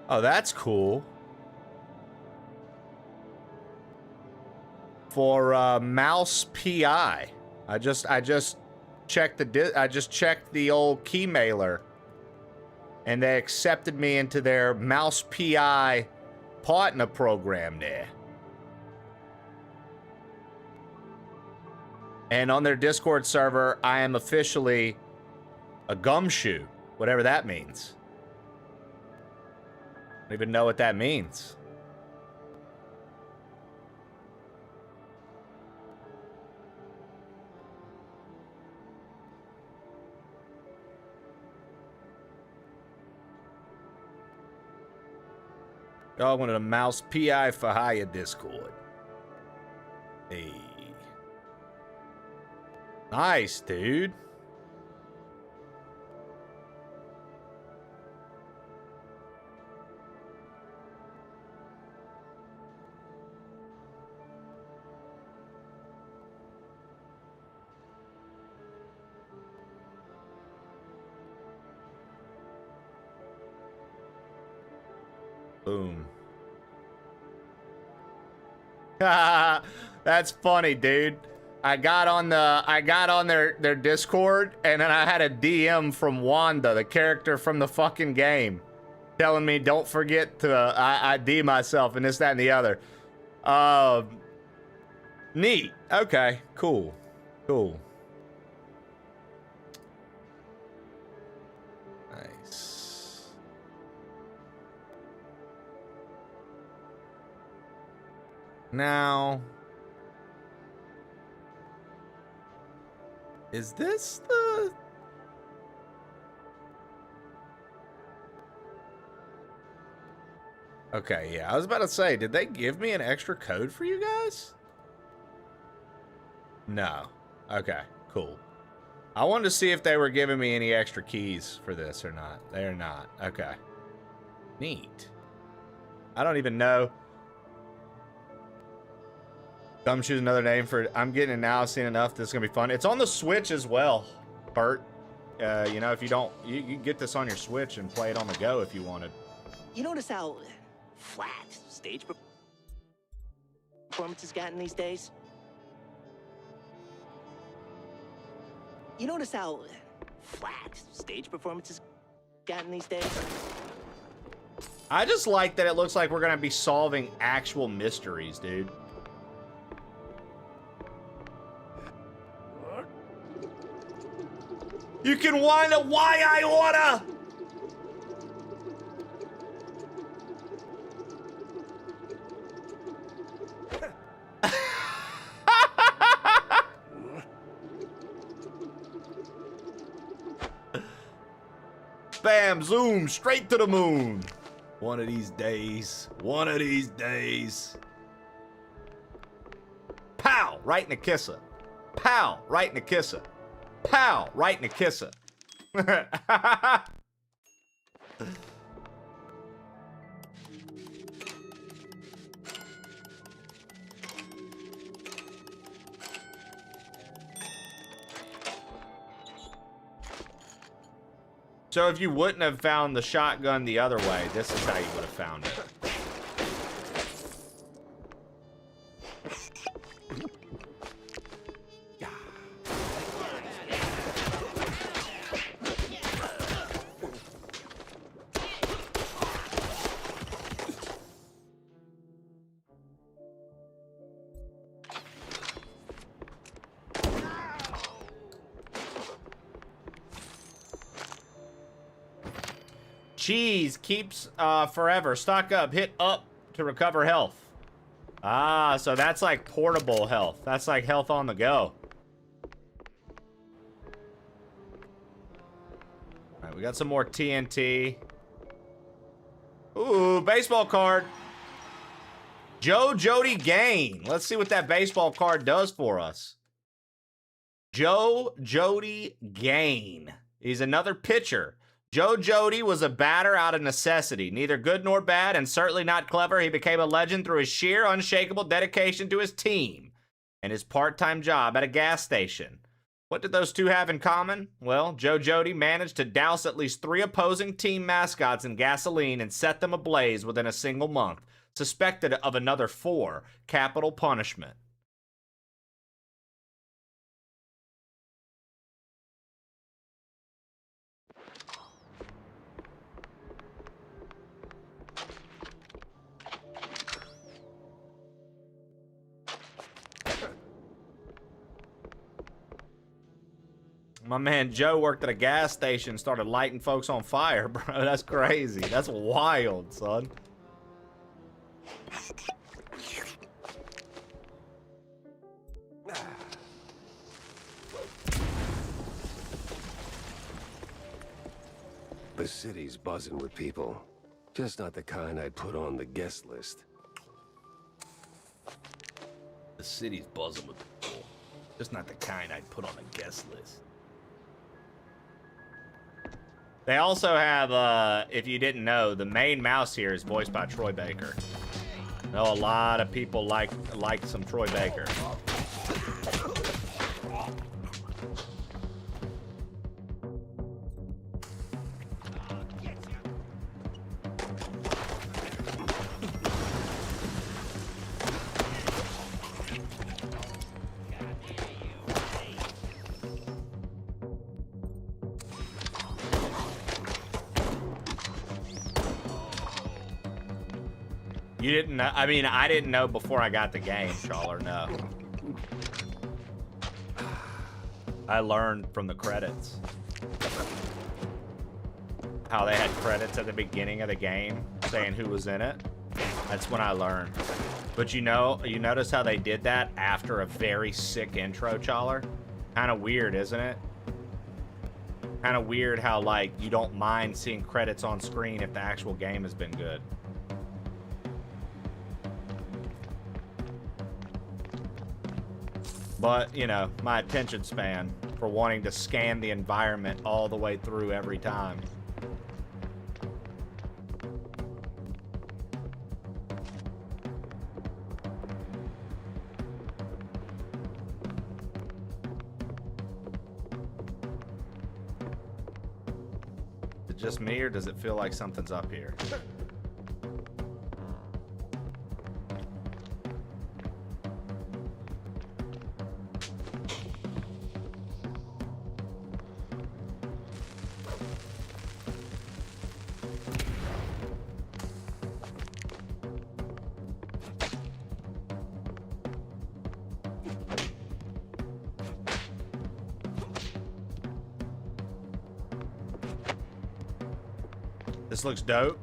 that's cool. For, Mouse PI. I just checked the old key mailer, and they accepted me into their Mouse PI partner program there. And on their Discord server, I am officially a gumshoe, whatever that means. I don't even know what that means. Y'all wanted a Mouse PI for hire Discord. Hey. Nice, dude. Boom. That's funny, dude. I got on their Discord, and then I had a DM from Wanda, the character from the fucking game, telling me don't forget to ID myself and this, that, and the other. Neat. Okay. Cool. Cool. Nice. Now, is this the... Okay, yeah, I was about to say, did they give me an extra code for you guys? No. Okay, cool. I wanted to see if they were giving me any extra keys for this or not. They're not. Okay. Neat. I don't even know. Gumshoe's another name for it. I'm getting it now. I've seen enough. This is going to be fun. It's on the Switch as well, Bert. You know, if you don't, you can get this on your Switch and play it on the go if you wanted.
You notice how flat stage performances gotten these days? You notice how flat stage performances gotten these days?
I just like that it looks like we're going to be solving actual mysteries, dude. You can wind up why I oughta. Bam, zoom, straight to the moon. One of these days. One of these days. Pow, right in the kisser. Pow, right in the kisser. Pow, right in the kisser. So if you wouldn't have found the shotgun the other way, this is how you would have found it. Cheese keeps forever. Stock up. Hit up to recover health. Ah, so that's like portable health. That's like health on the go. All right, we got some more TNT. Ooh, baseball card. Joe Jody Gain. Let's see what that baseball card does for us. Joe Jody Gain. He's another pitcher. Joe Jody was a batter out of necessity, neither good nor bad, and certainly not clever. He became a legend through his sheer, unshakable dedication to his team and his part-time job at a gas station. What did those two have in common? Well, Joe Jody managed to douse at least 3 opposing team mascots in gasoline and set them ablaze within a single month, suspected of another 4, capital punishment. My man Joe worked at a gas station, started lighting folks on fire, bro. That's crazy. That's wild, son.
The city's buzzing with people. Just not the kind I'd put on the guest list.
The city's buzzing with people. Just not the kind I'd put on a guest list. They also have, if you didn't know, the main mouse here is voiced by Troy Baker. I know a lot of people like some Troy Baker. You didn't know? I mean, I didn't know before I got the game, Challer, no. I learned from the credits. How they had credits at the beginning of the game saying who was in it. That's when I learned. But you know, you notice how they did that after a very sick intro, Challer? Kind of weird, isn't it? Kind of weird how, like, you don't mind seeing credits on screen if the actual game has been good. But, you know, my attention span for wanting to scan the environment all the way through every time. Is it just me, or does it feel like something's up here? This looks dope.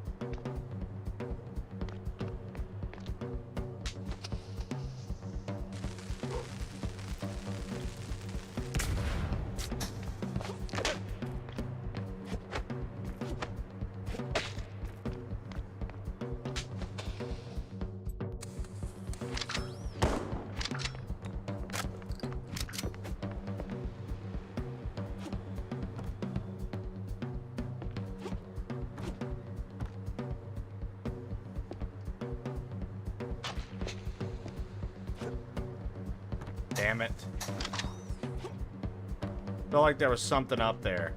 Damn it. Felt like there was something up there.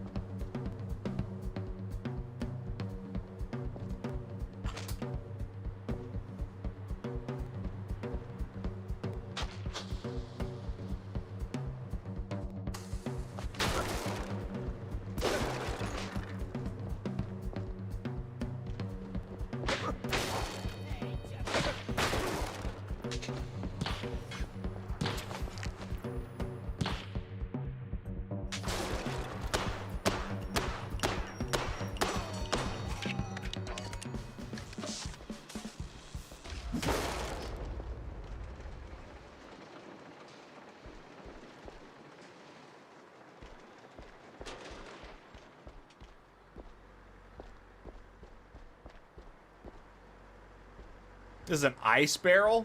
This is an ice barrel?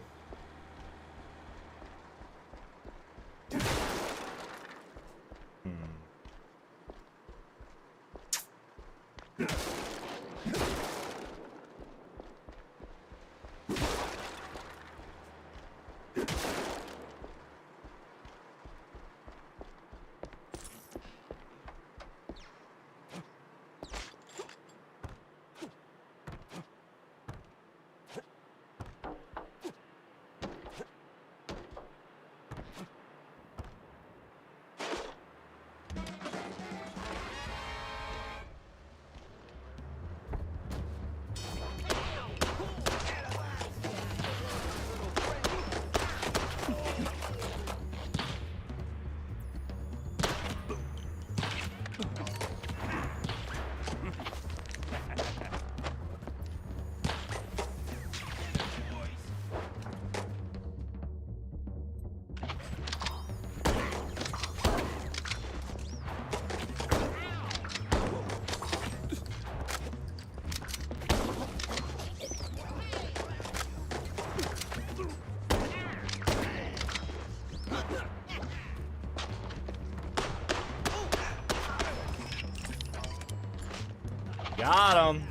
Got him.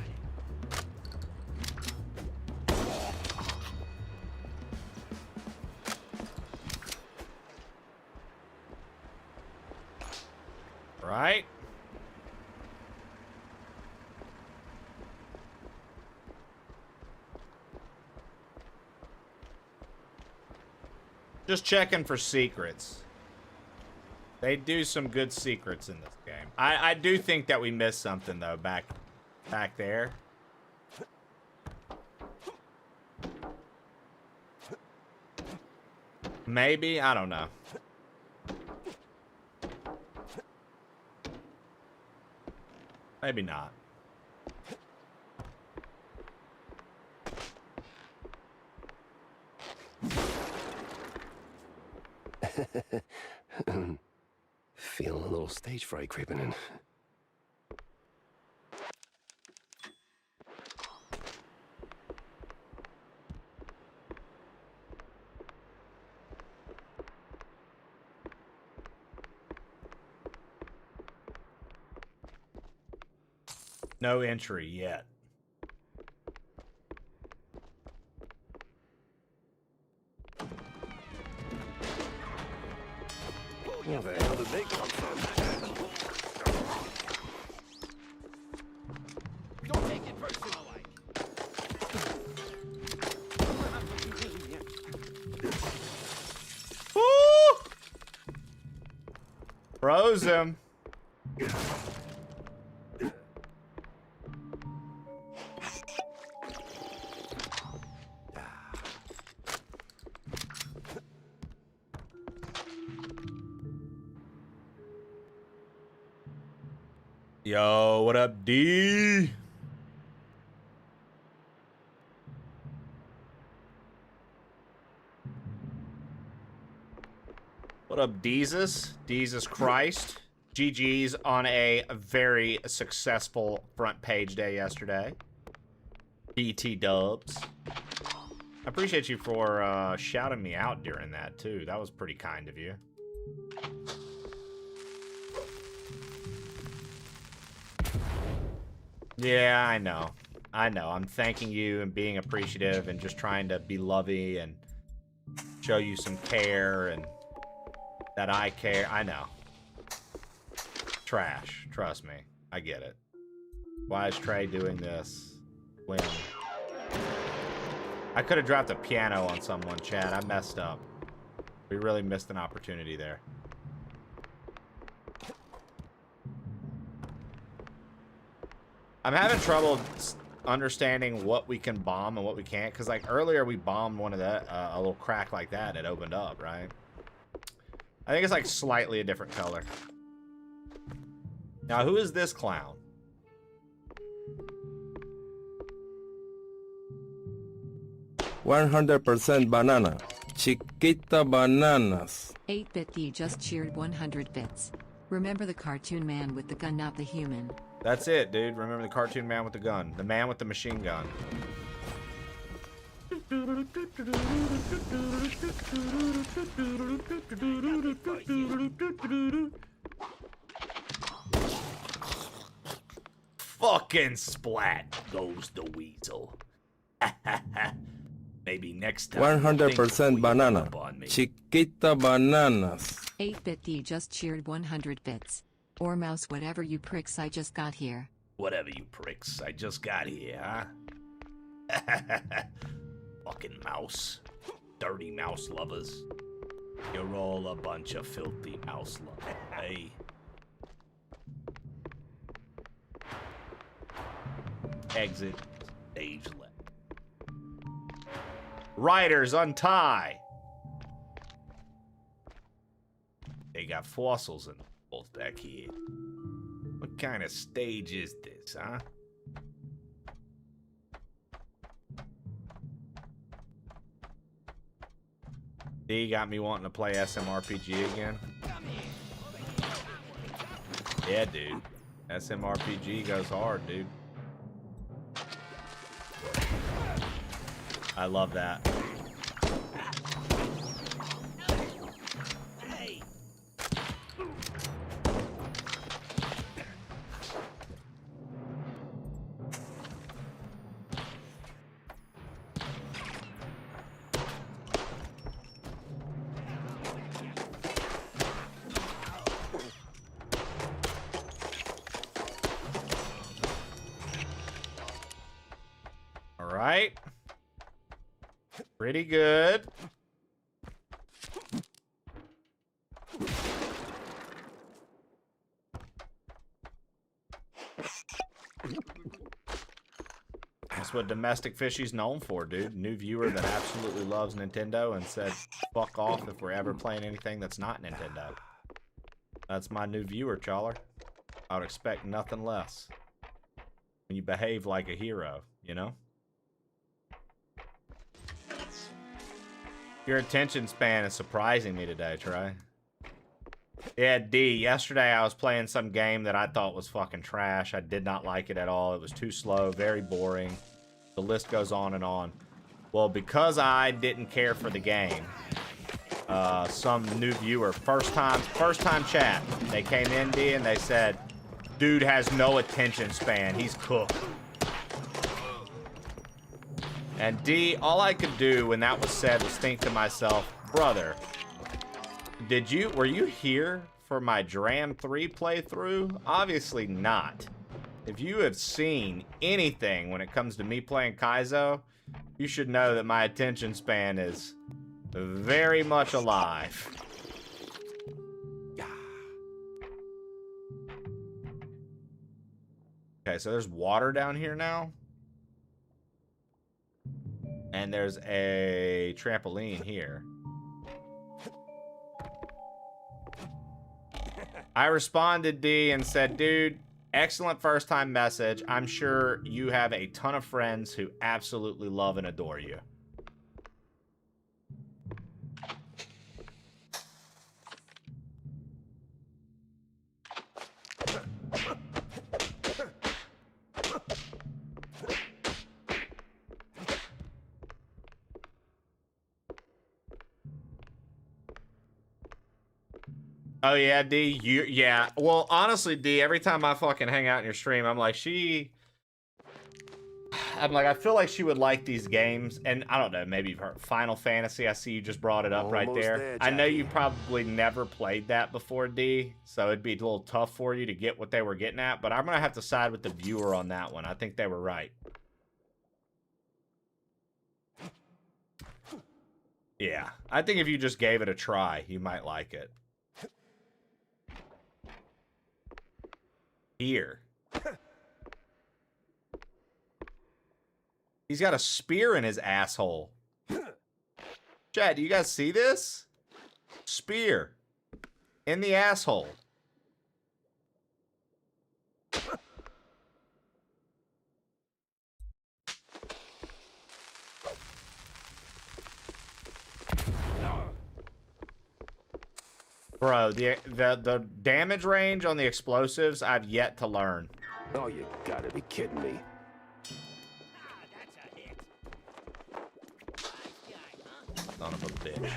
Right. Just checking for secrets. They do some good secrets in this game. I do think that we missed something though back there. Maybe, I don't know. Maybe not.
Feeling a little stage fright creeping in.
No entry yet.
Where the hell did they come from?
Don't take it personal,
Woo! Froze him. Yo, what up, D? What up, Deezus? Jesus Christ. GG's on a very successful front page day yesterday. BT dubs. I appreciate you for shouting me out during that, too. That was pretty kind of you. Yeah, I know. I know. I'm thanking you and being appreciative and just trying to be lovey and show you some care and that I care. I know. Trash. Trust me. I get it. Why is Trey doing this when I could have dropped a piano on someone, Chad? I messed up. We really missed an opportunity there. I'm having trouble understanding what we can bomb and what we can't, because like earlier we bombed one of that, a little crack like that, and it opened up, right? I think it's like slightly a different color. Now, who is this clown?
$100 banana. Chiquita bananas.
8-bit D just cheered 100 bits. Remember the cartoon man with the gun, not the human.
That's it, dude. Remember the cartoon man with the gun. The man with the machine gun. Fucking splat goes the weasel. Maybe next time.
100% banana. Chiquita bananas.
8-bit D just cheered 100 bits. Or mouse, whatever you pricks, I just got here.
Whatever you pricks, I just got here, huh? Fucking mouse. Dirty mouse lovers. You're all a bunch of filthy mouse lovers, hey? Exit stage left. Riders untie. They got fossils in the walls back here. What kind of stage is this, huh? D got me wanting to play SMRPG again. Yeah, dude. SMRPG goes hard, dude. I love that. Right? Pretty good. That's what Domestic Fishy's known for, dude. New viewer that absolutely loves Nintendo and said, fuck off if we're ever playing anything that's not Nintendo. That's my new viewer, Chawler. I would expect nothing less. When you behave like a hero, you know? Your attention span is surprising me today, Trey. Yeah, D, yesterday I was playing some game that I thought was fucking trash. I did not like it at all. It was too slow, very boring. The list goes on and on. Well, because I didn't care for the game, some new viewer, first time chat, they came in, D, and they said, dude has no attention span. He's cooked. And D, all I could do when that was said was think to myself, brother, were you here for my Dram 3 playthrough? Obviously not. If you have seen anything when it comes to me playing Kaizo, you should know that my attention span is very much alive. Okay, so there's water down here now. And there's a trampoline here. I responded, D, and said, dude, excellent first time message. I'm sure you have a ton of friends who absolutely love and adore you. Oh yeah, D, yeah. Well, honestly, D, every time I fucking hang out in your stream, I'm like, I feel like she would like these games, and I don't know, maybe her Final Fantasy. I see you just brought it up right there. I know you probably never played that before, D, so it'd be a little tough for you to get what they were getting at, but I'm gonna have to side with the viewer on that one. I think they were right. Yeah, I think if you just gave it a try, you might like it. Here. He's got a spear in his asshole. Chad, do you guys see this? Spear. In the asshole. Bro, the damage range on the explosives, I've yet to learn.
Oh, you gotta be kidding me.
Son of a bitch.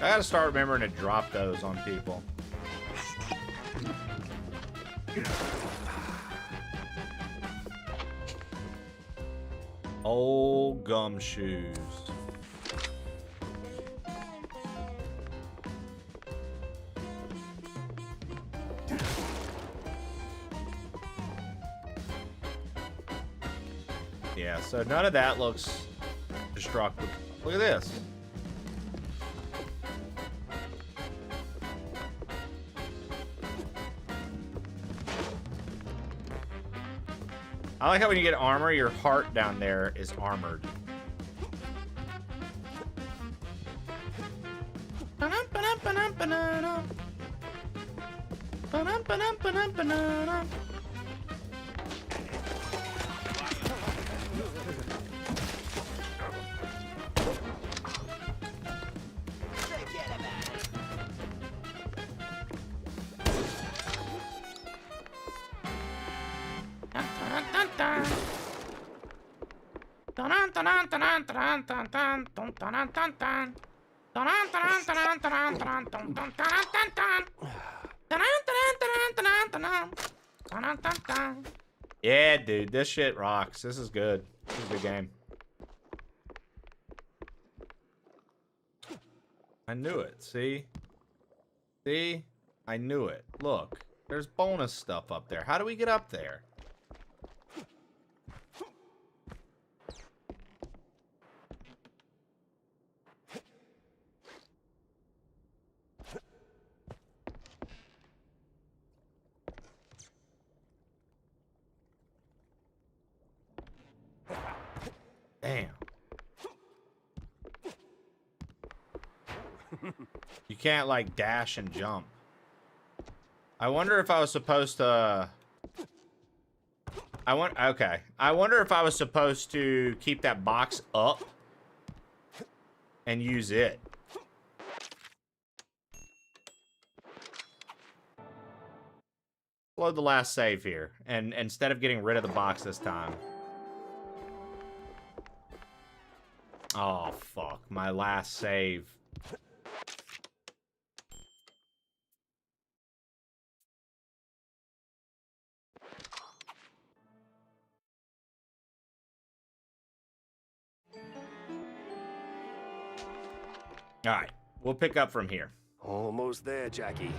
I gotta start remembering to drop those on people. Old gumshoes. Yeah, so none of that looks destructive. Look at this. I like how when you get armor, your heart down there is armored. Yeah, dude, this shit rocks. This is good. This is a good game. I knew it. See? See? I knew it. Look, there's bonus stuff up there. How do we get up there? Damn. You can't, like, dash and jump. I wonder if I was supposed to... Okay. I wonder if I was supposed to keep that box up and use it. Load the last save here. And instead of getting rid of the box this time. Oh, fuck. My last save. Alright. We'll pick up from here.
Almost there, Jackie.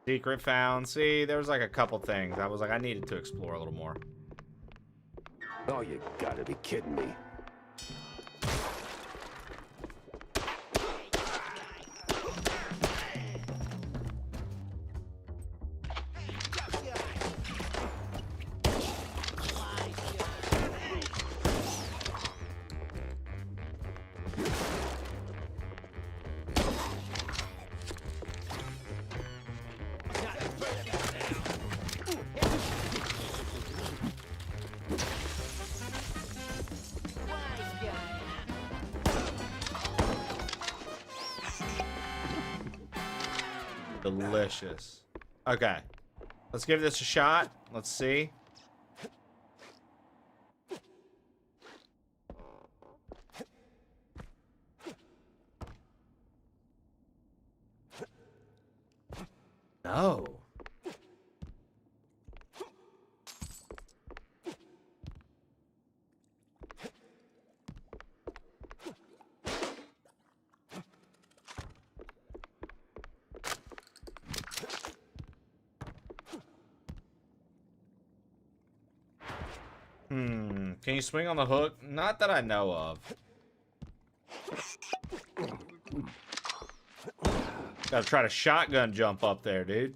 Secret found. See, there was like a couple things. I was like, I needed to explore a little more.
Oh, you gotta be kidding me.
Delicious. Okay. Let's give this a shot. Let's see. No. Can you swing on the hook? Not that I know of. Gotta try to shotgun jump up there, dude.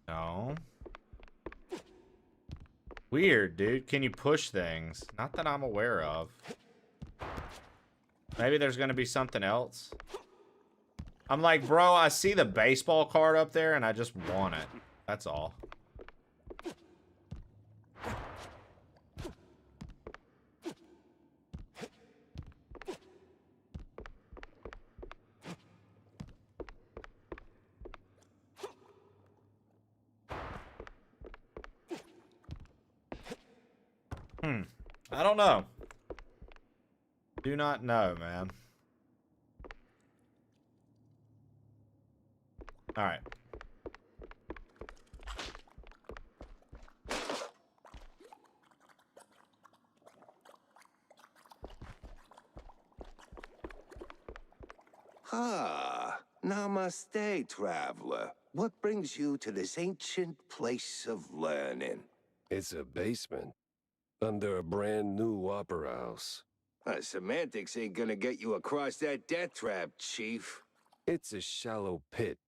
No. Weird, dude. Can you push things? Not that I'm aware of. Maybe there's gonna be something else. I'm like, bro, I see the baseball card up there and I just want it. That's all. I don't know. Do not know, man. All right.
Ah, namaste, traveler. What brings you to this ancient place of learning?
It's a basement. Under a brand new opera house.
Semantics ain't gonna get you across that death trap, Chief.
It's a shallow pit.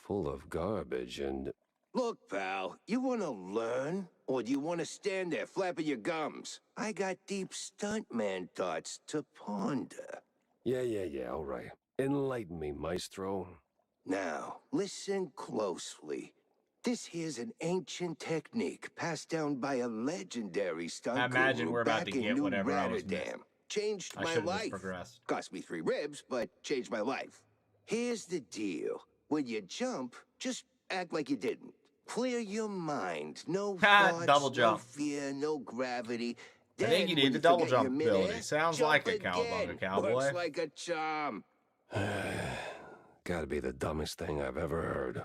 Full of garbage and...
Look, pal, you wanna learn? Or do you wanna stand there flapping your gums? I got deep stuntman thoughts to ponder.
Yeah, all right. Enlighten me, maestro.
Now, listen closely. This here's an ancient technique passed down by a legendary stunt
I imagine
guru
we're about
back
to
in
get
New
whatever I was
Rotterdam. Changed
I
my
should've just
life.
progressed.
Cost me 3 ribs, but changed my life. Here's the deal. When you jump, just act like you didn't. Clear your mind. No thoughts,
double
no
jump.
fear, no gravity.
I think
Then
you
when
need the double
forget your
jump
midair,
ability. Sounds
jump
like a
again.
cowabunga cowboy.
Works like a charm.
Gotta be the dumbest thing I've ever heard.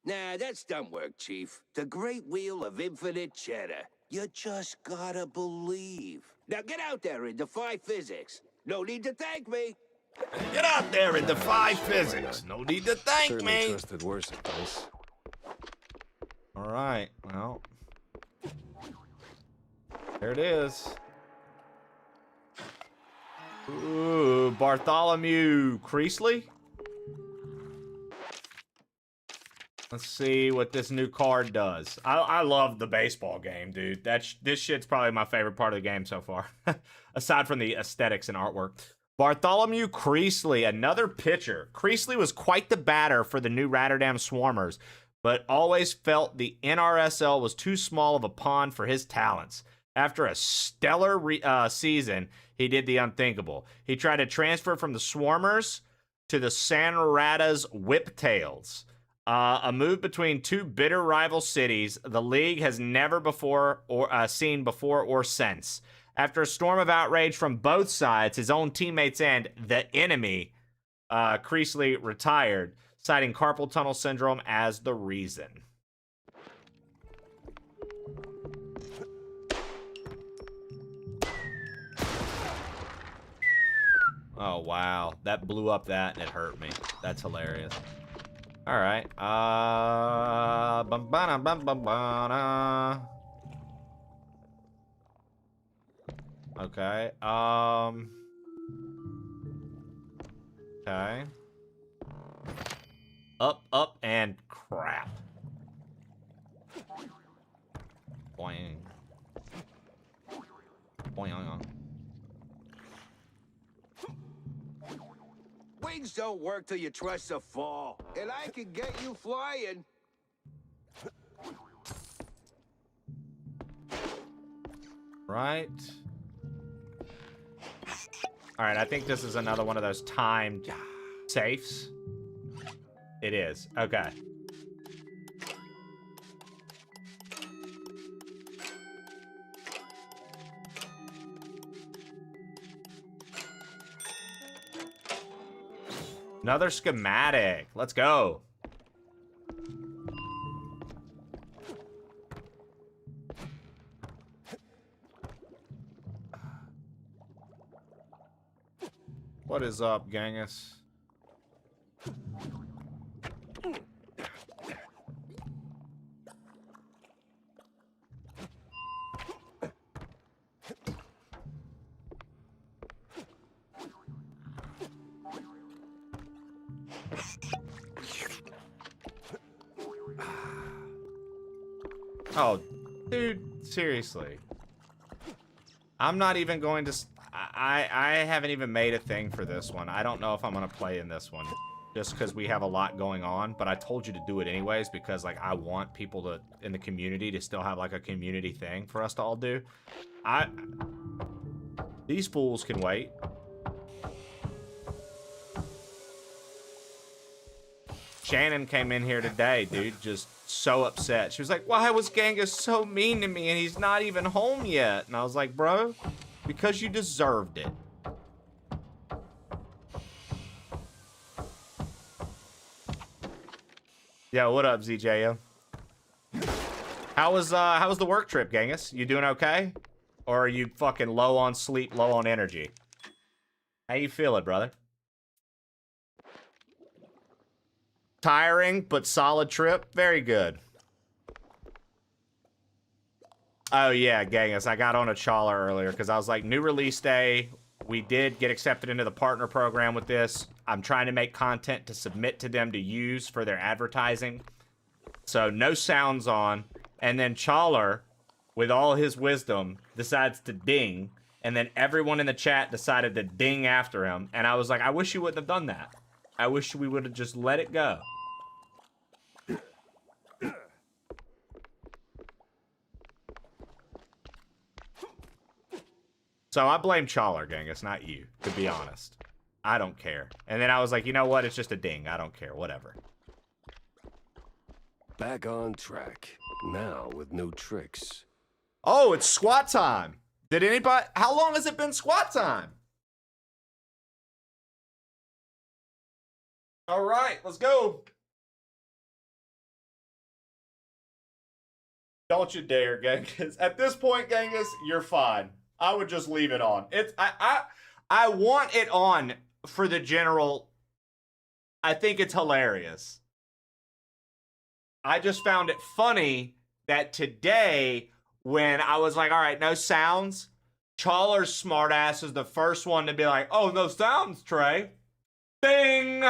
Nah, that's dumb work, Chief. The Great Wheel of Infinite Cheddar. You just gotta believe. Now get out there and defy physics. No need to thank me.
Get out there and defy physics. No need to thank
Certainly
me.
trusted worse advice.
All right, well, there it is. Ooh, Bartholomew Creasley. Let's see what this new card does. I love the baseball game, dude. This shit's probably my favorite part of the game so far, aside from the aesthetics and artwork. Bartholomew Creasley, another pitcher. Creasley was quite the batter for the New Rotterdam Swarmers, but always felt the NRSL was too small of a pond for his talents. After a stellar season, he did the unthinkable. He tried to transfer from the Swarmers to the San Rata's Whiptails. A move between two bitter rival cities the league has never seen before or since. After a storm of outrage from both sides, his own teammates and the enemy, Creasley retired, citing carpal tunnel syndrome as the reason. Oh, wow. That blew up that and it hurt me. That's hilarious. All right. Okay. Okay. Up, and crap. Boing. Boing.
Wings don't work till you trust the fall. And I can get you flying.
Right. All right, I think this is another one of those timed safes. It is. Okay. Another schematic. Let's go. What is up, Genghis? Oh, dude, seriously. I'm not even going to... I haven't even made a thing for this one. I don't know if I'm going to play in this one. Just because we have a lot going on. But I told you to do it anyways because, like, I want people to in the community to still have, like, a community thing for us to all do. These fools can wait. Shannon came in here today, dude, just so upset. She was like, why was Genghis so mean to me and he's not even home yet? And I was like, bro, because you deserved it. Yo, what up, ZJO? How was the work trip, Genghis? You doing okay? Or are you fucking low on sleep, low on energy? How you feeling, brother? Tiring, but solid trip. Very good. Oh, yeah, Genghis. I got on a Chala earlier because I was like, new release day. We did get accepted into the partner program with this. I'm trying to make content to submit to them to use for their advertising. So no sounds on. And then Chala, with all his wisdom, decides to ding. And then everyone in the chat decided to ding after him. And I was like, I wish you wouldn't have done that. I wish we would have just let it go. So I blame Chawler, Genghis, not you, to be honest. I don't care. And then I was like, you know what? It's just a ding. I don't care. Whatever.
Back on track. Now with new tricks.
Oh, it's squat time. Did anybody... How long has it been squat time? All right, let's go. Don't you dare, Genghis. At this point, Genghis, you're fine. I would just leave it on. It's I want it on for the general. I think it's hilarious. I just found it funny that today, when I was like, all right, no sounds, Chawler's smartass is the first one to be like, oh, no sounds, Trey. Ding!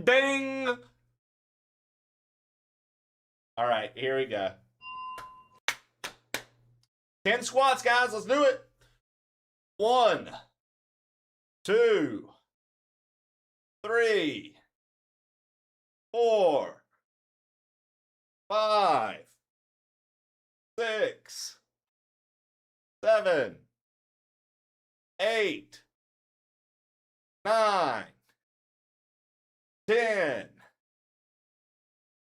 Ding! All right, here we go. 10 squats, guys. Let's do it. 1, 2, 3, 4, 5, 6, 7, 8, 9, 10,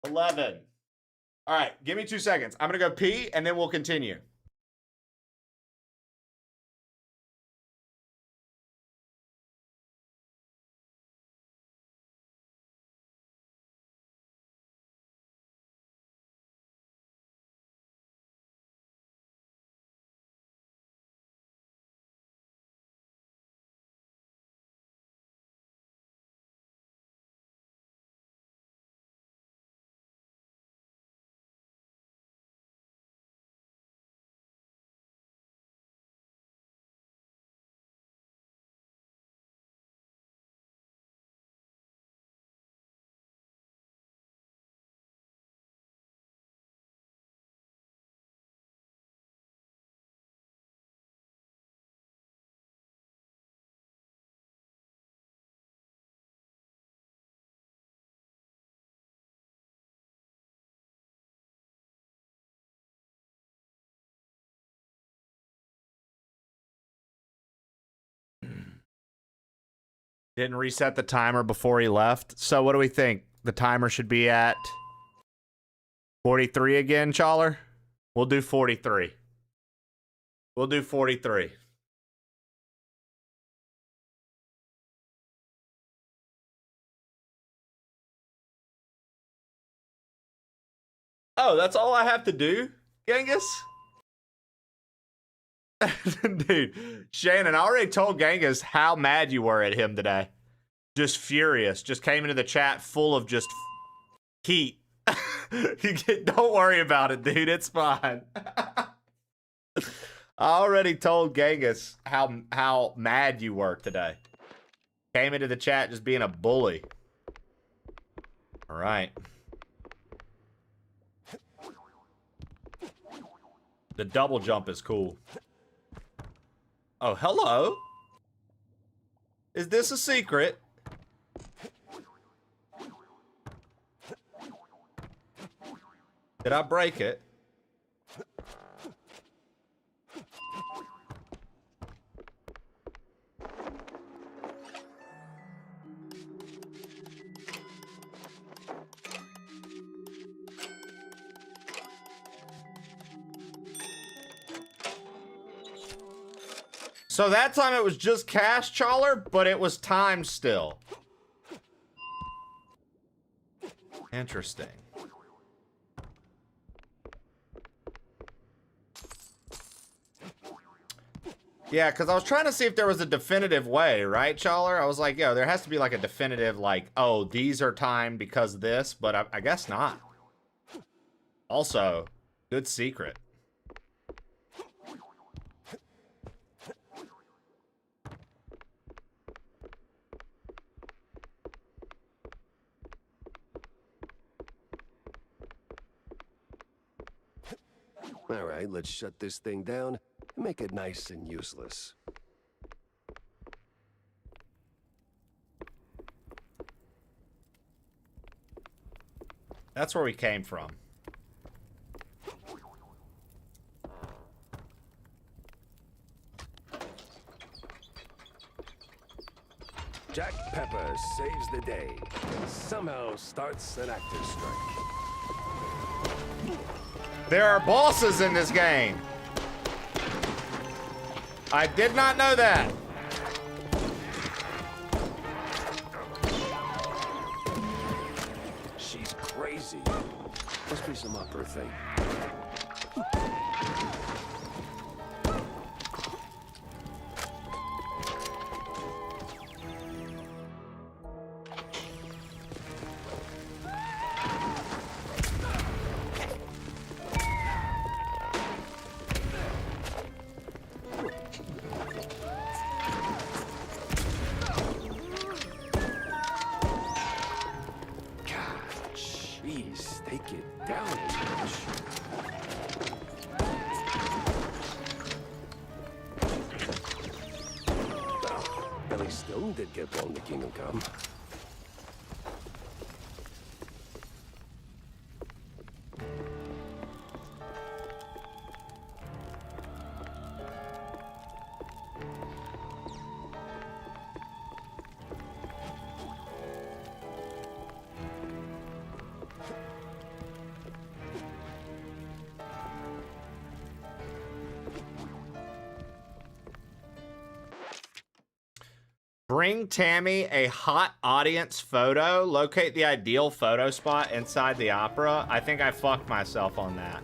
11. All right, give me 2 seconds. I'm going to go pee, and then we'll continue. Didn't reset the timer before he left. So what do we think? The timer should be at 43 again, Chawler? We'll do 43. We'll do 43. Oh, that's all I have to do, Genghis? Dude, Shannon, I already told Genghis how mad you were at him today. Just furious. Just came into the chat full of just heat. Don't worry about it, dude. It's fine. I already told Genghis how mad you were today. Came into the chat just being a bully. All right. The double jump is cool. Oh, hello? Is this a secret? Did I break it? So that time it was just cash, Chawler, but it was timed still. Interesting. Yeah, because I was trying to see if there was a definitive way, right, Chawler? I was like, yo, there has to be like a definitive, like, oh, these are timed because of this, but I guess not. Also, good secret.
All right, let's shut this thing down and make it nice and useless.
That's where we came from.
saves the day and somehow starts an actor's strike.
There are bosses in this game. I did not know that.
She's crazy. Must be some upper thing. Jeez, they get down a notch. Well, Billy Stone did get blown to Kingdom Come.
Bring Tammy a hot audience photo. Locate the ideal photo spot inside the opera. I think I fucked myself on that.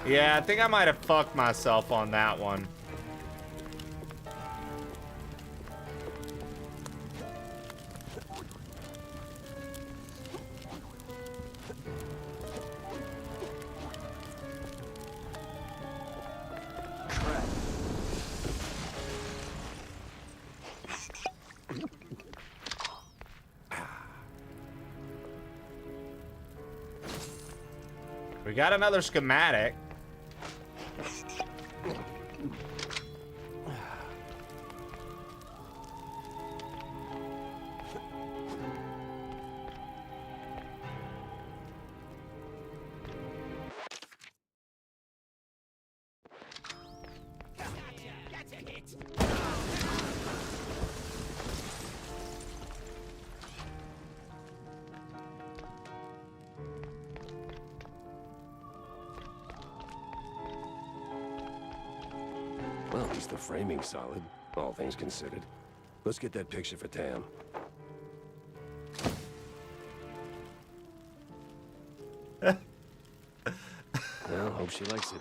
Yeah, I think I might have fucked myself on that one. We got another schematic.
Well, at least the framing's solid, all things considered. Let's get that picture for Tam. Well, hope she likes it.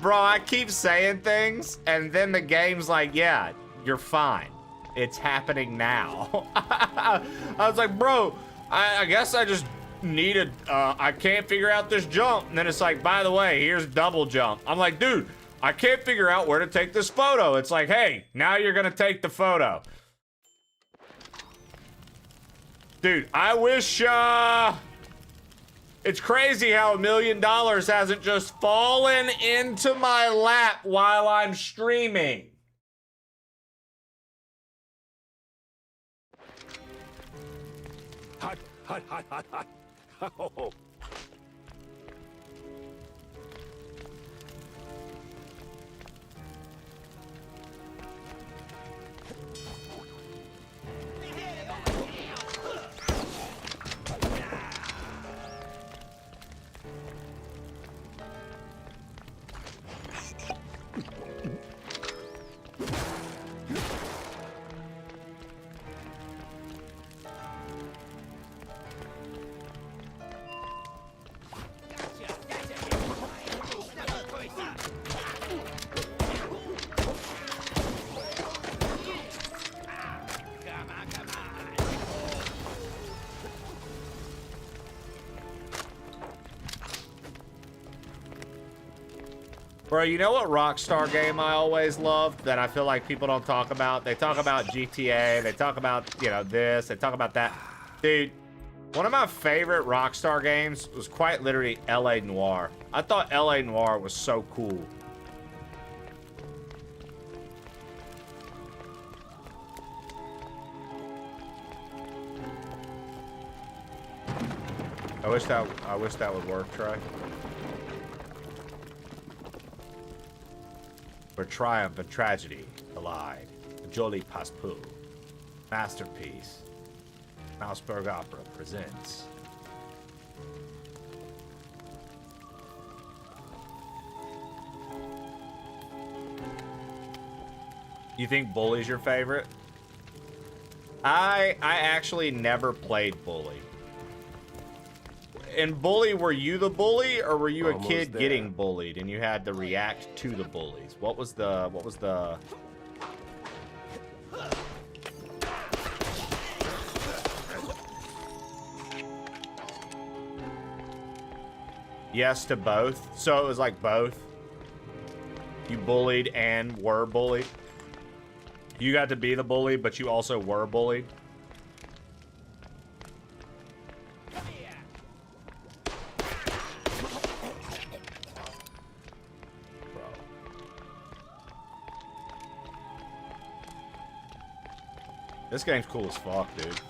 Bro, I keep saying things, and then the game's like, yeah, you're fine. It's happening now. I was like, bro, I guess I just needed, I can't figure out this jump. And then it's like, by the way, here's double jump. I'm like, dude, I can't figure out where to take this photo. It's like, hey, now you're gonna take the photo. Dude, I wish, it's crazy how $1 million hasn't just fallen into my lap while I'm streaming.
Hot, hot, hot, hot, hot. Oh.
Bro, you know what Rockstar game I always loved that I feel like people don't talk about? They talk about GTA, they talk about, you know, this, they talk about that. Dude, one of my favorite Rockstar games was quite literally LA Noire. I thought LA Noire was so cool. I wish that would work, Trey. Where triumph and tragedy collide. Jolie Passepartout. Masterpiece. Mouseburg Opera presents. You think Bully's your favorite? I actually never played Bully. In Bully, were you the bully, or were you a kid getting bullied and you had to react to the bullies? What was the Yes to both. So it was like both. You bullied and were bullied. You got to be the bully, but you also were bullied. This game's cool as fuck, dude.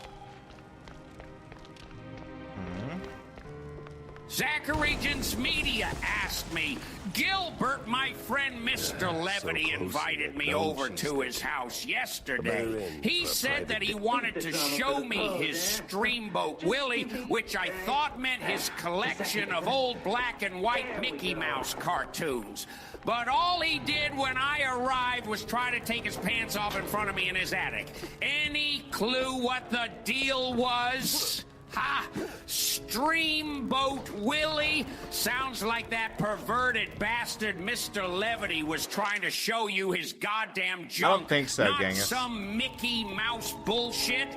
Zachary Media asked me. Gilbert, my friend Mr. Levity, invited me over to his house yesterday. He said that he wanted to show me his Streamboat Willie, which I thought meant his collection of old black and white Mickey Mouse cartoons. But all he did when I arrived was try to take his pants off in front of me in his attic. Any clue what the deal was? Ha! Streamboat Willie? Sounds like that perverted bastard Mr. Levity was trying to show you his goddamn junk.
I don't think so,
not
Genghis.
some Mickey Mouse bullshit.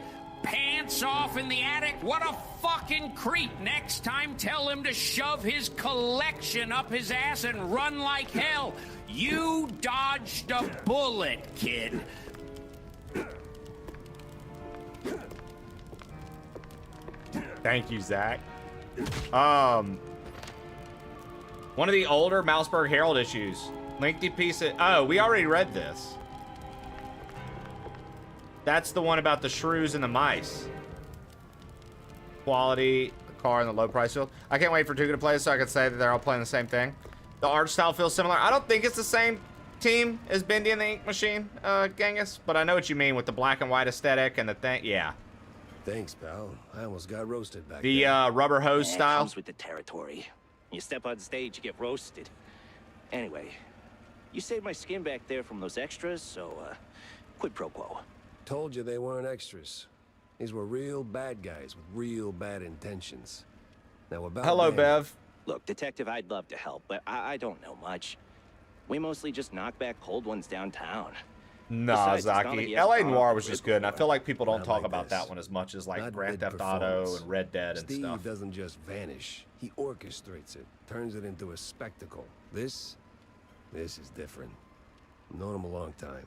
Pants off in the attic? What a fucking creep. Next time, tell him to shove his collection up his ass and run like hell. You dodged a bullet, kid.
Thank you, Zach. One of the older Mouseburg Herald issues. Lengthy piece of... Oh, we already read this. That's the one about the shrews and the mice. Quality, the car, and the low price field. I can't wait for Tuka to play this so I can say that they're all playing the same thing. The art style feels similar. I don't think it's the same team as Bendy and the Ink Machine, Genghis, but I know what you mean with the black and white aesthetic and the thing. Yeah.
Thanks, pal. I almost got roasted back
The
there.
rubber hose
It
style.
comes with the territory. You step on stage, you get roasted. Anyway, you saved my skin back there from those extras, so quid pro quo.
Told you they weren't extras. These were real bad guys with real bad intentions. Now about
Hello,
them-
Bev.
Look, Detective, I'd love to help, but I don't know much. We mostly just knock back cold ones downtown.
Nah,
Besides, it's not like
Zaki.
he has
LA
a
Noir
car
was
to
just
rip
good, and I
for.
feel like people don't
Not
talk
like
about
this.
that one as much as like
Not
Grand
bid
Theft Auto
performance.
and Red Dead and
Steve
stuff.
doesn't just vanish. He orchestrates it, turns it into a spectacle. This is different. I've known him a long time.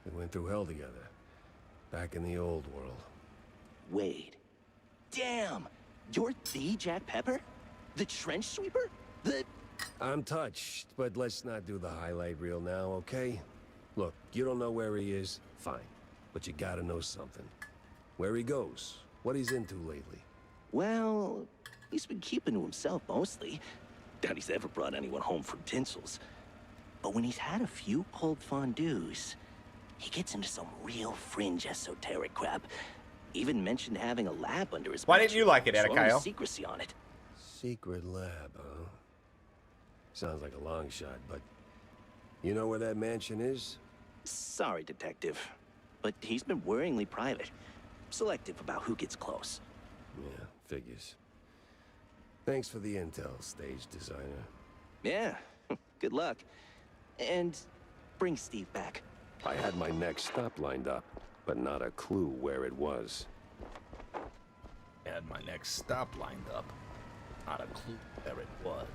We went through hell together. Back in the old world.
Wade. Damn! You're the Jack Pepper? The trench sweeper? The...
I'm touched, but let's not do the highlight reel now, okay? Look, you don't know where he is, fine. But you gotta know something. Where he goes, what he's into lately.
Well, he's been keeping to himself mostly. Doubt he's ever brought anyone home from Tinsel's. But when he's had a few cold fondues, he gets into some real fringe esoteric crap. Even mentioned having a lab under his
Why didn't you like it,
mansion.
Edakayo?
Strong secrecy on it.
Secret lab, huh? Sounds like a long shot, but... You know where that mansion is?
Sorry, Detective. But he's been worryingly private. Selective about who gets close.
Yeah, figures. Thanks for the intel, stage designer.
Yeah, good luck. And bring Steve back.
I had my next stop lined up, but not a clue where it was.
Had my next stop lined up. Not a clue where it was.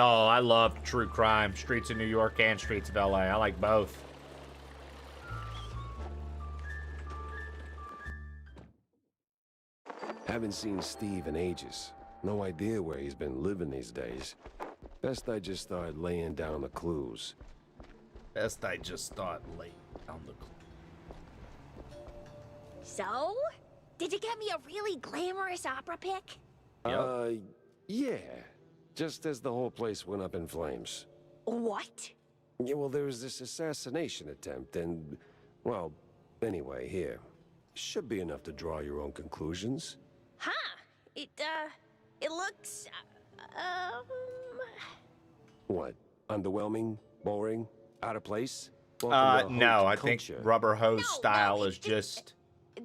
Oh, I love true crime. Streets of New York and Streets of LA. I like both.
Haven't seen Steve in ages. No idea where he's been living these days. Best I just start laying down the clues.
Best I just start laying down the clues.
So? Did you get me a really glamorous opera pic?
Yeah. Just as the whole place went up in flames.
What?
Yeah, well, there was this assassination attempt, and... Well, anyway, here. Should be enough to draw your own conclusions.
Huh. It looks,
What? Underwhelming? Boring? Out of place? Welcome to
no, I
haute
think
culture.
Rubber Hose style is just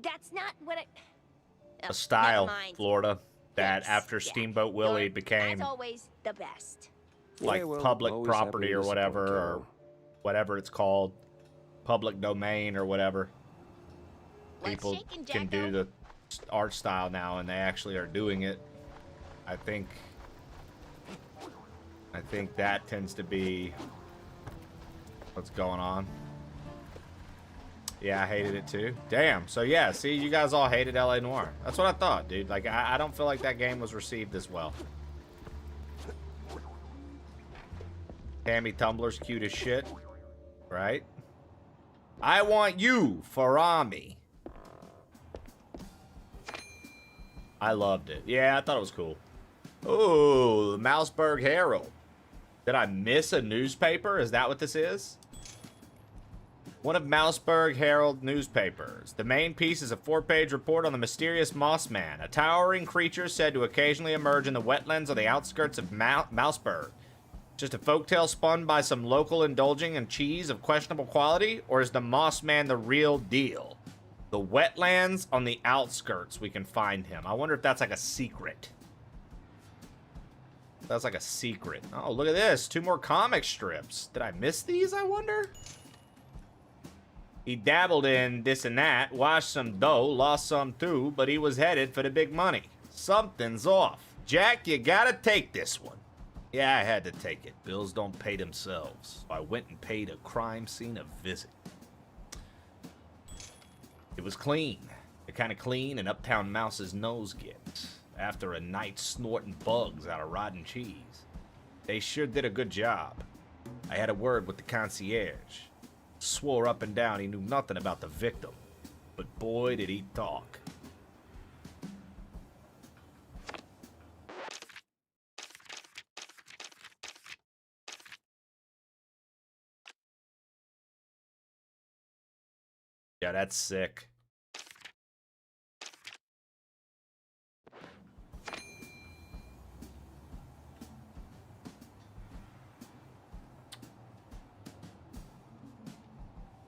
that's not what I...
a style,
never mind.
Florida, that
Yes,
after
yeah.
Steamboat Willie became
As always, the best.
like
Yeah, well,
public
always
property
happy
or
to
whatever,
support
or
Cal.
whatever it's called, public domain or whatever.
Let's
People
shake and
can do the art style now, and they actually are doing it. I think that tends to be what's going on. Yeah, I hated it too. Damn. So yeah, see, you guys all hated LA Noire. That's what I thought, dude. Like, I don't feel like that game was received as well. Tammy Tumbler's cute as shit, right? I want you, Farami. I loved it. Yeah, I thought it was cool. Oh, the Mouseburg Herald. Did I miss a newspaper? Is that what this is? One of Mouseburg Herald newspapers. The main piece is a 4-page report on the mysterious Mossman, a towering creature said to occasionally emerge in the wetlands on the outskirts of Mouseburg. Just a folktale spun by some local indulging in cheese of questionable quality, or is the Mossman the real deal? The wetlands on the outskirts, we can find him. I wonder if that's like a secret. That's like a secret. Oh, look at this. 2 more comic strips. Did I miss these, I wonder? He dabbled in this and that, washed some dough, lost some too, but he was headed for the big money. Something's off. Jack, you gotta take this one. Yeah, I had to take it. Bills don't pay themselves. So I went and paid a crime scene a visit. It was clean. The kind of clean an Uptown Mouse's nose gets after a night snorting bugs out of rotten cheese. They sure did a good job. I had a word with the concierge. Swore up and down he knew nothing about the victim. But boy, did he talk. Yeah, that's sick.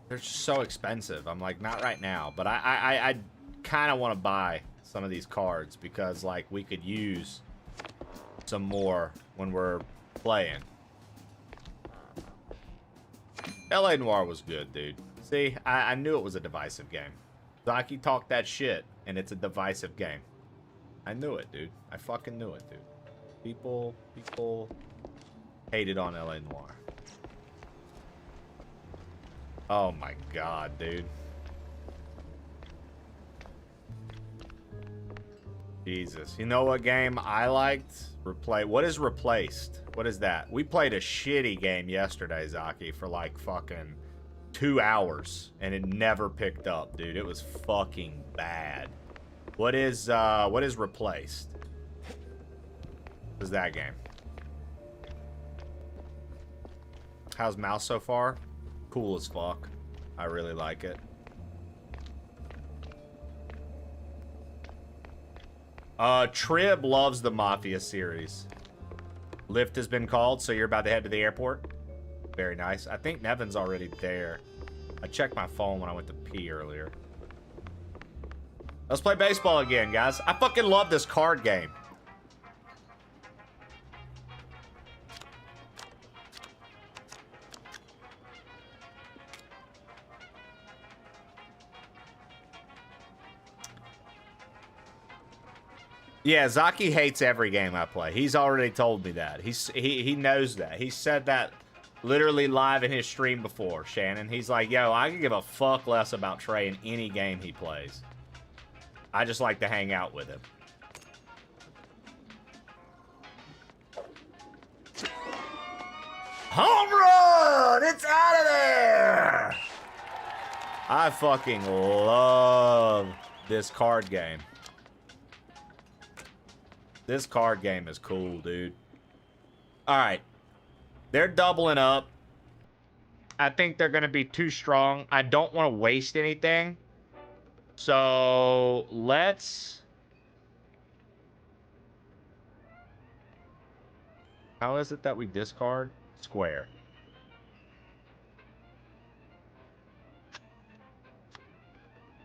They're just so expensive. I'm like, not right now, but I kind of want to buy some of these cards because like we could use some more when we're playing. LA Noire was good, dude. See, I knew it was a divisive game. Zaki talked that shit, and it's a divisive game. I knew it, dude. I fucking knew it, dude. People hated on LA Noire. Oh my god, dude. Jesus. You know what game I liked? What is Replaced? What is that? We played a shitty game yesterday, Zaki, for like fucking 2 hours, and it never picked up, dude. It was fucking bad. What is Replaced? What is that game? How's Mouse so far? Cool as fuck. I really like it. Trib loves the Mafia series. Lift has been called, so you're about to head to the airport? Very nice. I think Nevin's already there. I checked my phone when I went to pee earlier. Let's play baseball again, guys. I fucking love this card game. Yeah, Zaki hates every game I play. He's already told me that. He knows that. He said that literally live in his stream before, Shannon. He's like, yo, I can give a fuck less about Trey in any game he plays. I just like to hang out with him. Home run! It's out of there! I fucking love this card game. This card game is cool, dude. All right. They're doubling up. I think they're going to be too strong. I don't want to waste anything. So, let's... How is it that we discard? Square.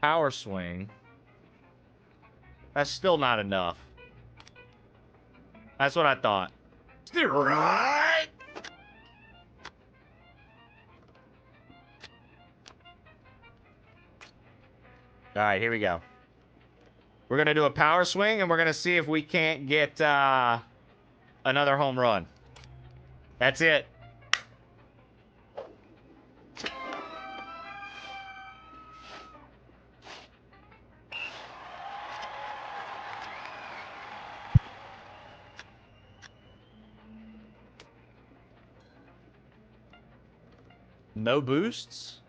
Power swing. That's still not enough. That's what I thought. Right. All right, here we go. We're going to do a power swing, and we're going to see if we can't get another home run. That's it. No boosts?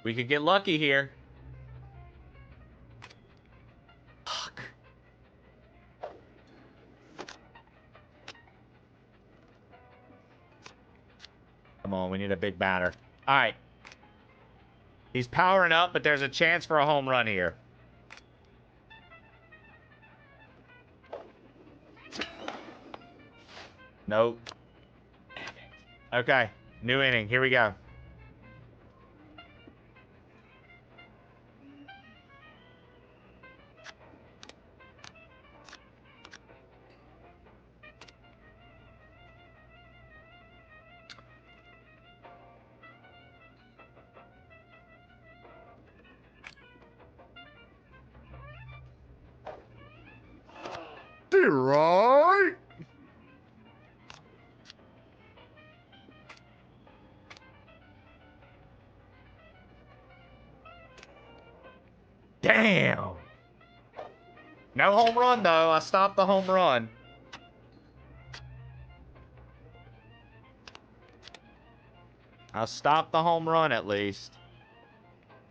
We could get lucky here. Fuck. Come on, we need a big batter. All right. He's powering up, but there's a chance for a home run here. Nope. Okay, new inning. Here we go. Right. Damn. No home run, though. I stopped the home run. I stopped the home run, at least.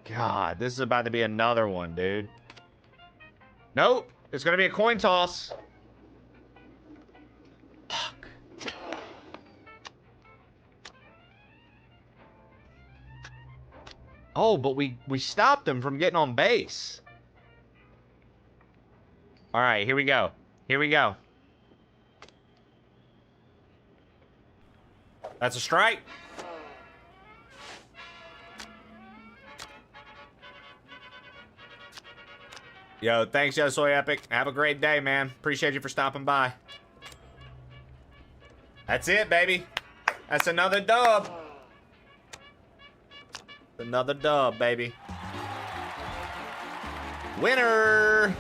God, this is about to be another one, dude. Nope. It's going to be a coin toss. Fuck. Oh, but we stopped him from getting on base. All right, here we go. Here we go. That's a strike. Yo, thanks, Yo Soy Epic. Have a great day, man. Appreciate you for stopping by. That's it, baby. That's another dub. Another dub, baby. Winner!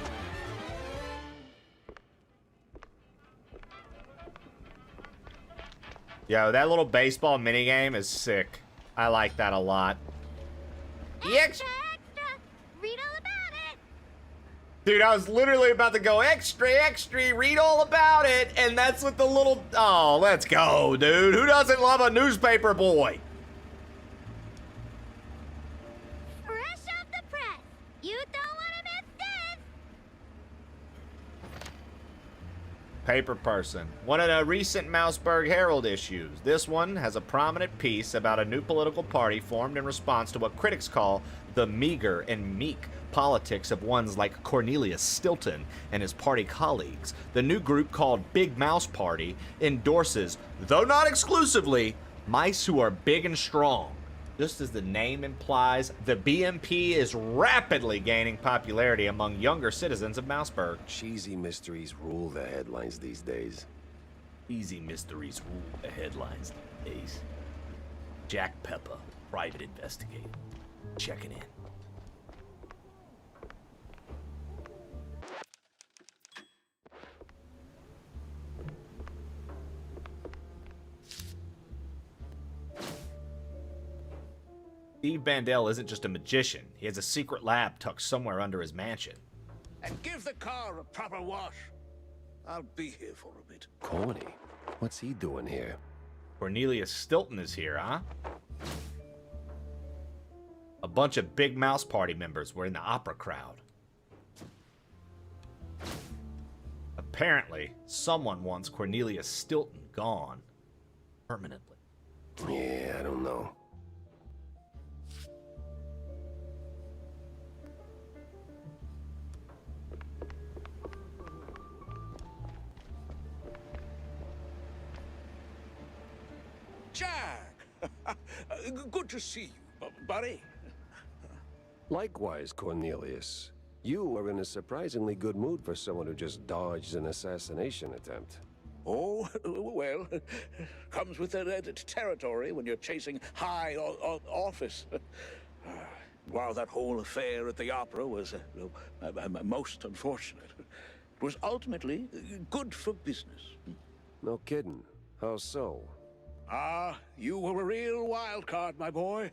Yo, that little baseball minigame is sick. I like that a lot.
Extra, extra! Read all about it!
Dude, I was literally about to go extra, extra, read all about it, and that's what the little... Oh, let's go, dude. Who doesn't love a newspaper boy?
Fresh off the press! You don't want to miss this!
Paper person. One of the recent Mouseburg Herald issues. This one has a prominent piece about a new political party formed in response to what critics call the meager and meek politics of ones like Cornelius Stilton and his party colleagues. The new group called Big Mouse Party endorses, though not exclusively, mice who are big and strong. Just as the name implies, the BMP is rapidly gaining popularity among younger citizens of Mouseburg.
Cheesy mysteries rule the headlines these days.
Easy mysteries rule the headlines these days. Jack Pepper, private investigator, checking in. Steve Bandel isn't just a magician. He has a secret lab tucked somewhere under his mansion.
And give the car a proper wash. I'll be here for a bit.
Corny? What's he doing here?
Cornelius Stilton is here, huh? A bunch of Big Mouse Party members were in the opera crowd. Apparently, someone wants Cornelius Stilton gone. Permanently.
Yeah, I don't know.
Jack! Good to see you, buddy.
Likewise, Cornelius. You are in a surprisingly good mood for someone who just dodged an assassination attempt.
Oh, well, comes with the territory when you're chasing high office. While that whole affair at the opera was most unfortunate, it was ultimately good for business.
No kidding. How so?
You were a real wild card, my boy.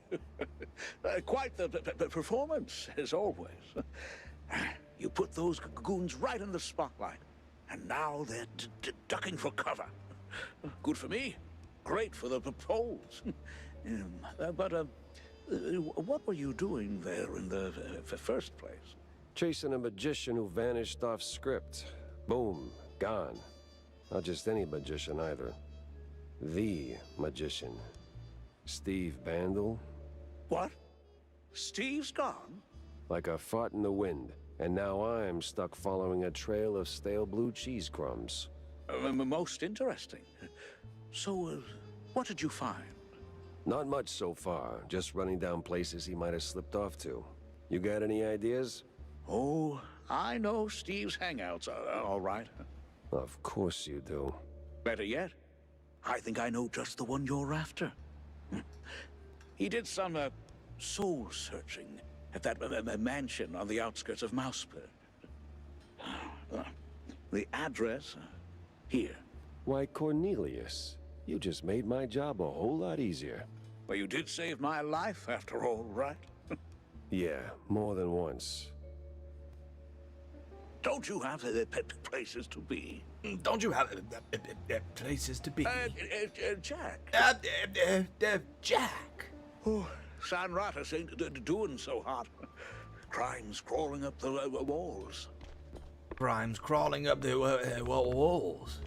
Quite the performance, as always. You put those goons right in the spotlight, and now they're ducking for cover. Good for me, great for the polls. What were you doing there in the first place?
Chasing a magician who vanished off script. Boom, gone. Not just any magician either. The magician. Steve Bandel.
What? Steve's gone?
Like a fart in the wind. And now I'm stuck following a trail of stale blue cheese crumbs.
Most interesting. So, what did you find?
Not much so far. Just running down places he might have slipped off to. You got any ideas?
Oh, I know Steve's hangouts are all right.
Of course you do.
Better yet, I think I know just the one you're after. He did some soul-searching at that mansion on the outskirts of Mousepit. The address, here.
Why, Cornelius, you just made my job a whole lot easier.
Well, you did save my life, after all, right?
Yeah, more than once.
Don't you have places to be?
Don't you have places to be?
Jack.
Jack.
Oh, San Ratas ain't doing so hot. Crime's crawling up the walls.
Crime's crawling up the walls.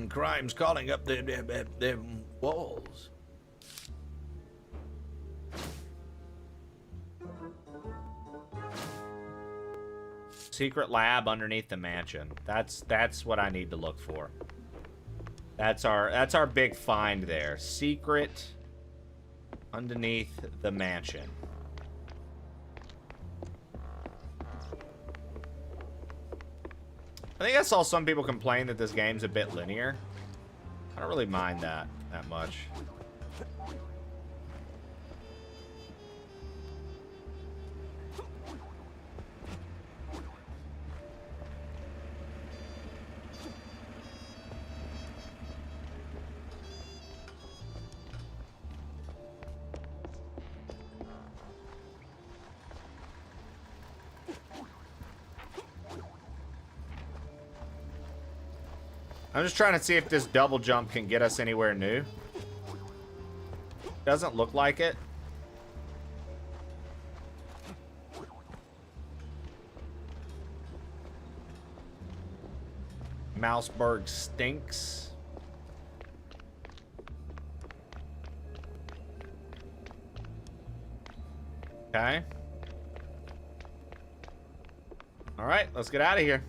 Crime's calling up the walls. Secret lab underneath the mansion. That's what I need to look for. That's our big find there. Secret underneath the mansion. I think I saw some people complain that this game's a bit linear. I don't really mind that much. I'm just trying to see if this double jump can get us anywhere new. Doesn't look like it. Mouseburg stinks. Okay. All right, let's get out of here.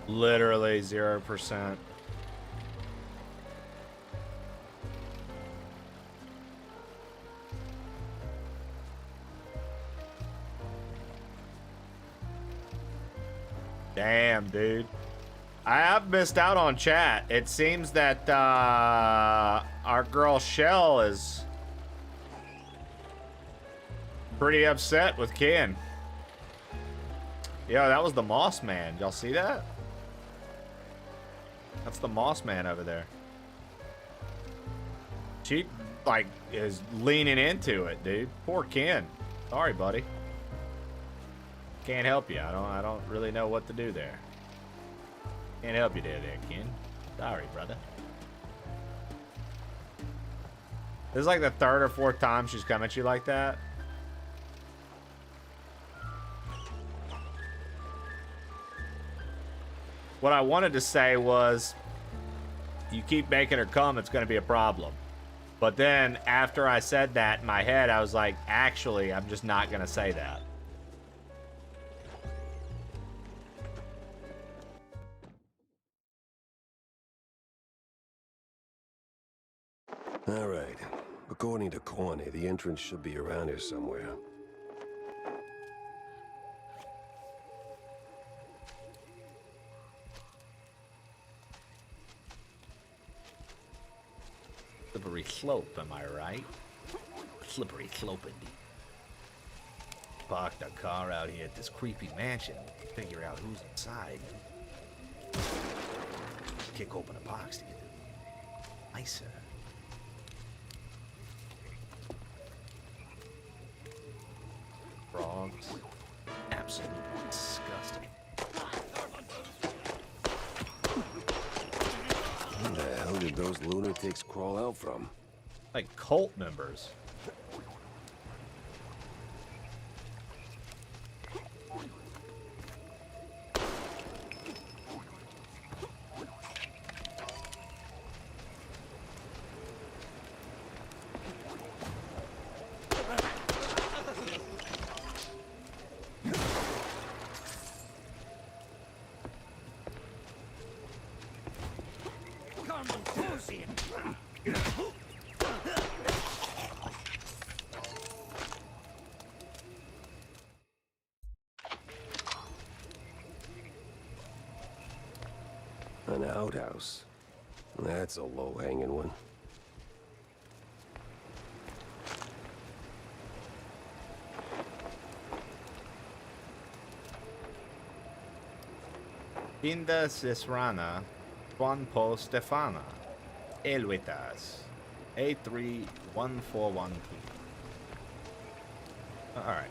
Literally 0%. Damn, dude. I have missed out on chat. It seems that our girl Shell is pretty upset with Ken. Yo, that was the Moss Man. Y'all see that? That's the Moss Man over there. She, like, is leaning into it, dude. Poor Ken. Sorry, buddy. Can't help you. I don't really know what to do there. Can't help you there, Ken. Sorry, brother. This is like the third or fourth time she's come at you like that. What I wanted to say was, you keep making her come, it's going to be a problem. But then, after I said that in my head, I was like, actually, I'm just not going to say that.
All right. According to Corny, the entrance should be around here somewhere.
Slippery slope, am I right? Slippery slope indeed. Parked a car out here at this creepy mansion. Figure out who's inside. Kick open a box to get it nicer. Frogs. Absolutely disgusting.
Where the hell did those lunatics crawl out from?
Like cult members.
An outhouse. That's a low-hanging one.
Pinda Sisrana, Juan Po Stefana, Elwitas, A3141P. Alright.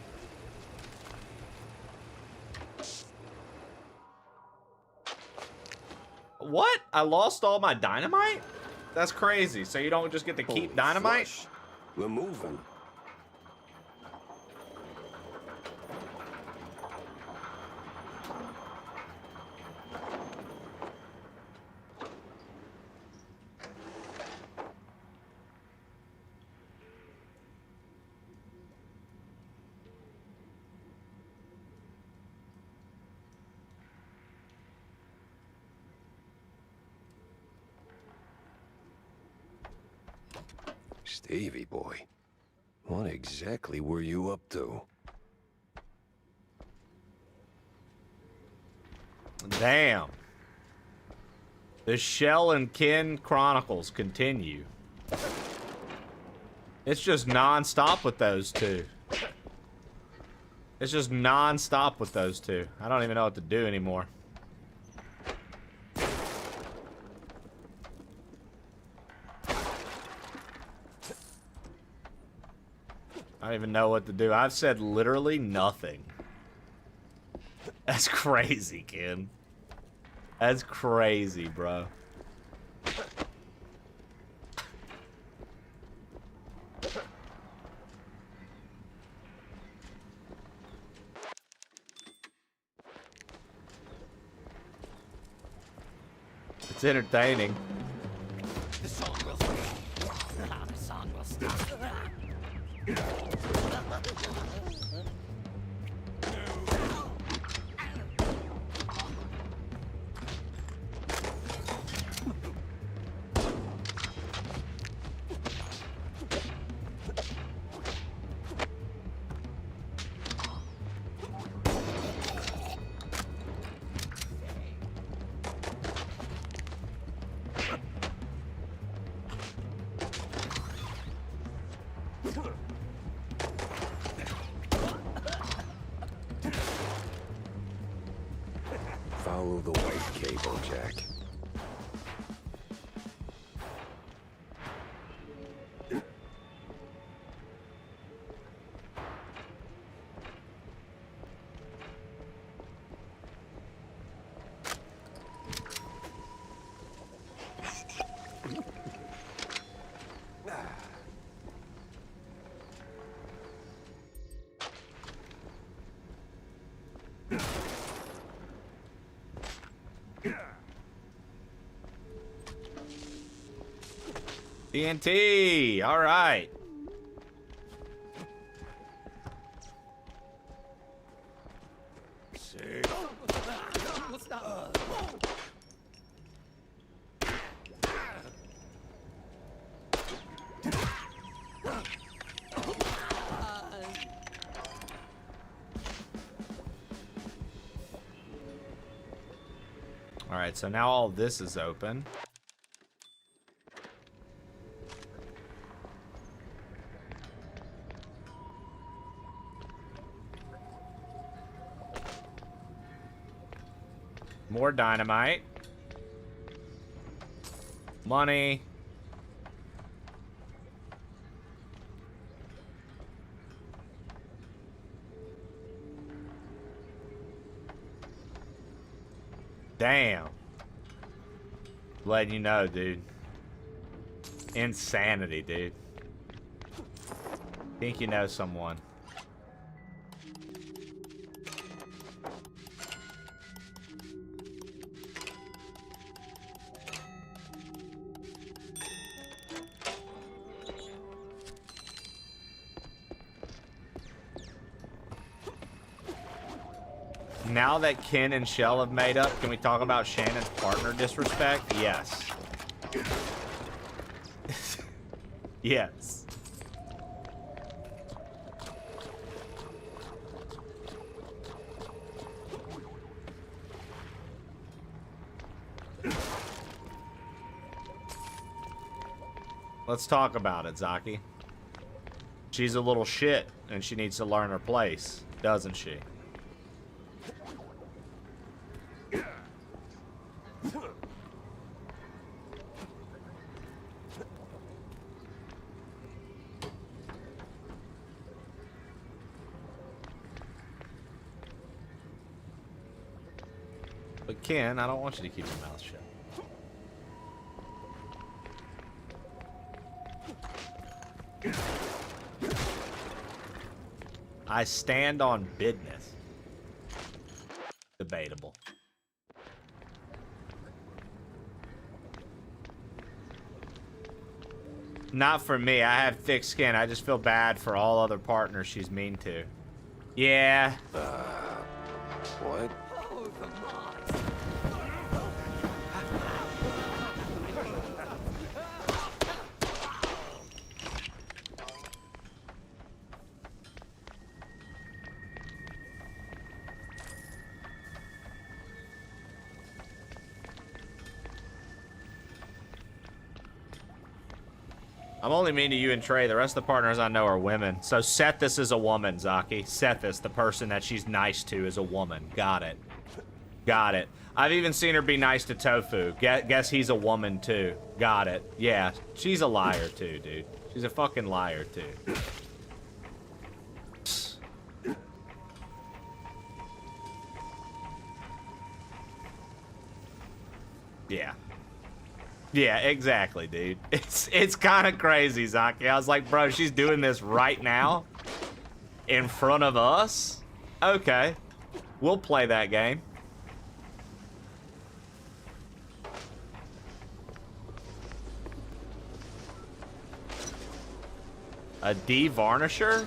What? I lost all my dynamite? That's crazy. So you don't just get to keep dynamite?
Flush. We're moving. Stevie boy, what exactly were you up to?
Damn. The Shell and Ken Chronicles continue. It's just non-stop with those two. It's just non-stop with those two. I don't even know what to do anymore. I don't even know what to do. I've said literally nothing. That's crazy, Ken. That's crazy, bro. It's entertaining.
The song will stop. The song will stop.
the white cable, Jack.
TNT. All right. All right, so now all this is open. More dynamite. Money. Damn. Letting you know, dude. Insanity, dude. Think you know someone. Now that Ken and Shell have made up, can we talk about Shannon's partner disrespect? Yes. Yes. Let's talk about it, Zaki. She's a little shit, and she needs to learn her place, doesn't she? But Ken, I don't want you to keep your mouth shut. I stand on business. Debatable. Not for me. I have thick skin. I just feel bad for all other partners she's mean to. Yeah.
What?
I'm only mean to you and Trey. The rest of the partners I know are women. So Sethis is a woman, Zaki. Sethis, the person that she's nice to, is a woman. Got it. Got it. I've even seen her be nice to Tofu. Guess he's a woman, too. Got it. Yeah, she's a liar, too, dude. She's a fucking liar, too. Yeah. Yeah, exactly, dude. It's kind of crazy, Zaki. I was like, bro, she's doing this right now in front of us? Okay. We'll play that game. A de-varnisher?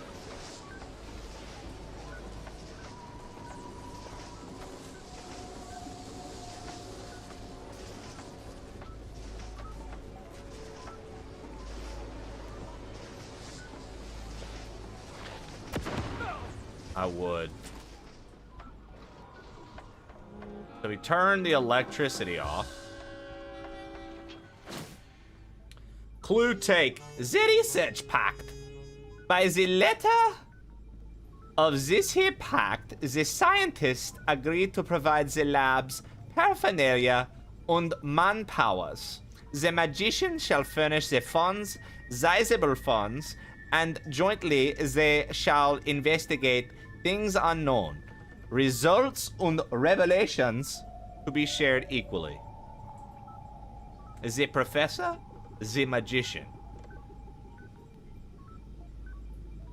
I would. So we turn the electricity off. Clue take. The research pact. By the letter of this here pact, the scientists agreed to provide the lab's paraphernalia and manpowers. The magician shall furnish the funds, sizable funds, and jointly they shall investigate things unknown. Results and revelations to be shared equally. The professor, the magician.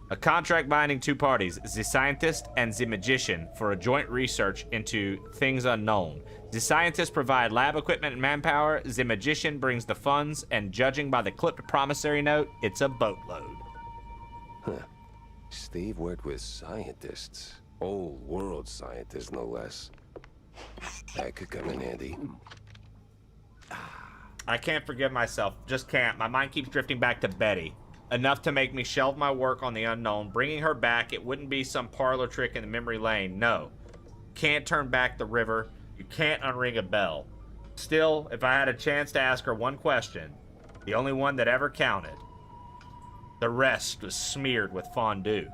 A contract binding two parties, the scientist and the magician, for a joint research into things unknown. The scientists provide lab equipment and manpower. The magician brings the funds, and judging by the clipped promissory note, it's a boatload.
Huh. Steve worked with scientists. Old world scientists, no less. That could come in handy.
I can't forgive myself. Just can't. My mind keeps drifting back to Betty. Enough to make me shelve my work on the unknown. Bringing her back, it wouldn't be some parlor trick in the memory lane. No. Can't turn back the river. You can't unring a bell. Still, if I had a chance to ask her one question, the only one that ever counted, the rest was smeared with fondue.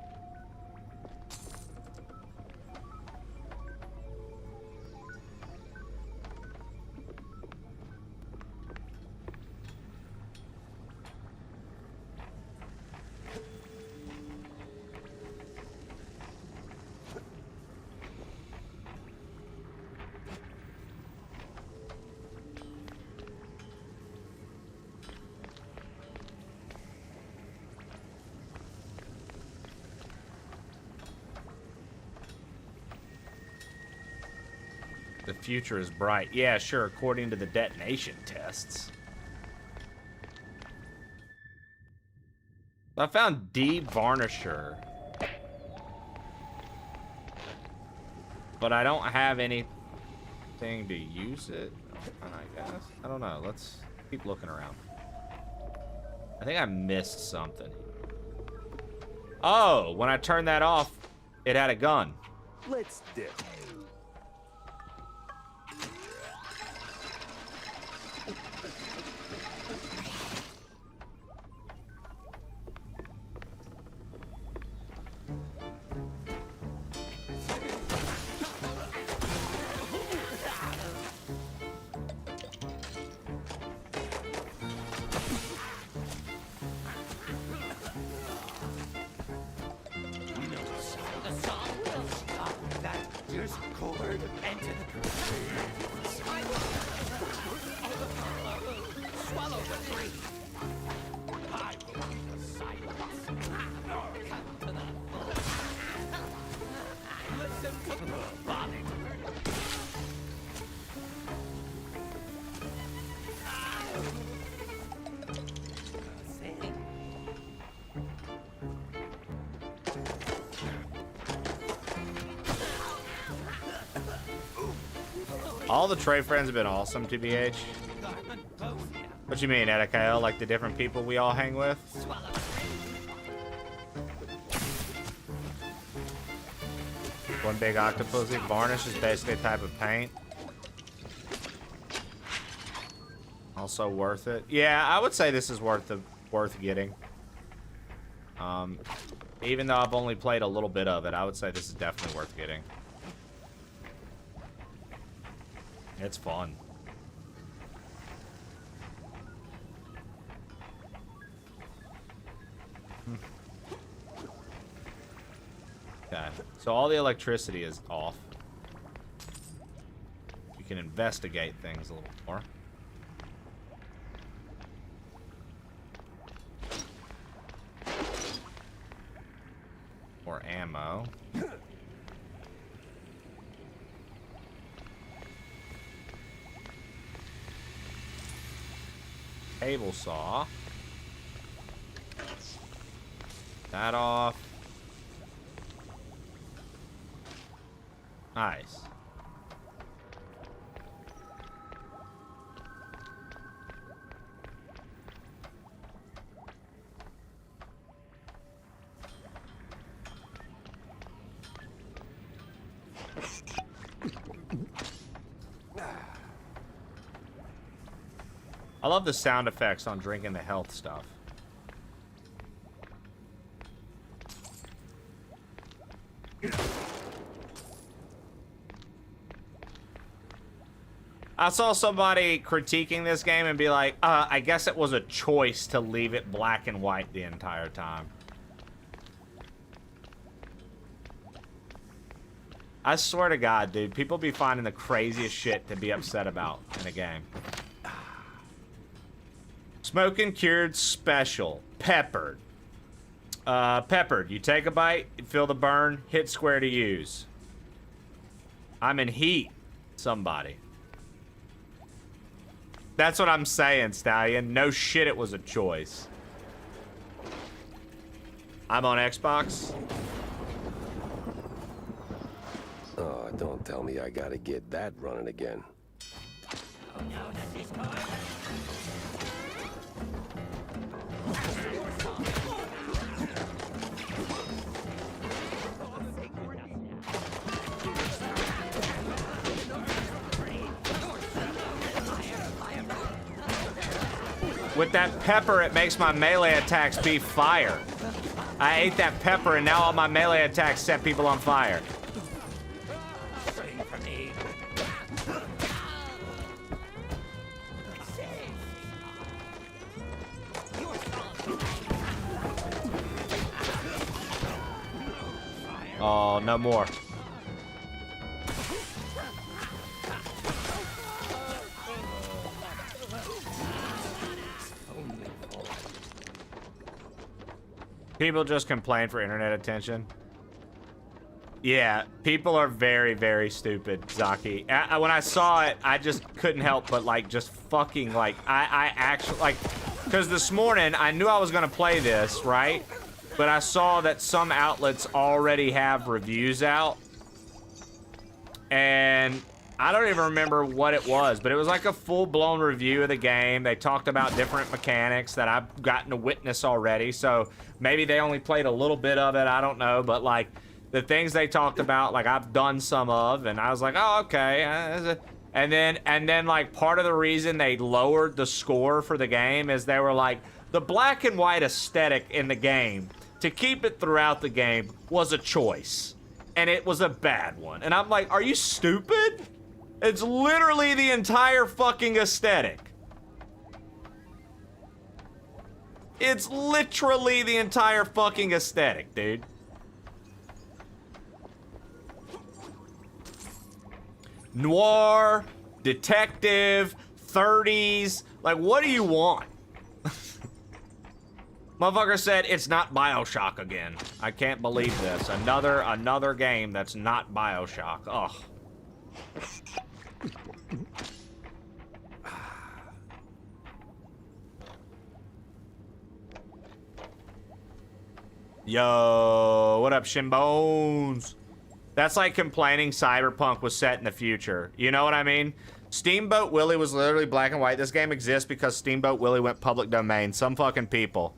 The future is bright. Yeah, sure, according to the detonation tests. I found De-Varnisher. But I don't have anything to use it on, I guess. I don't know. Let's keep looking around. I think I missed something. Oh, when I turned that off, it had a gun.
Let's dip.
All the trade friends have been awesome, TBH. What you mean, Edakael? Like the different people we all hang with? One big octopus. Varnish is basically a type of paint. Also worth it. Yeah, I would say this is worth getting. Even though I've only played a little bit of it, I would say this is definitely worth getting. It's fun. Okay, so all the electricity is off. You can investigate things a little more. More ammo. Table saw. That off. Nice. I love the sound effects on drinking the health stuff. I saw somebody critiquing this game and be like, I guess it was a choice to leave it black and white the entire time. I swear to God, dude, people be finding the craziest shit to be upset about in a game. Smoking cured special. Peppered. Peppered. You take a bite, feel the burn, hit square to use. I'm in heat. Somebody. That's what I'm saying, Stallion. No shit, it was a choice. I'm on Xbox.
Oh, don't tell me I gotta get that running again.
Oh no, this is good.
With that pepper, it makes my melee attacks be fire. I ate that pepper and now all my melee attacks set people on fire. Oh, no more. People just complain for internet attention. Yeah, people are very, very stupid, Zaki. When I saw it, I just couldn't help but, like, just fucking, like, I actually, like, because this morning, I knew I was going to play this, right? But I saw that some outlets already have reviews out. And I don't even remember what it was, but it was like a full-blown review of the game. They talked about different mechanics that I've gotten to witness already. So maybe they only played a little bit of it, I don't know. But, like, the things they talked about, like, I've done some of, and I was like, oh, okay. And then, like, part of the reason they lowered the score for the game is they were like, the black and white aesthetic in the game, to keep it throughout the game, was a choice. And it was a bad one. And I'm like, are you stupid? It's literally the entire fucking aesthetic. It's literally the entire fucking aesthetic, dude. Noir, detective, 30s. Like, what do you want? Motherfucker said it's not BioShock again. I can't believe this. Another game that's not BioShock. Ugh. Yo, what up, Shinbones? That's like complaining Cyberpunk was set in the future. You know what I mean? Steamboat Willie was literally black and white. This game exists because Steamboat Willie went public domain. Some fucking people.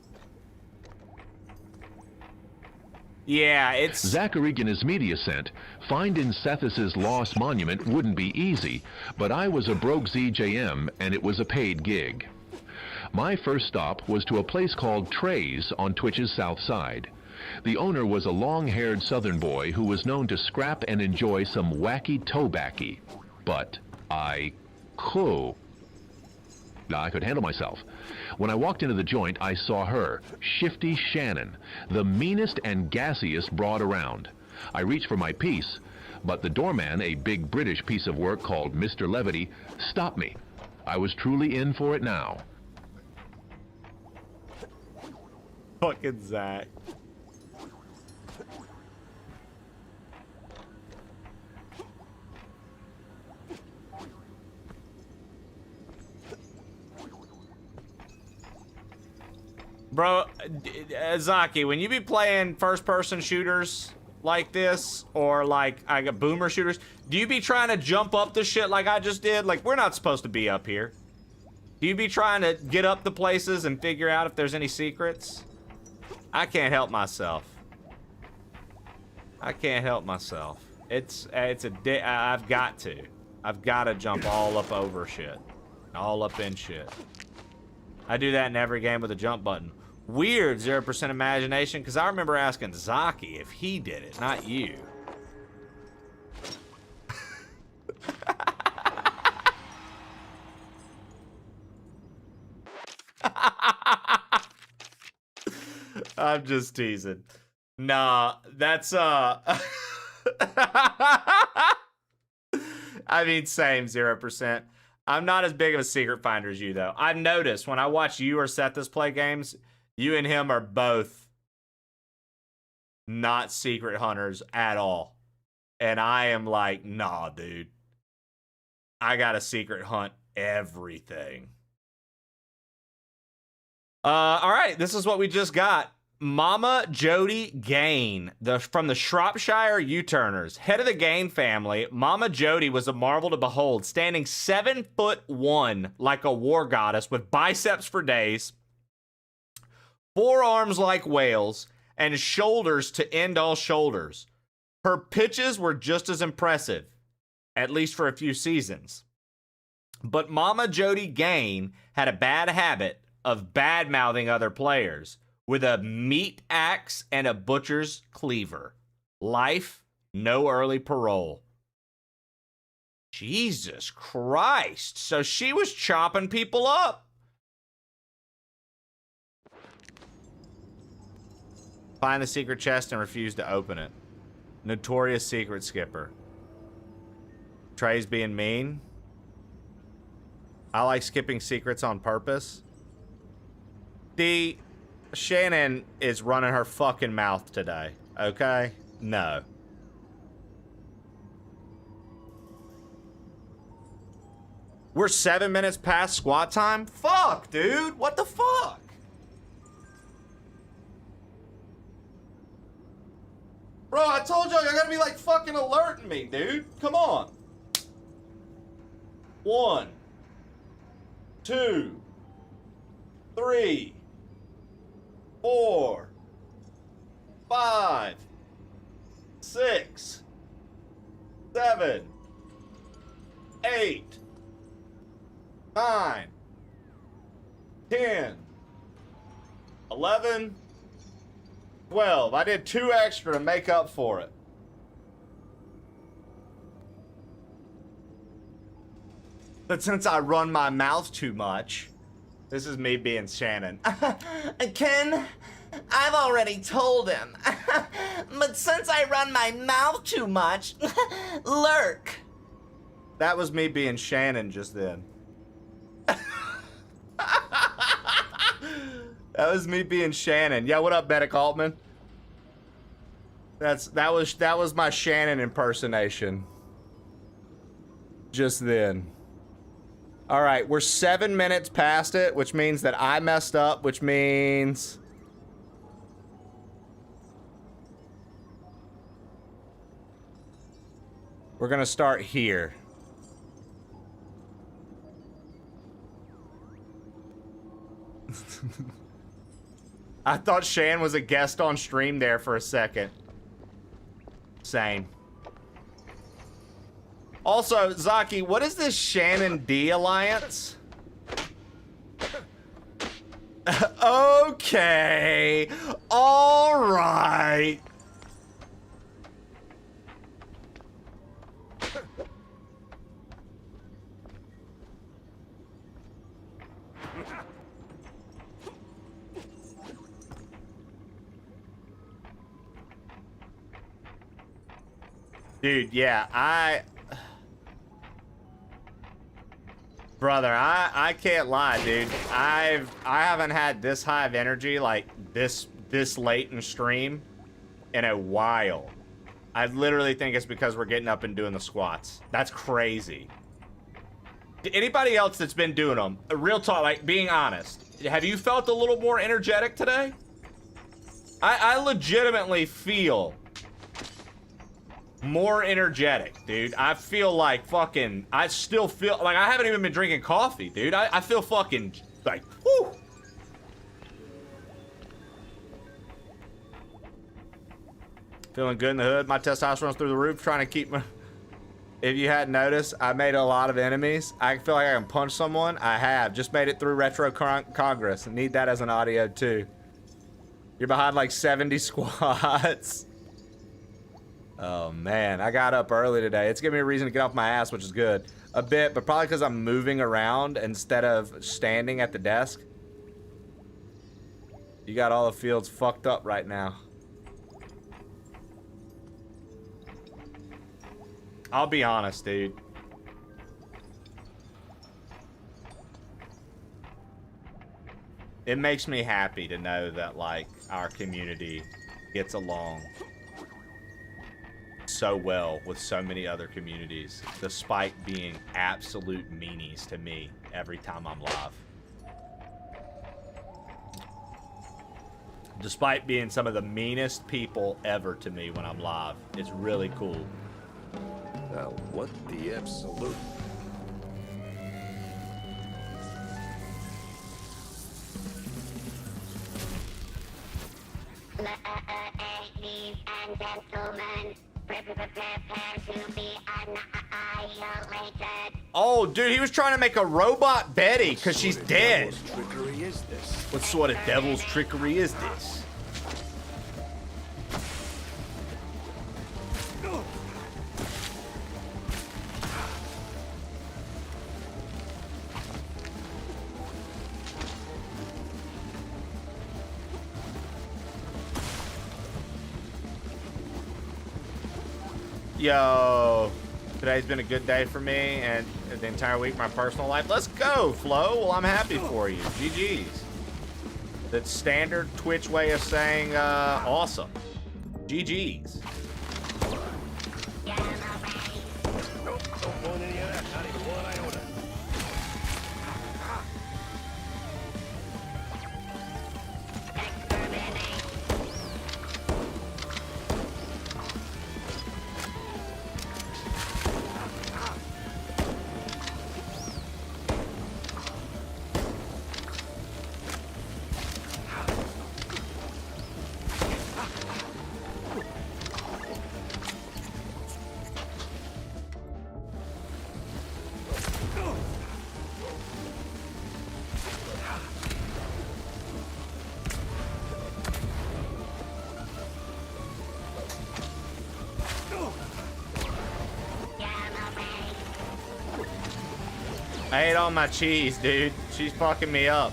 Yeah, it's...
Zachary Guinness Media sent, finding Sethis' lost monument wouldn't be easy, but I was a broke ZJM and it was a paid gig. My first stop was to a place called Trey's on Twitch's south side. The owner was a long-haired southern boy who was known to scrap and enjoy some wacky tobacco. But I could handle myself. When I walked into the joint, I saw her, Shifty Shannon, the meanest and gassiest broad around. I reached for my piece, but the doorman, a big British piece of work called Mr. Levity, stopped me. I was truly in for it now.
Fucking Zach. Bro, Zaki, when you be playing first-person shooters like this, or like I got boomer shooters, do you be trying to jump up the shit like I just did? Like, we're not supposed to be up here. Do you be trying to get up the places and figure out if there's any secrets? I can't help myself. I can't help myself. I've got to jump all up over shit. All up in shit. I do that in every game with a jump button. Weird 0% imagination, because I remember asking Zaki if he did it, not you. I'm just teasing. Nah, that's I mean, same 0%. I'm not as big of a secret finder as you, though. I've noticed when I watch you or Sethis play games, you and him are both not secret hunters at all. And I am like, nah, dude. I gotta secret hunt everything. All right, this is what we just got. Mama Jody Gain, from the Shropshire U-Turners. Head of the Gain family, Mama Jody was a marvel to behold, standing 7'1" like a war goddess with biceps for days, forearms like whales, and shoulders to end all shoulders. Her pitches were just as impressive, at least for a few seasons. But Mama Jody Gain had a bad habit of bad-mouthing other players with a meat axe and a butcher's cleaver. Life, no early parole. Jesus Christ. So she was chopping people up. Find the secret chest and refuse to open it. Notorious secret skipper. Trey's being mean. I like skipping secrets on purpose. Shannon is running her fucking mouth today, okay? No. We're 7 minutes past squat time? Fuck, dude. What the fuck? Bro, I told y'all, y'all gotta be like fucking alerting me, dude. Come on. 1, 2, 3, 4, 5, 6, 7, 8, 9, 10, 11, 12. I did 2 extra to make up for it. But since I run my mouth too much, this is me being Shannon.
Ken, I've already told him. But since I run my mouth too much, lurk.
That was me being Shannon just then. That was me being Shannon. Yeah, what up, Medic Altman? That was my Shannon impersonation. Just then. All right, we're 7 minutes past it, which means that I messed up, which means we're gonna start here. I thought Shan was a guest on stream there for a second. Same. Also, Zaki, what is this Shannon D alliance? Okay. All right. Dude, yeah, brother, I can't lie, dude. I haven't had this high of energy like this late in stream in a while. I literally think it's because we're getting up and doing the squats. That's crazy. Anybody else that's been doing them, real talk, like being honest, have you felt a little more energetic today? I legitimately feel more energetic, dude. I feel like fucking, I still feel like I haven't even been drinking coffee, dude. I feel fucking like, whoo. Feeling good in the hood. My testosterone's through the roof, trying to keep my... If you hadn't noticed, I made a lot of enemies. I feel like I can punch someone. I have. Just made it through Retro Congress. Need that as an audio, too. You're behind like 70 squats. Oh, man. I got up early today. It's giving me a reason to get off my ass, which is good. A bit, but probably because I'm moving around instead of standing at the desk. You got all the fields fucked up right now. I'll be honest, dude. It makes me happy to know that, like, our community gets along so well with so many other communities, despite being absolute meanies to me every time I'm live. Despite being some of the meanest people ever to me when I'm live. It's really cool.
Now, what the absolute...
Ladies and gentlemen, prepare to be annihilated.
Oh, dude, he was trying to make a robot Betty because she's dead.
What trickery is this?
What sort of devil's trickery is this? Yo, today's been a good day for me and the entire week, my personal life. Let's go, Flo. Well, I'm happy for you. GG's. That's standard Twitch way of saying awesome. GG's.
Nope, don't want any of that. Not even one iota.
I ate all my cheese, dude. She's fucking me up.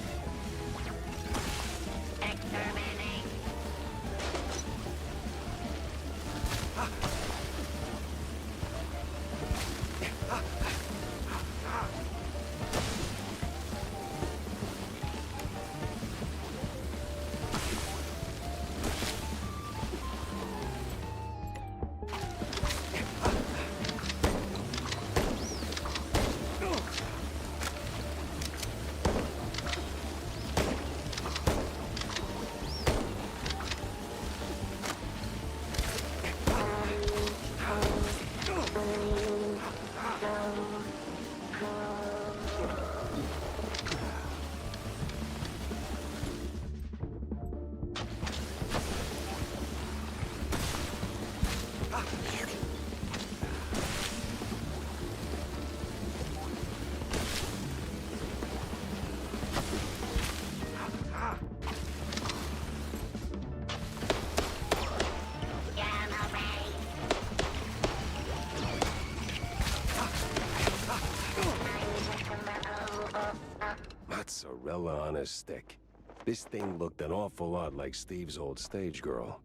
Mozzarella on a stick. This thing looked an awful lot like Steve's old stage girl.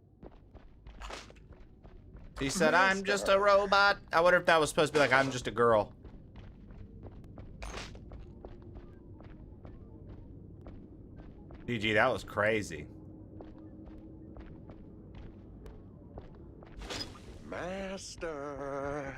He said, I'm just a robot. I wonder if that was supposed to be like, I'm just a girl. GG, that was crazy.
Master.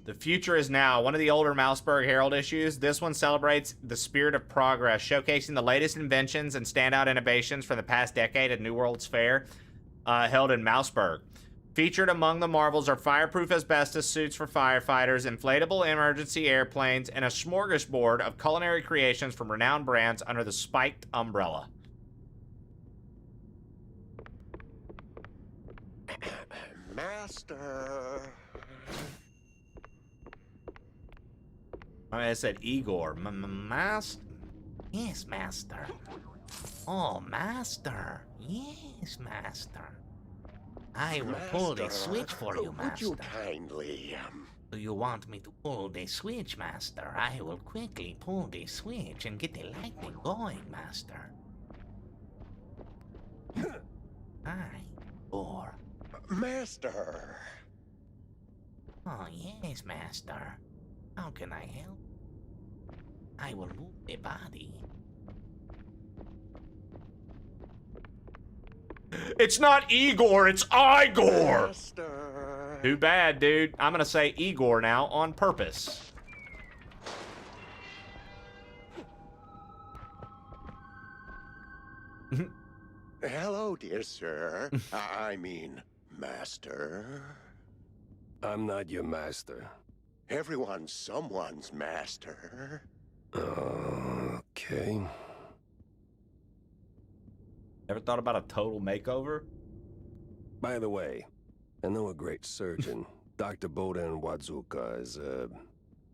The future is now. One of the older Mouseburg Herald issues. This one celebrates the spirit of progress, showcasing the latest inventions and standout innovations from the past decade at New World's Fair, held in Mouseburg. Featured among the marvels are fireproof asbestos suits for firefighters, inflatable emergency airplanes, and a smorgasbord of culinary creations from renowned brands under the spiked umbrella.
Master.
I said Igor. Master? Yes, master. Oh, master. Yes, master.
I will pull the switch for you,
Would
Master.
you kindly,
Do you want me to pull the switch, Master? I will quickly pull the switch and get the lightning going, Master. Hi, or...
Master!
Oh, yes, Master. How can I help? I will move the body.
It's not Igor, it's Igor!
Master!
Too bad, dude. I'm gonna say Igor now on purpose.
Hello, dear sir. I mean, master.
I'm not your master.
Everyone's someone's master.
Okay.
Ever thought about a total makeover?
By the way, I know a great surgeon. Dr. Boden Wadzuka is,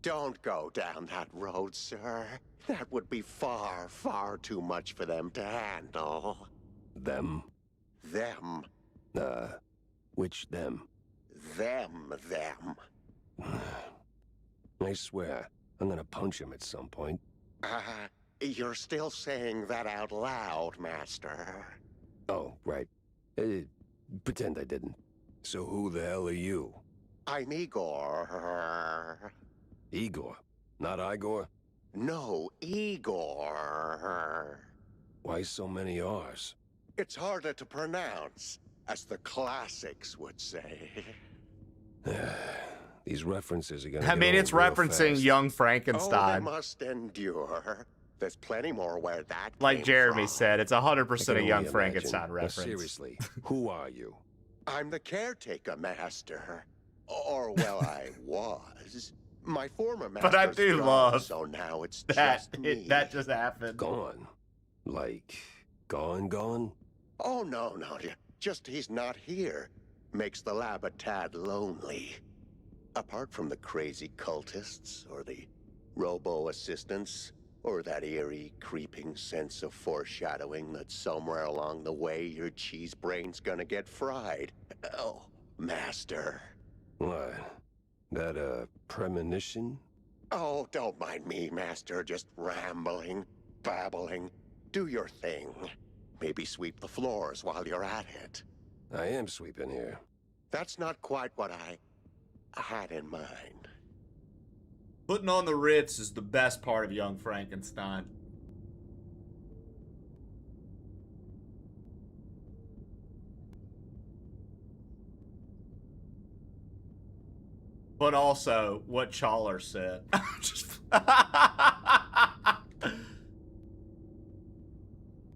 Don't go down that road, sir. That would be far, far too much for them to handle.
them?
Them.
Which them?
Them.
I swear, I'm gonna punch him at some point.
You're still saying that out loud, Master.
Oh, right. Pretend I didn't. So who the hell are you?
I'm Igor.
Igor? Not Igor?
No, Igor.
Why so many R's?
It's harder to pronounce, as the classics would say.
These references are gonna
I mean, it's referencing Young
Oh,
Frankenstein.
they must endure. There's plenty more where that
Like
came
Jeremy
from.
said, it's 100% a Young
only
Frankenstein
imagine.
reference.
Now, seriously, who are you?
I'm the caretaker, Master. Or, well, I was. My former master's
But I do
gone,
love
so now it's
that
just me.
that just happened.
Gone? Like, gone?
Oh, no, just he's not here. Makes the lab a tad lonely. Apart from the crazy cultists, or the robo-assistants, or that eerie, creeping sense of foreshadowing that somewhere along the way your cheese brain's gonna get fried. Oh, Master.
What? That a premonition?
Oh, don't mind me, Master. Just rambling, babbling. Do your thing. Maybe sweep the floors while you're at it.
I am sweeping here.
That's not quite what I had in mind.
Putting on the Ritz is the best part of Young Frankenstein. But also what Chawler said.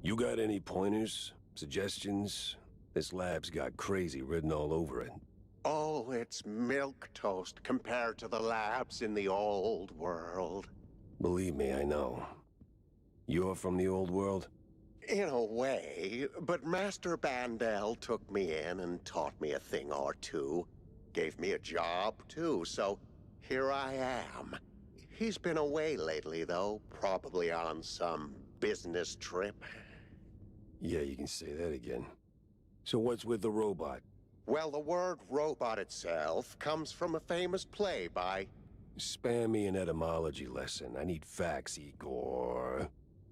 You got any pointers? Suggestions? This lab's got crazy written all over it.
Oh, it's milquetoast compared to the labs in the old world.
Believe me, I know. You're from the old world?
In a way, but Master Bandel took me in and taught me a thing or two. Gave me a job, too, so here I am. He's been away lately, though, probably on some business trip.
Yeah, you can say that again. So what's with the robot?
Well, the word robot itself comes from a famous play by...
Spare me an etymology lesson. I need facts, Igor.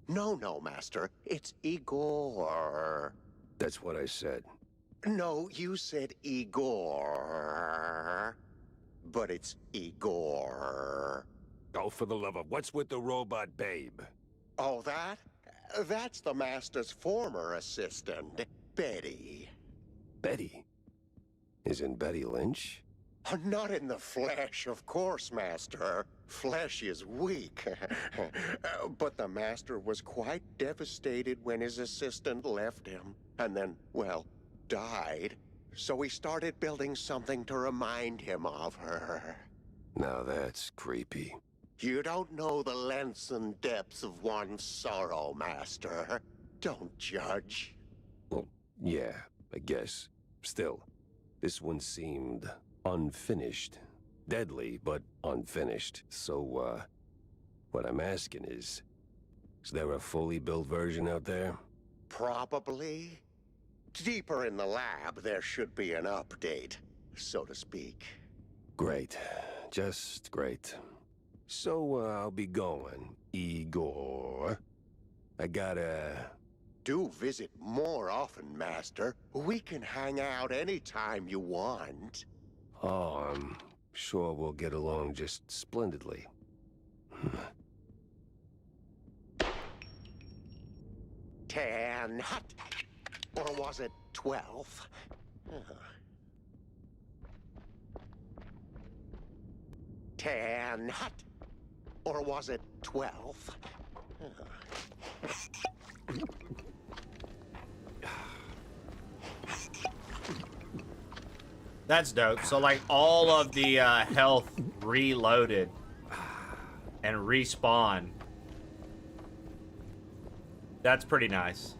No, Master. It's Igor.
That's what I said.
No, you said Igor. But it's Igor.
Oh, for the love of... What's with the robot babe?
Oh, that? That's the Master's former assistant, Betty.
Betty? Isn't Betty Lynch?
Not in the flesh, of course, Master. Flesh is weak. But the Master was quite devastated when his assistant left him. And then, well, died. So he started building something to remind him of her.
Now that's creepy.
You don't know the lengths and depths of one's sorrow, Master. Don't judge.
Well, yeah, I guess. Still, this one seemed unfinished. Deadly, but unfinished. So, what I'm asking is there a fully built version out there?
Probably. Deeper in the lab, there should be an update, so to speak.
Great. Just great. So, I'll be going, Igor. I gotta...
Do visit more often, Master. We can hang out anytime you want.
Oh, I'm sure we'll get along just splendidly.
10 hot. Or was it 12? 10 hot. Or was it 12?
That's dope. So like all of the health reloaded and respawn. That's pretty nice.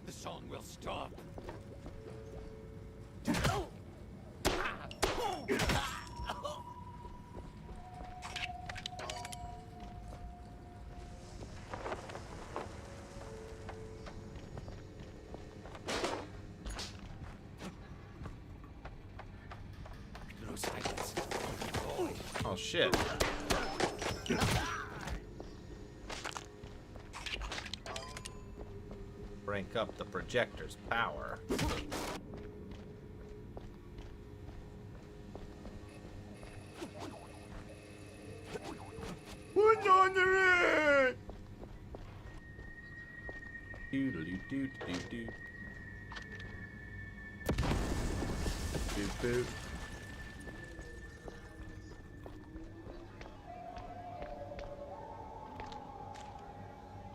The song will stop.
Oh shit. Rank up the projector's power. What's under it? Doodly-doo-doo-doo. Boop-boop.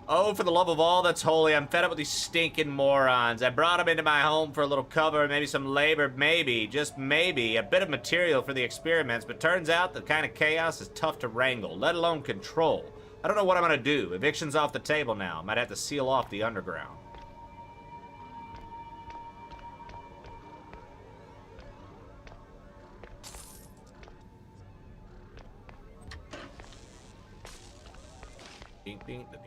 Oh, for the love of all that's holy, I'm fed up with these stinking morons. I brought them into my home for a little cover, maybe some labor, maybe, just maybe, a bit of material for the experiments, but turns out the kind of chaos is tough to wrangle, let alone control. I don't know what I'm gonna do. Eviction's off the table now. Might have to seal off the underground. Ding, ding, ding.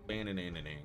Ding, ding, ding, ding.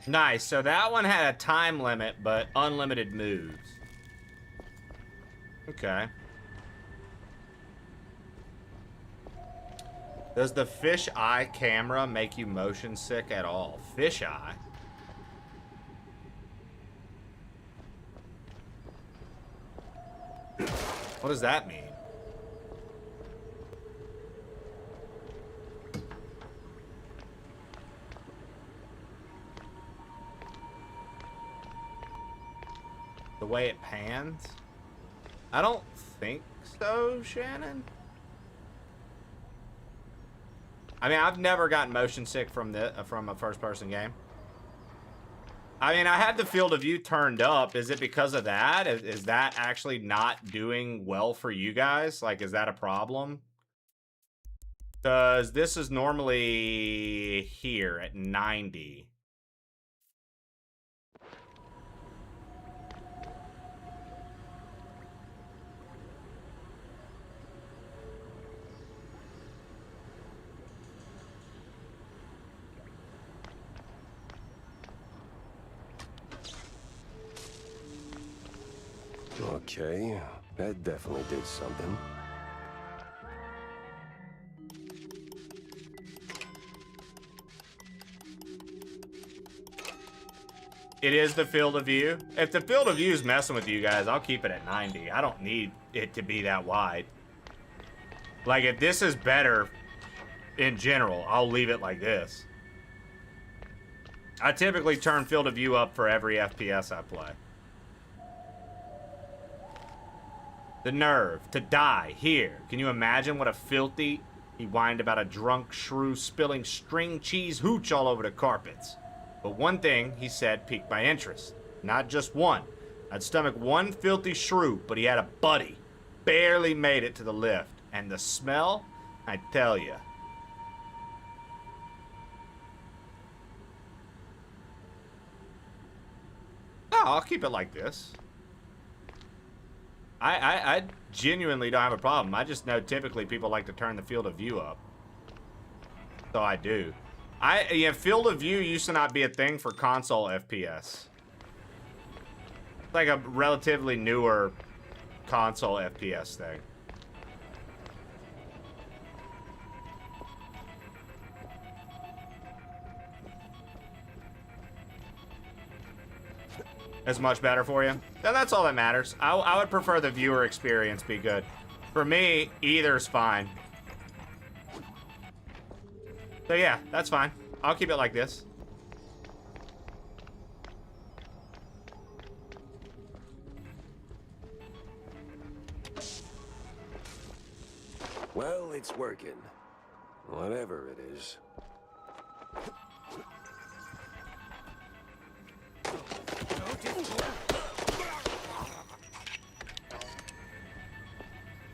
Nice, so that one had a time limit, but unlimited moves. Okay. Does the fish eye camera make you motion sick at all? Fish eye? What does that mean? The way it pans? I don't think so, Shannon. I mean, I've never gotten motion sick from a first-person game. I mean, I had the field of view turned up. Is it because of that? Is that actually not doing well for you guys? Like, is that a problem? Because this is normally here at 90.
Okay, that definitely did something.
It is the field of view. If the field of view is messing with you guys, I'll keep it at 90. I don't need it to be that wide. Like, if this is better in general, I'll leave it like this. I typically turn field of view up for every FPS I play. The nerve to die here. Can you imagine what a filthy... He whined about a drunk shrew spilling string cheese hooch all over the carpets. But one thing, he said, piqued my interest. Not just one. I'd stomach one filthy shrew, but he had a buddy. Barely made it to the lift. And the smell, I tell you. Oh, I'll keep it like this. I genuinely don't have a problem. I just know typically people like to turn the field of view up. So I do. Yeah, field of view used to not be a thing for console FPS. It's like a relatively newer console FPS thing. Is much better for you? Then that's all that matters. I would prefer the viewer experience be good. For me, either's fine. So yeah, that's fine. I'll keep it like this.
Well, it's working. Whatever it is.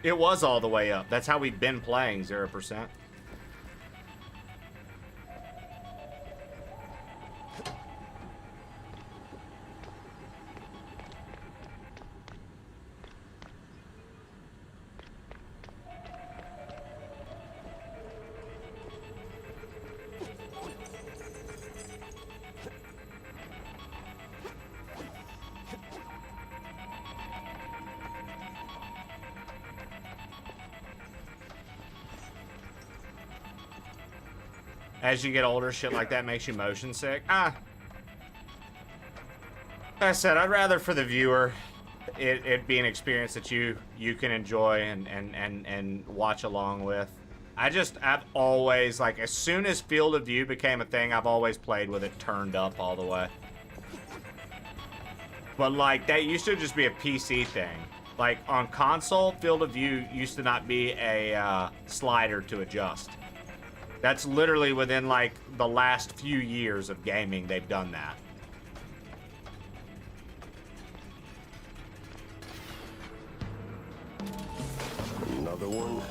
It was all the way up. That's how we've been playing 0%. As you get older, shit like that makes you motion sick. Like I said, I'd rather for the viewer it be an experience that you can enjoy and watch along with. I've always, like, as soon as field of view became a thing, I've always played with it turned up all the way. But like, that used to just be a PC thing. Like, on console, field of view used to not be a slider to adjust. That's literally within, like, the last few years of gaming, they've done that.
Another one?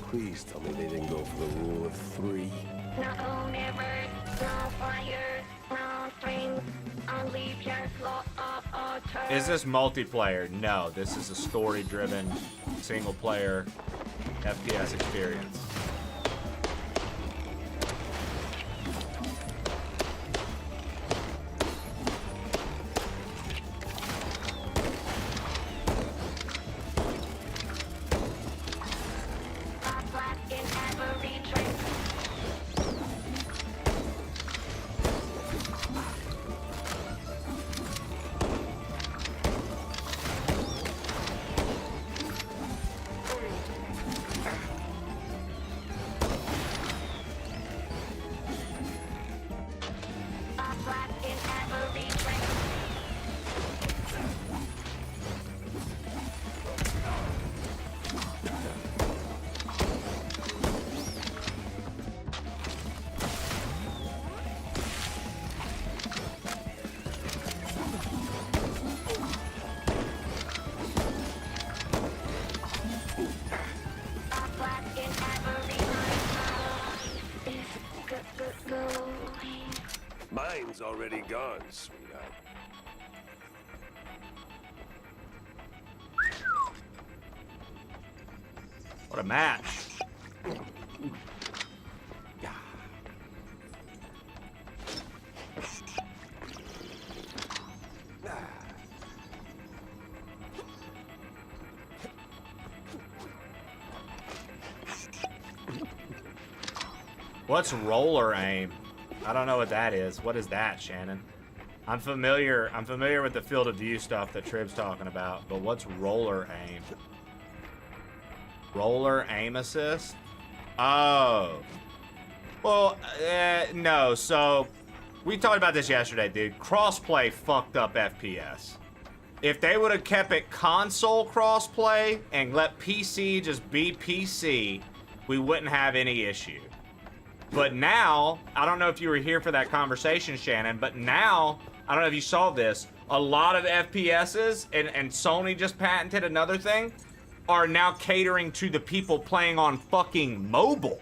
Please tell me they didn't go for the rule of 3.
No mirrors, no fire, no strings, only pure flow of author.
Is this multiplayer? No, this is a story-driven, single-player FPS experience.
Mine's already gone, sweetheart.
What a match. What's roller aim? I don't know what that is. What is that, Shannon? I'm familiar with the field of view stuff that Trib's talking about, but what's roller aim? Roller aim assist? Oh. Well, no, so we talked about this yesterday, dude. Crossplay fucked up FPS. If they would have kept it console crossplay and let PC just be PC, we wouldn't have any issue. But now, I don't know if you were here for that conversation, Shannon, but now, I don't know if you saw this, a lot of FPSs, and Sony just patented another thing, are now catering to the people playing on fucking mobile.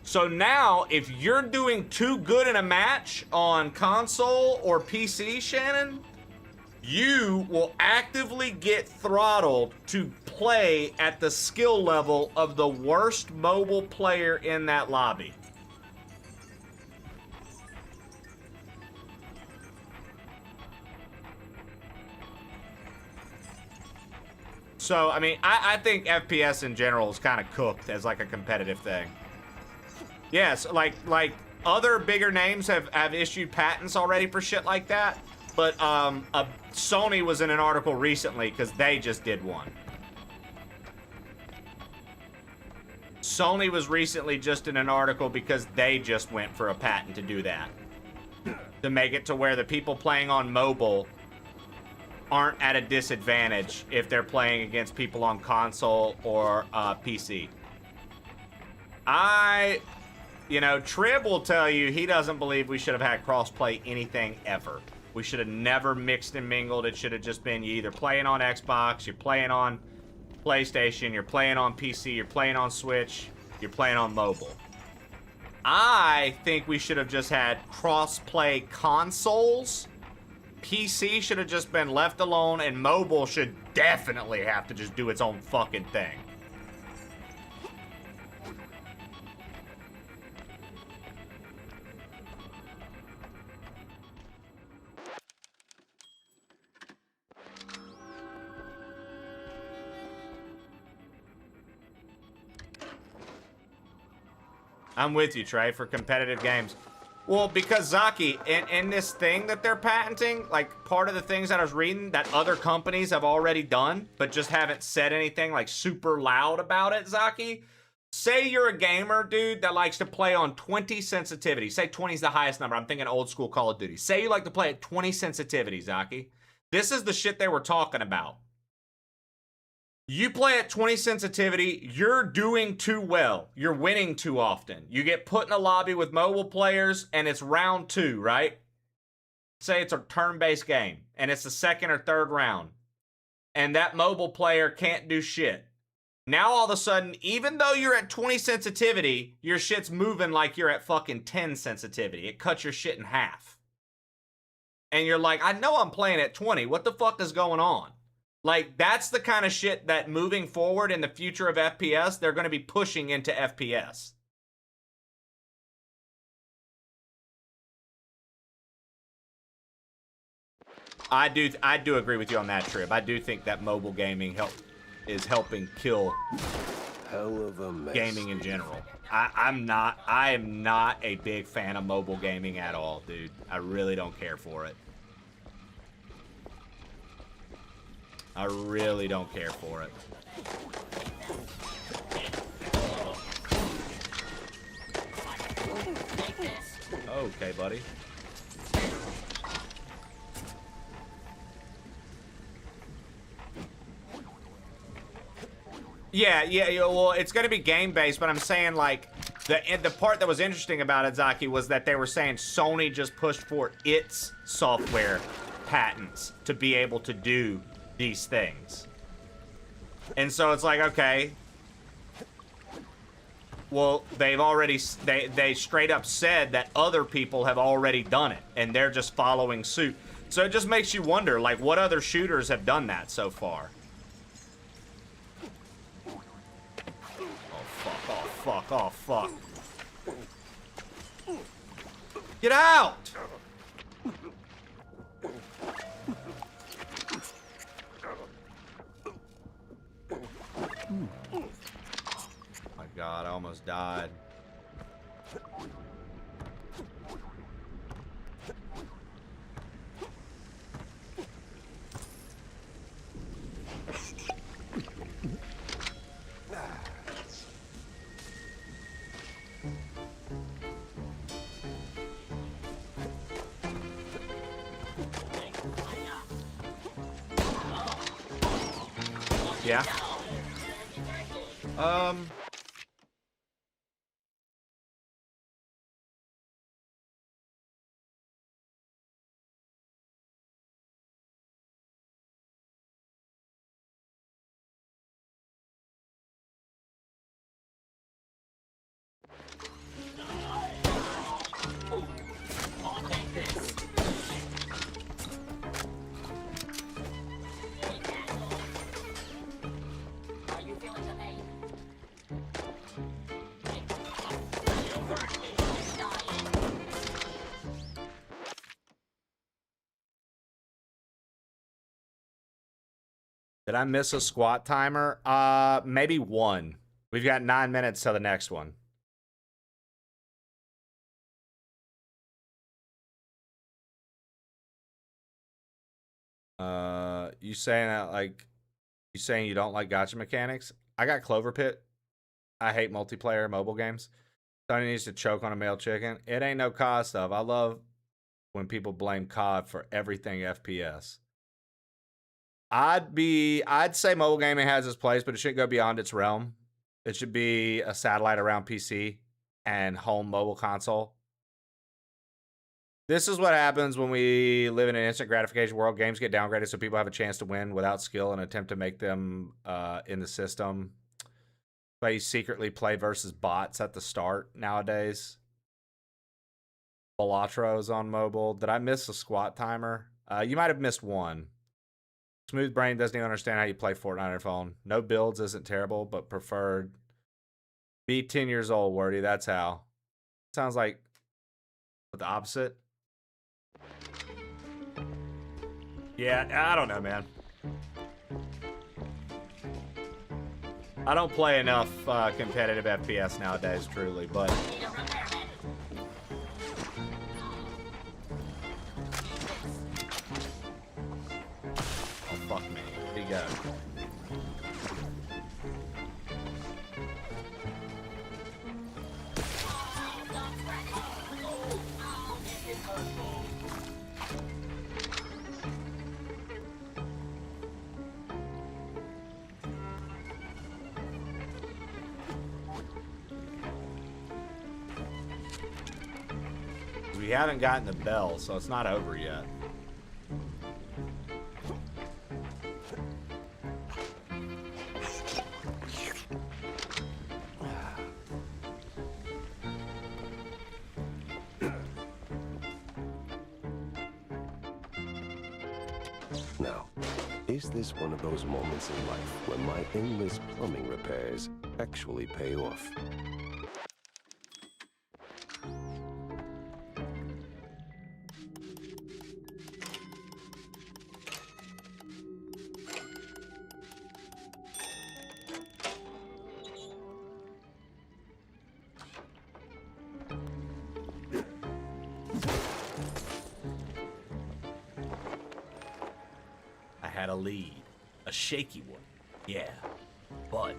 So now, if you're doing too good in a match on console or PC, Shannon, you will actively get throttled to play at the skill level of the worst mobile player in that lobby. So, I mean, I think FPS in general is kind of cooked as like a competitive thing. Yes, like other bigger names have issued patents already for shit like that. But Sony was in an article recently because they just did one. Sony was recently just in an article because they just went for a patent to do that. To make it to where the people playing on mobile aren't at a disadvantage if they're playing against people on console or PC. You know, Trib will tell you he doesn't believe we should have had crossplay anything ever. We should have never mixed and mingled. It should have just been you either playing on Xbox, you're playing on PlayStation, you're playing on PC, you're playing on Switch, you're playing on mobile. I think we should have just had cross-play consoles. PC should have just been left alone, and mobile should definitely have to just do its own fucking thing. I'm with you, Trey, for competitive games. Well, because Zaki, in this thing that they're patenting, like part of the things that I was reading that other companies have already done, but just haven't said anything like super loud about it, Zaki. Say you're a gamer, dude, that likes to play on 20 sensitivity. Say 20 is the highest number. I'm thinking old school Call of Duty. Say you like to play at 20 sensitivity, Zaki. This is the shit they were talking about. You play at 20 sensitivity, you're doing too well. You're winning too often. You get put in a lobby with mobile players, and it's round 2, right? Say it's a turn-based game, and it's the second or third round. And that mobile player can't do shit. Now all of a sudden, even though you're at 20 sensitivity, your shit's moving like you're at fucking 10 sensitivity. It cuts your shit in half. And you're like, I know I'm playing at 20. What the fuck is going on? Like, that's the kind of shit that moving forward in the future of FPS, they're going to be pushing into FPS. I do agree with you on that, Trib. I do think that mobile gaming is helping kill
hell of a mess.
Gaming in general. I am not a big fan of mobile gaming at all, dude. I really don't care for it. I really don't care for it. Okay, buddy. Yeah, well, it's going to be game-based, but I'm saying, like, the part that was interesting about it, Zaki, was that they were saying Sony just pushed for its software patents to be able to do these things. And so it's like, okay, well, they've already, they straight up said that other people have already done it, and they're just following suit. So it just makes you wonder, like, what other shooters have done that so far? Oh, fuck. Get out! My God, I almost died. Yeah. Did I miss a squat timer? Maybe one. We've got 9 minutes till the next one. You saying that like you saying you don't like gacha mechanics? I got Clover Pit. I hate multiplayer mobile games. Tony needs to choke on a male chicken. It ain't no COD stuff. I love when people blame COD for everything FPS. I'd say mobile gaming has its place, but it shouldn't go beyond its realm. It should be a satellite around PC and home mobile console. This is what happens when we live in an instant gratification world. Games get downgraded so people have a chance to win without skill and attempt to make them in the system. But you secretly play versus bots at the start nowadays. Balatro's on mobile. Did I miss a squat timer? You might have missed one. Smooth Brain doesn't even understand how you play Fortnite on your phone. No builds isn't terrible, but preferred. Be 10 years old, Wordy. That's how. Sounds like the opposite. Yeah, I don't know, man. I don't play enough competitive FPS nowadays, truly, but... Fuck me. Here you go. We haven't gotten the bell, so it's not over yet.
Now, is this one of those moments in life when my endless plumbing repairs actually pay off?
Had a lead. A shaky one. Yeah. But...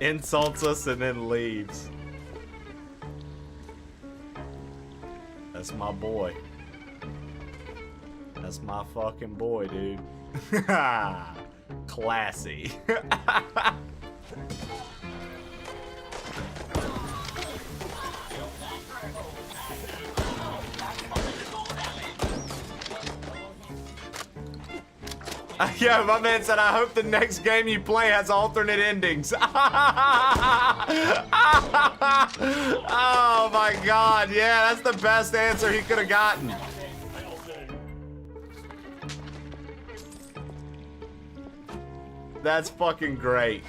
insults us and then leaves. That's my boy. That's my fucking boy, dude. Classy. Yeah, my man said, I hope the next game you play has alternate endings. Oh my god, yeah, that's the best answer he could have gotten. That's fucking great.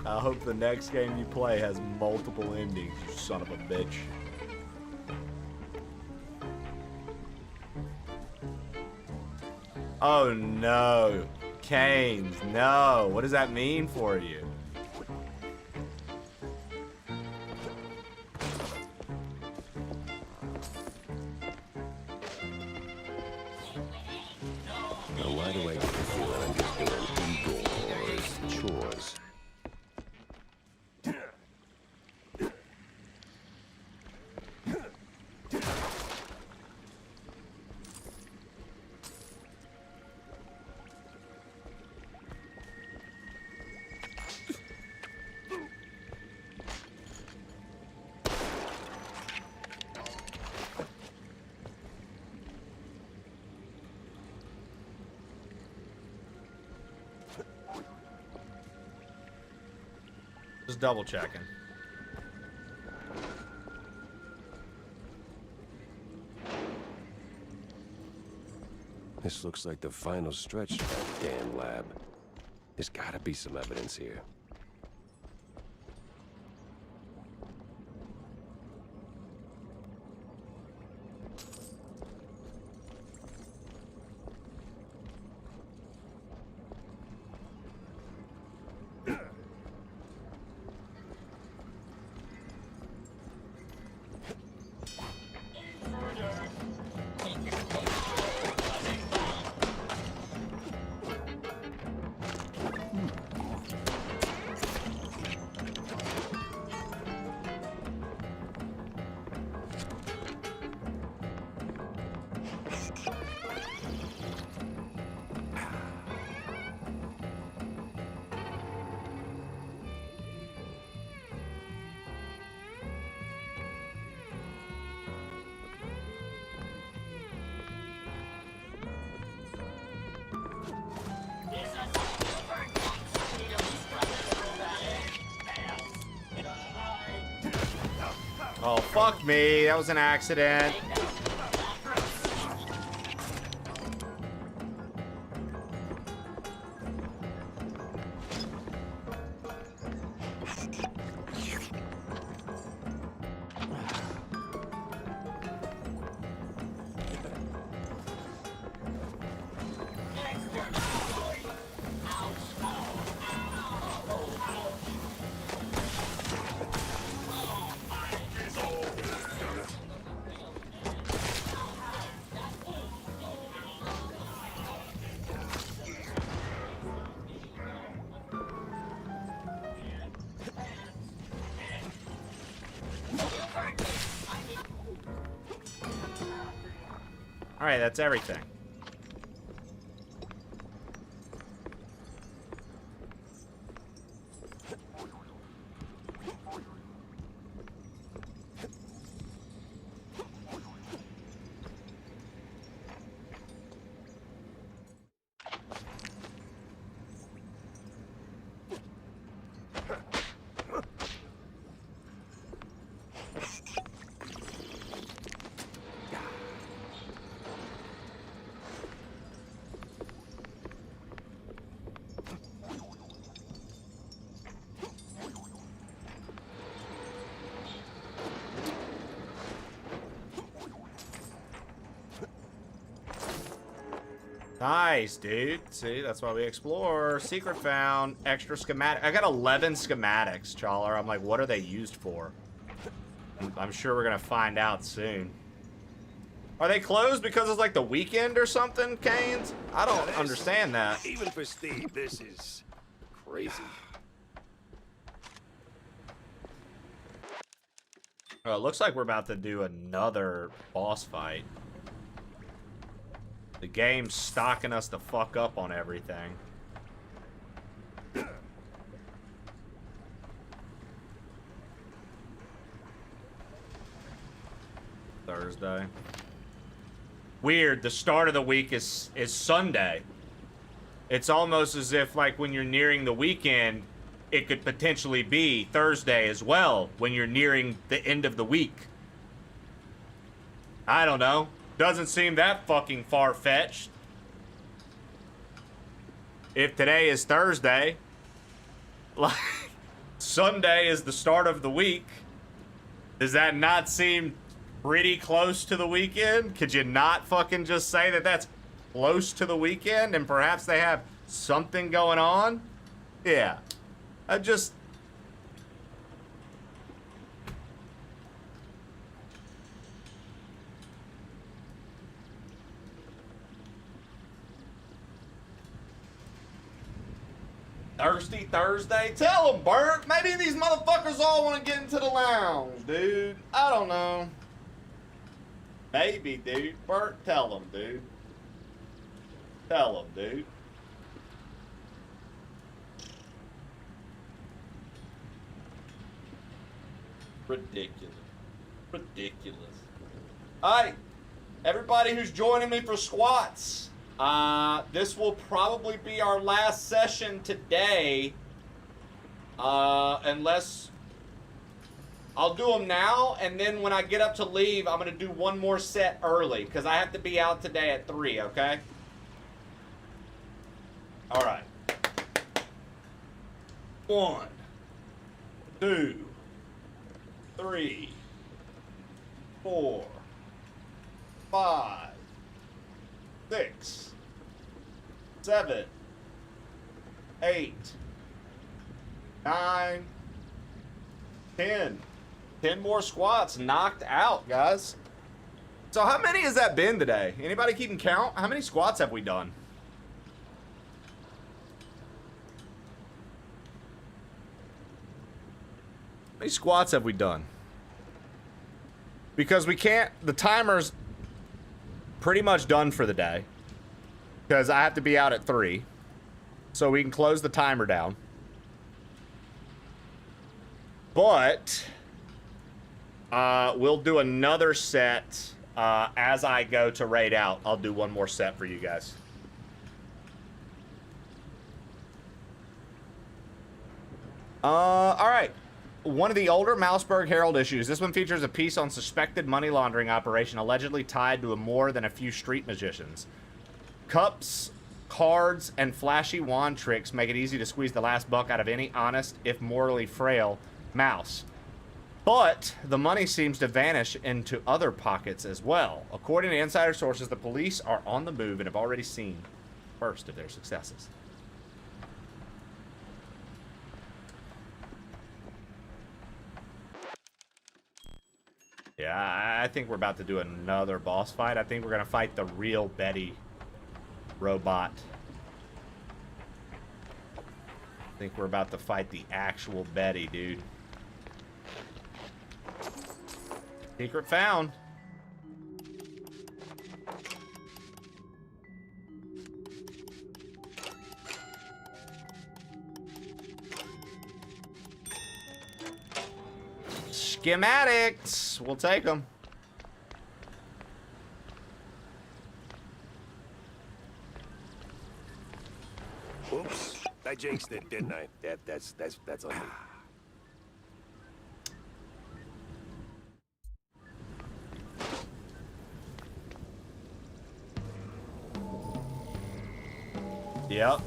I hope the next game you play has multiple endings, you son of a bitch. Oh no. Canes, no. What does that mean for you?
Why do I get the feeling I'm just doing Igor's chores?
Just double checking.
This looks like the final stretch of that damn lab. There's gotta be some evidence here.
Oh, fuck me. That was an accident. All right, that's everything. Nice, dude. See, that's why we explore. Secret found. Extra schematic. I got 11 schematics, Chawler. I'm like, what are they used for? I'm sure we're going to find out soon. Are they closed because it's like the weekend or something, Canes? I don't understand that.
Even for Steve, this is crazy.
It looks like we're about to do another boss fight. The game's stocking us the fuck up on everything. Thursday. Weird, the start of the week is Sunday. It's almost as if, like, when you're nearing the weekend, it could potentially be Thursday as well, when you're nearing the end of the week. I don't know. Doesn't seem that fucking far-fetched. If today is Thursday, like, Sunday is the start of the week, does that not seem pretty close to the weekend? Could you not fucking just say that that's close to the weekend and perhaps they have something going on? Yeah. I just... Thirsty Thursday? Tell them, Bert. Maybe these motherfuckers all want to get into the lounge, dude. I don't know. Maybe, dude. Bert, tell them, dude. Tell them, dude. Ridiculous. Ridiculous. Alright. Everybody who's joining me for squats. This will probably be our last session today. Unless I'll do them now, and then when I get up to leave, I'm going to do one more set early, because I have to be out today at 3, okay? Alright. 1, 2, 3, 4, 5, 6, 7, 8, 9, 10. 10 more squats knocked out, guys. So how many has that been today? Anybody keeping count? How many squats have we done? How many squats have we done? Because we can't, the timer's pretty much done for the day. Because I have to be out at 3. So we can close the timer down. But we'll do another set as I go to raid out. I'll do one more set for you guys. All right. One of the older Mouseburg Herald issues. This one features a piece on suspected money laundering operation allegedly tied to more than a few street magicians. Cups, cards, and flashy wand tricks make it easy to squeeze the last buck out of any honest, if morally frail, mouse. But the money seems to vanish into other pockets as well. According to insider sources, the police are on the move and have already seen the first of their successes. Yeah, I think we're about to do another boss fight. I think we're going to fight the real Betty robot. I think we're about to fight the actual Betty, dude. Secret found. Schematics. We'll take them.
Oops. I jinxed it, didn't I? That's on me.
Yep.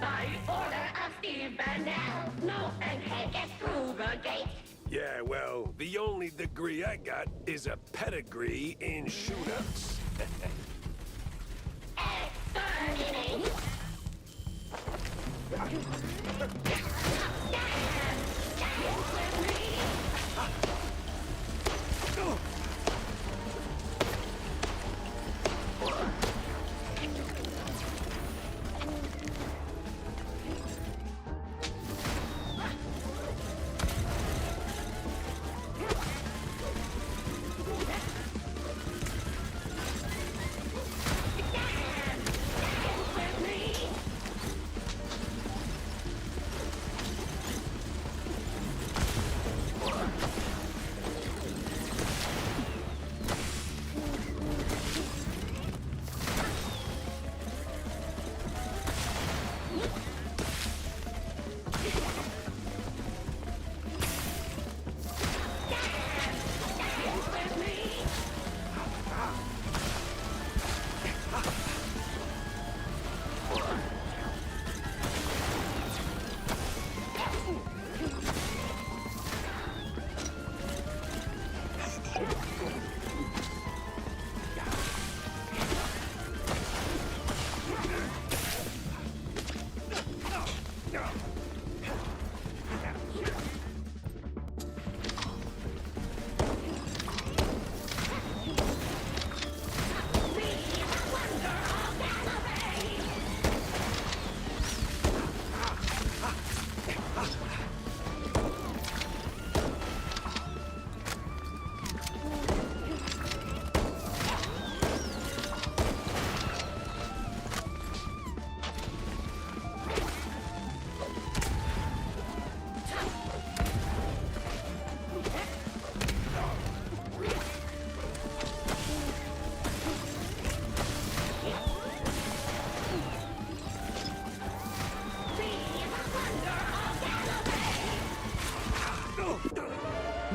By order of Steve Burnell, no one can get through the gate.
Yeah, well, the only degree I got is a pedigree in shootouts.
Exterminate!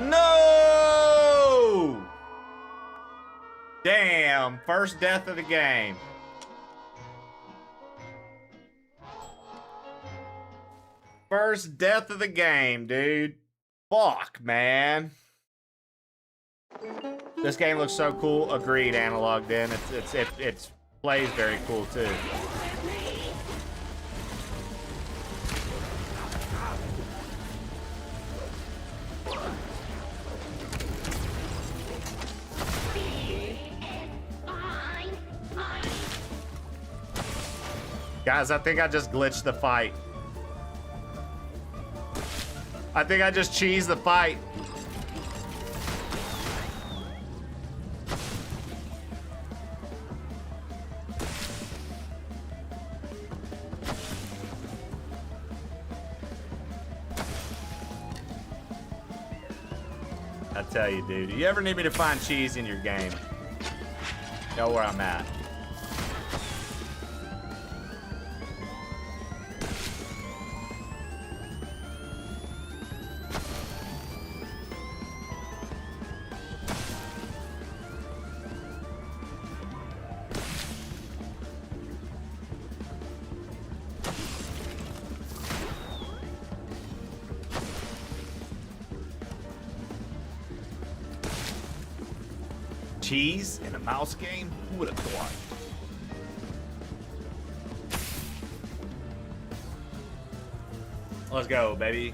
No! Damn, first death of the game. First death of the game, dude. Fuck, man. This game looks so cool. Agreed, Analog Den. It plays very cool too. Guys, I think I just glitched the fight. I think I just cheesed the fight. I tell you, dude, you ever need me to find cheese in your game? Know where I'm at. Cheese in a mouse game? Who would have thought? Let's go, baby.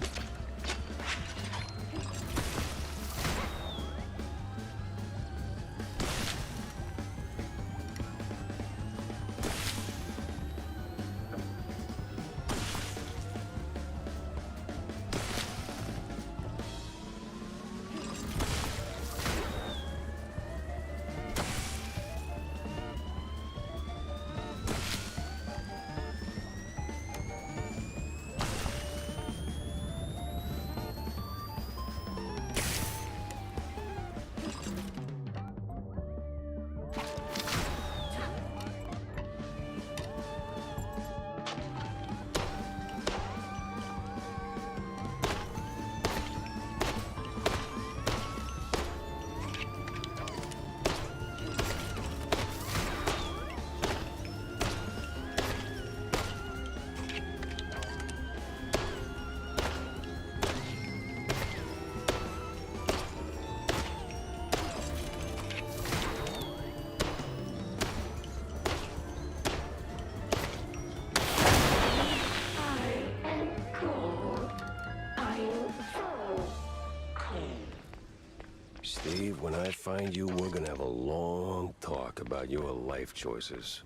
Steve, when I find you, we're gonna have a long talk about your life choices.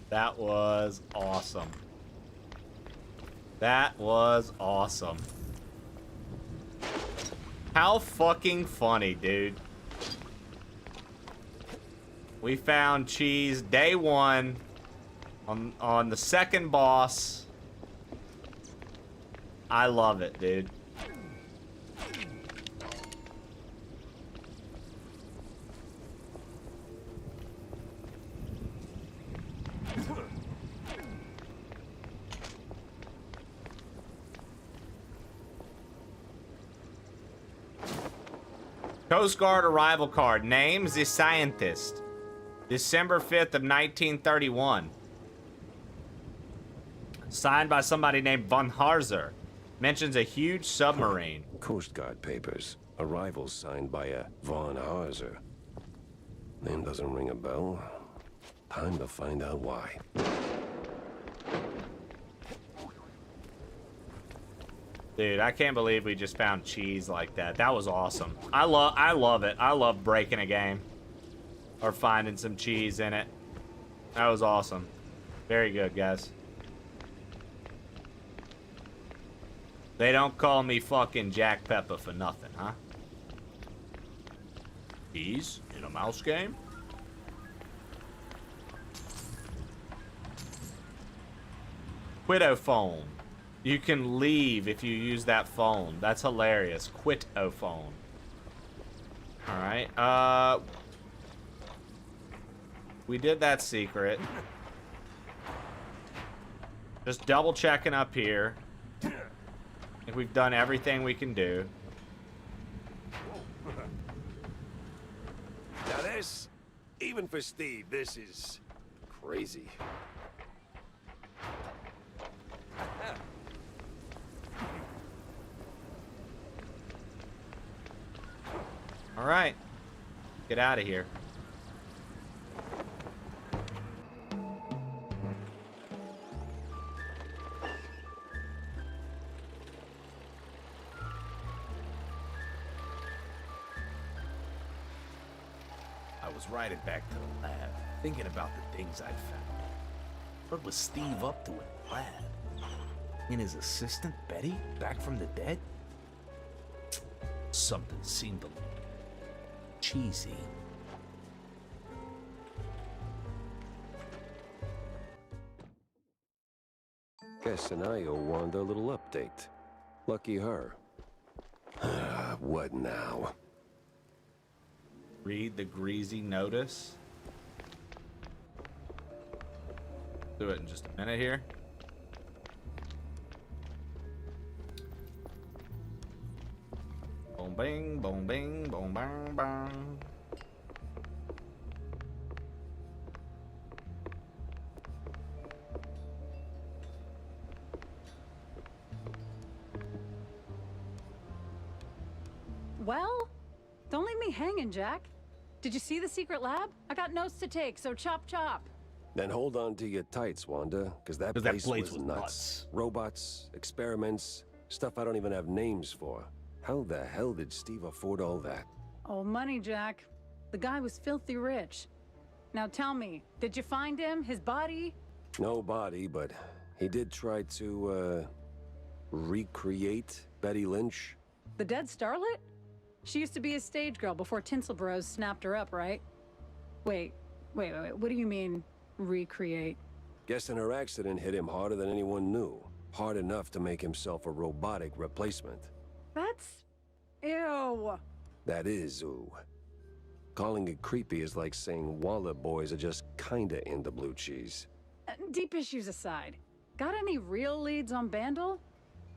That was awesome. That was awesome. How fucking funny, dude. We found cheese day one on the second boss. I love it, dude. Coast Guard arrival card. Name, the scientist. December 5th of 1931. Signed by somebody named Von Harzer. Mentions a huge submarine.
Coast Guard papers. Arrival signed by a Von Harzer. Name doesn't ring a bell. Time to find out why.
Dude, I can't believe we just found cheese like that. That was awesome. I love it. I love breaking a game. Or finding some cheese in it. That was awesome. Very good, guys. They don't call me fucking Jack Pepper for nothing, huh? Cheese in a mouse game? Quitophone. You can leave if you use that phone. That's hilarious. Quitophone. Alright, we did that secret. Just double checking up here. I think we've done everything we can do.
Now this, even for Steve, this is crazy.
All right, get out of here.
I was riding back to the lab, thinking about the things I'd found. What was Steve up to in the lab? And his assistant, Betty, back from the dead? Something seemed a little cheesy.
Guess and I owe Wanda a little update. Lucky her. What now?
Read the greasy notice. Do it in just a minute here. Boom, bing, boom, bing, boom, bang, bang.
Well, don't leave me hanging, Jack. Did you see the secret lab? I got notes to take, so chop chop.
Then hold on to your tights, Wanda, because that place was nuts. Robots, experiments, stuff I don't even have names for. How the hell did Steve afford all that?
Oh, money, Jack. The guy was filthy rich. Now tell me, did you find him? His body?
No body, but he did try to, recreate Betty Lynch.
The dead starlet? She used to be a stage girl before Tinsel Bros snapped her up, right? Wait. What do you mean, recreate?
Guessing her accident hit him harder than anyone knew. Hard enough to make himself a robotic replacement.
That's... ew.
That is ooh. Calling it creepy is like saying Waller boys are just kinda into blue cheese.
Deep issues aside, got any real leads on Bandle?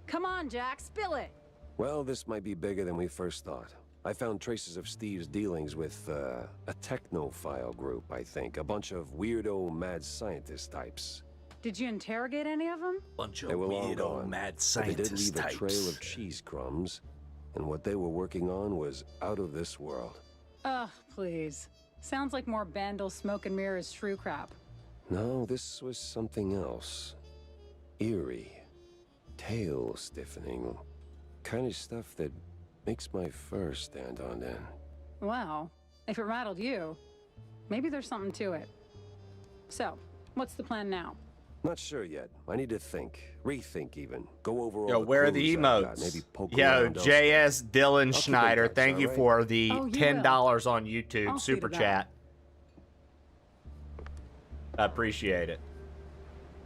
Come on, Jack, spill it.
Well, this might be bigger than we first thought. I found traces of Steve's dealings with, a technophile group, I think. A bunch of weirdo mad scientist types.
Did you interrogate any of them?
Bunch of
They were long
weirdo
gone,
mad
but they did
scientist
leave
types.
a trail of cheese crumbs, and what they were working on was out of this world.
Ugh, please. Sounds like more Bandle smoke and mirrors shrew crap.
No, this was something else. Eerie. Tail stiffening. Kind of stuff that makes my fur stand on end.
Well, if it rattled you, maybe there's something to it. So, what's the plan now?
Not sure yet. I need to think. Rethink even. Go over all
Yo,
the
where are the
clues I've got,
emotes?
maybe poke
Yo,
around elsewhere.
JS Dylan
I'll keep in
Schneider,
touch,
thank you
alright?
for the
Oh, you
$10 on YouTube
I'll see
super
to that.
chat. I appreciate it.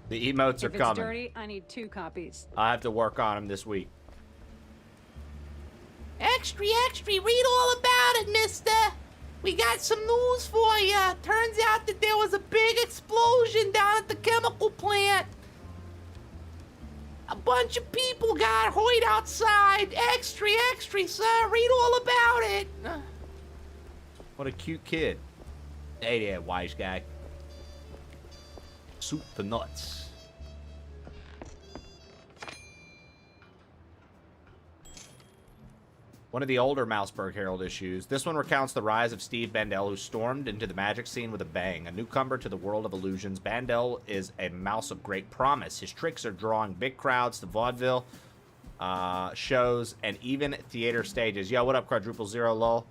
The emotes are
If it's
coming.
dirty, I need 2 copies.
I have to work on them this week.
Extra, read all about it, mister. We got some news for ya. Turns out that there was a big explosion down at the chemical plant. A bunch of people got hurt outside. Extra, sir. Read all about it.
What a cute kid. Hey there, wise guy. Soup the nuts. One of the older Mouseburg Herald issues. This one recounts the rise of Steve Bandel, who stormed into the magic scene with a bang. A newcomer to the world of illusions, Bandel is a mouse of great promise. His tricks are drawing big crowds to vaudeville shows and even theater stages. Yo, what up, Quadruple Zero lol?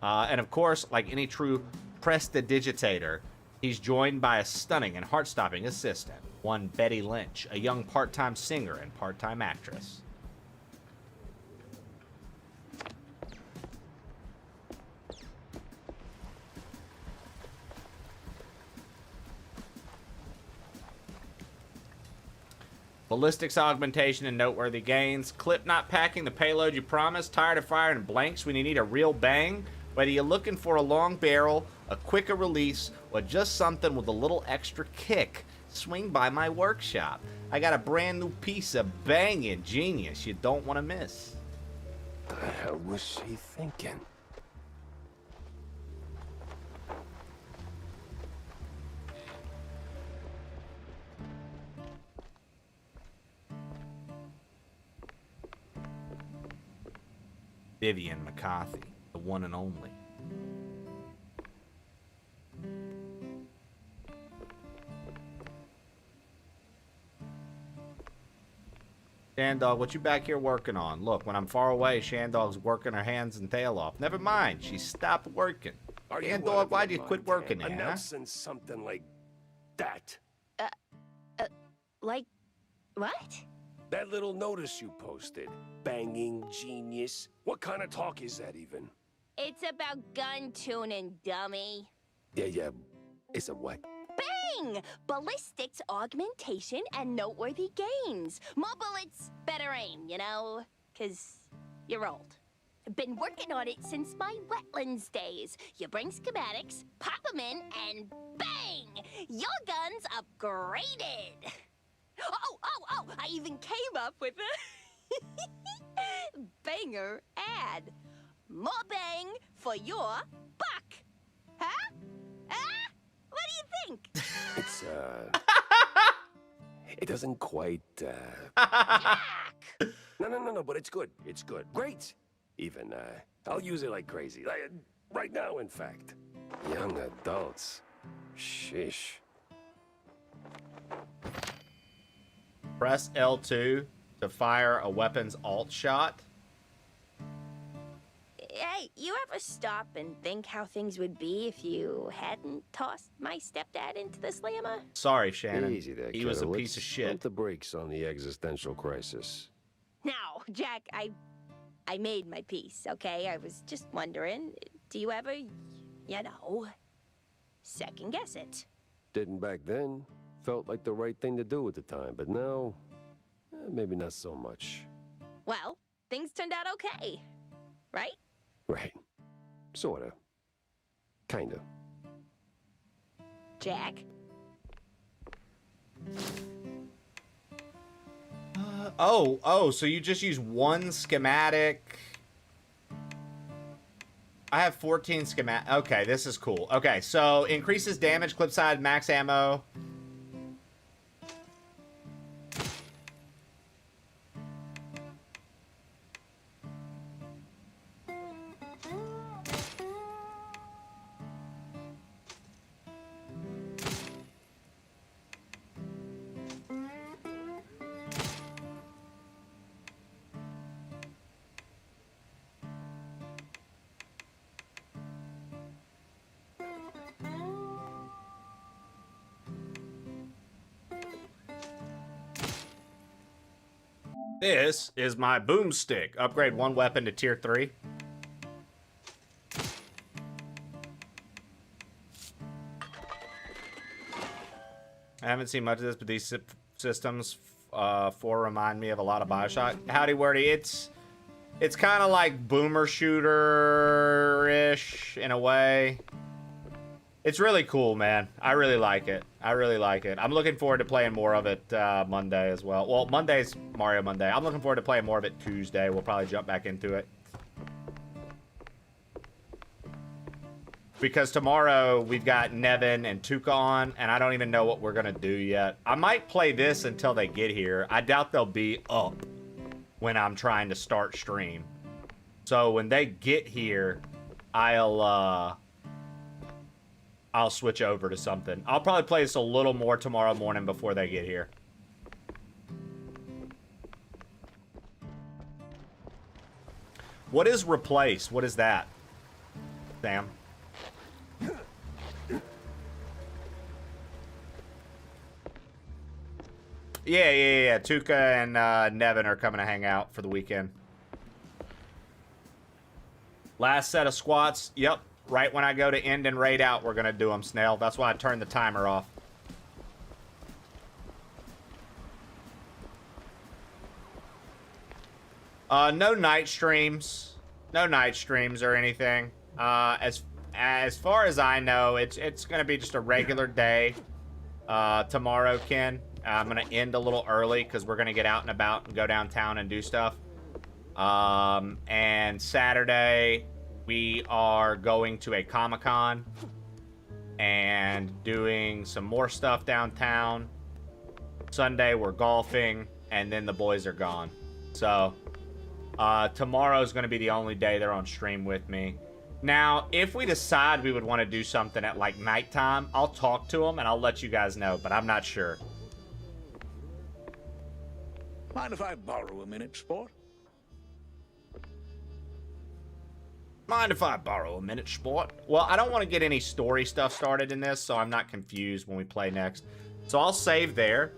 And of course, like any true prestidigitator, he's joined by a stunning and heart-stopping assistant, one Betty Lynch, a young part-time singer and part-time actress. Ballistics augmentation and noteworthy gains. Clip not packing the payload you promised. Tired of firing blanks when you need a real bang? Whether you're looking for a long barrel, a quicker release, or just something with a little extra kick, swing by my workshop. I got a brand new piece of banging genius you don't want to miss.
The hell was she thinking?
Vivian McCarthy, the one and only. Shandog, what you back here working on? Look, when I'm far away, Shandog's working her hands and tail off. Never mind, she stopped working. Shandog, why'd you quit working there, huh?
Announcing something like that.
Like, what?
That little notice you posted. Banging genius. What kind of talk is that even?
It's about gun tuning, dummy.
Yeah. It's a what?
Bang! Ballistics, augmentation, and noteworthy gains. More bullets, better aim, you know? 'Cause you're old. Been working on it since my wetlands days. You bring schematics, pop them in, and bang! Your gun's upgraded. Oh, I even came up with a banger ad. More bang for your buck. Huh? What do you think?
It's, it doesn't quite, No, but it's good. It's good. Great. Even, I'll use it like crazy. Like, right now, in fact. Young adults. Sheesh.
Press L2 to fire a weapon's alt shot.
Hey, you ever stop and think how things would be if you hadn't tossed my stepdad into the slammer?
Sorry, Shannon.
Easy there,
he was a
kiddo.
piece of
Let's
shit.
pump the brakes on the existential crisis.
Now, Jack, I made my peace, okay? I was just wondering, do you ever, second guess it?
Didn't back then. Felt like the right thing to do at the time, but now, maybe not so much.
Well, things turned out okay, right?
Right. Sorta. Kinda.
Jack?
So you just use one schematic. I have 14 schematic. Okay, this is cool. Okay, so increases damage, clip side, max ammo. This is my boomstick. Upgrade one weapon to tier 3. I haven't seen much of this, but these systems remind me of a lot of Bioshock. Howdy Wordy, it's kind of like boomer shooter-ish in a way. It's really cool, man. I really like it. I'm looking forward to playing more of it Monday as well. Well, Monday's Mario Monday. I'm looking forward to playing more of it Tuesday. We'll probably jump back into it. Because tomorrow we've got Nevin and Tuka on, and I don't even know what we're going to do yet. I might play this until they get here. I doubt they'll be up when I'm trying to start stream. So when they get here, I'll switch over to something. I'll probably play this a little more tomorrow morning before they get here. What is replace? What is that, Sam? Yeah. Tuka and Nevin are coming to hang out for the weekend. Last set of squats. Yep. Right when I go to end and raid out, we're going to do them, Snail. That's why I turned the timer off. No night streams. No night streams or anything. As far as I know, it's going to be just a regular day. tomorrow, Ken. I'm going to end a little early because we're going to get out and about and go downtown and do stuff. And Saturday, we are going to a Comic-Con and doing some more stuff downtown. Sunday, we're golfing, and then the boys are gone. So, tomorrow's going to be the only day they're on stream with me. Now, if we decide we would want to do something at, like, nighttime, I'll talk to them, and I'll let you guys know, but I'm not sure.
Mind if I borrow a minute, sport?
Mind if I borrow a minute, sport? Well, I don't want to get any story stuff started in this, so I'm not confused when we play next. So I'll save there.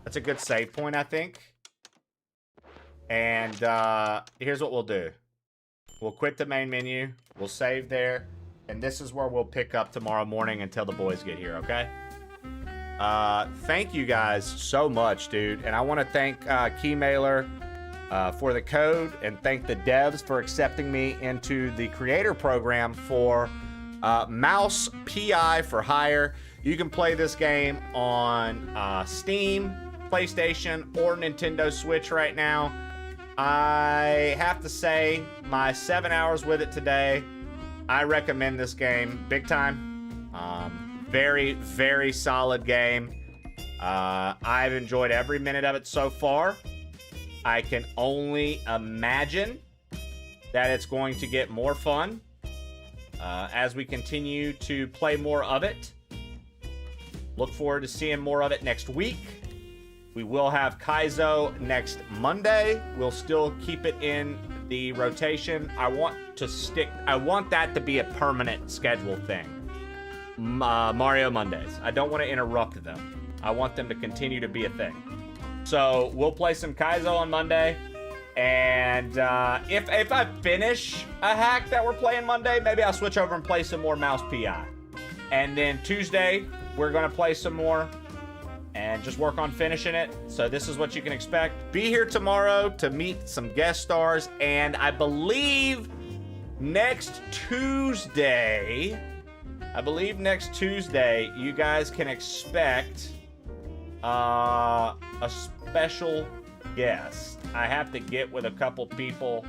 That's a good save point, I think. And here's what we'll do. We'll quit the main menu. We'll save there. And this is where we'll pick up tomorrow morning until the boys get here, okay? Thank you guys so much, dude. And I want to thank Keymailer for the code, and thank the devs for accepting me into the creator program for Mouse PI for Hire. You can play this game on Steam, PlayStation, or Nintendo Switch right now. I have to say, my 7 hours with it today, I recommend this game big time. Very, very solid game. I've enjoyed every minute of it so far. I can only imagine that it's going to get more fun as we continue to play more of it. Look forward to seeing more of it next week. We will have Kaizo next Monday. We'll still keep it in the rotation. I want that to be a permanent schedule thing. Mario Mondays. I don't want to interrupt them. I want them to continue to be a thing. So we'll play some Kaizo on Monday. And if I finish a hack that we're playing Monday, maybe I'll switch over and play some more Mouse PI. And then Tuesday, we're going to play some more and just work on finishing it. So this is what you can expect. Be here tomorrow to meet some guest stars. And I believe next Tuesday, you guys can expect a special guest. I have to get with a couple people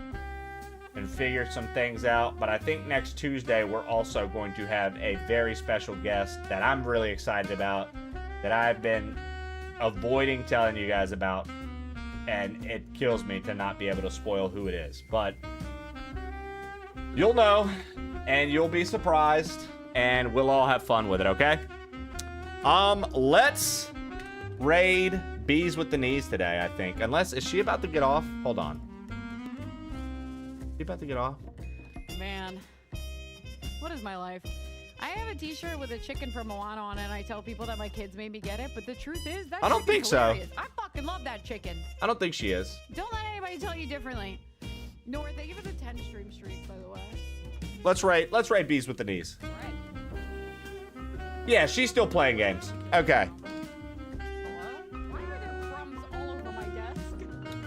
and figure some things out, but I think next Tuesday we're also going to have a very special guest that I'm really excited about, that I've been avoiding telling you guys about, and it kills me to not be able to spoil who it is, but you'll know and you'll be surprised and we'll all have fun with it, okay? Let's raid Bees with the Knees today, I think. Unless, is she about to get off? Hold on. Is she about to get off?
Man, what is my life? I have a t-shirt with a chicken from Moana on it, and I tell people that my kids made me get it, but the truth is that
I don't think so.
hilarious. I fucking love that chicken.
I don't think she is.
Don't let anybody tell you differently. Nor, thank you for the 10 stream streak, by the way.
Let's rate Bees with the Knees. Yeah, she's still playing games. Okay.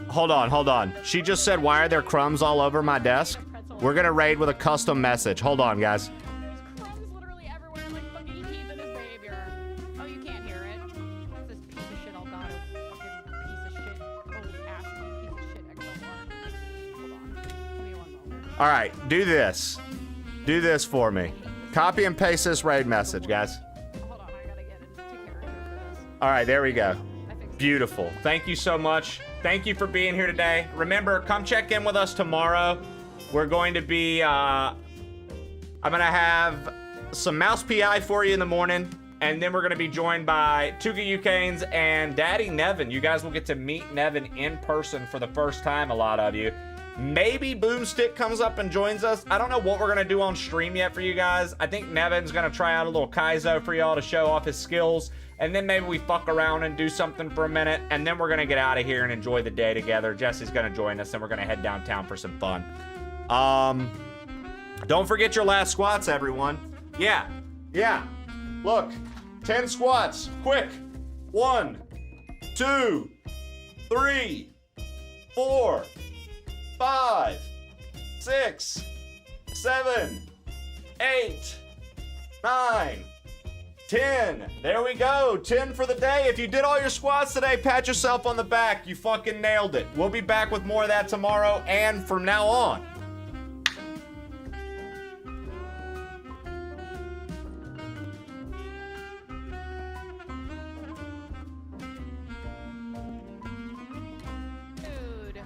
Hold on. She just said, why are there crumbs all over my desk? We're gonna raid with a custom message. Hold on, guys.
Crumbs literally everywhere, like fucking Heath and his behavior. Oh, you can't hear it. What's this piece of shit Elgato? Fucking piece of shit. Old ass piece of shit XLR. Hold on. Give me one moment.
All right, do this. Do this for me. Copy and paste this raid message, guys.
Hold on, I gotta get it. Take care of it for this.
All right, there we go. Beautiful. Thank you so much. Thank you for being here today. Remember, come check in with us tomorrow. We're going to be, I'm going to have some Mouse PI for you in the morning. And then we're going to be joined by Tuga Ucanes and Daddy Nevin. You guys will get to meet Nevin in person for the first time, a lot of you. Maybe Boomstick comes up and joins us. I don't know what we're going to do on stream yet for you guys. I think Nevin's going to try out a little Kaizo for y'all to show off his skills. And then maybe we fuck around and do something for a minute. And then we're going to get out of here and enjoy the day together. Jesse's going to join us and we're going to head downtown for some fun. Don't forget your last squats, everyone. Yeah. Look, 10 squats. Quick. 1, 2, 3, 4, 5, 6, 7, 8, 9, 10. There we go. 10 for the day. If you did all your squats today, pat yourself on the back. You fucking nailed it. We'll be back with more of that tomorrow and from now on.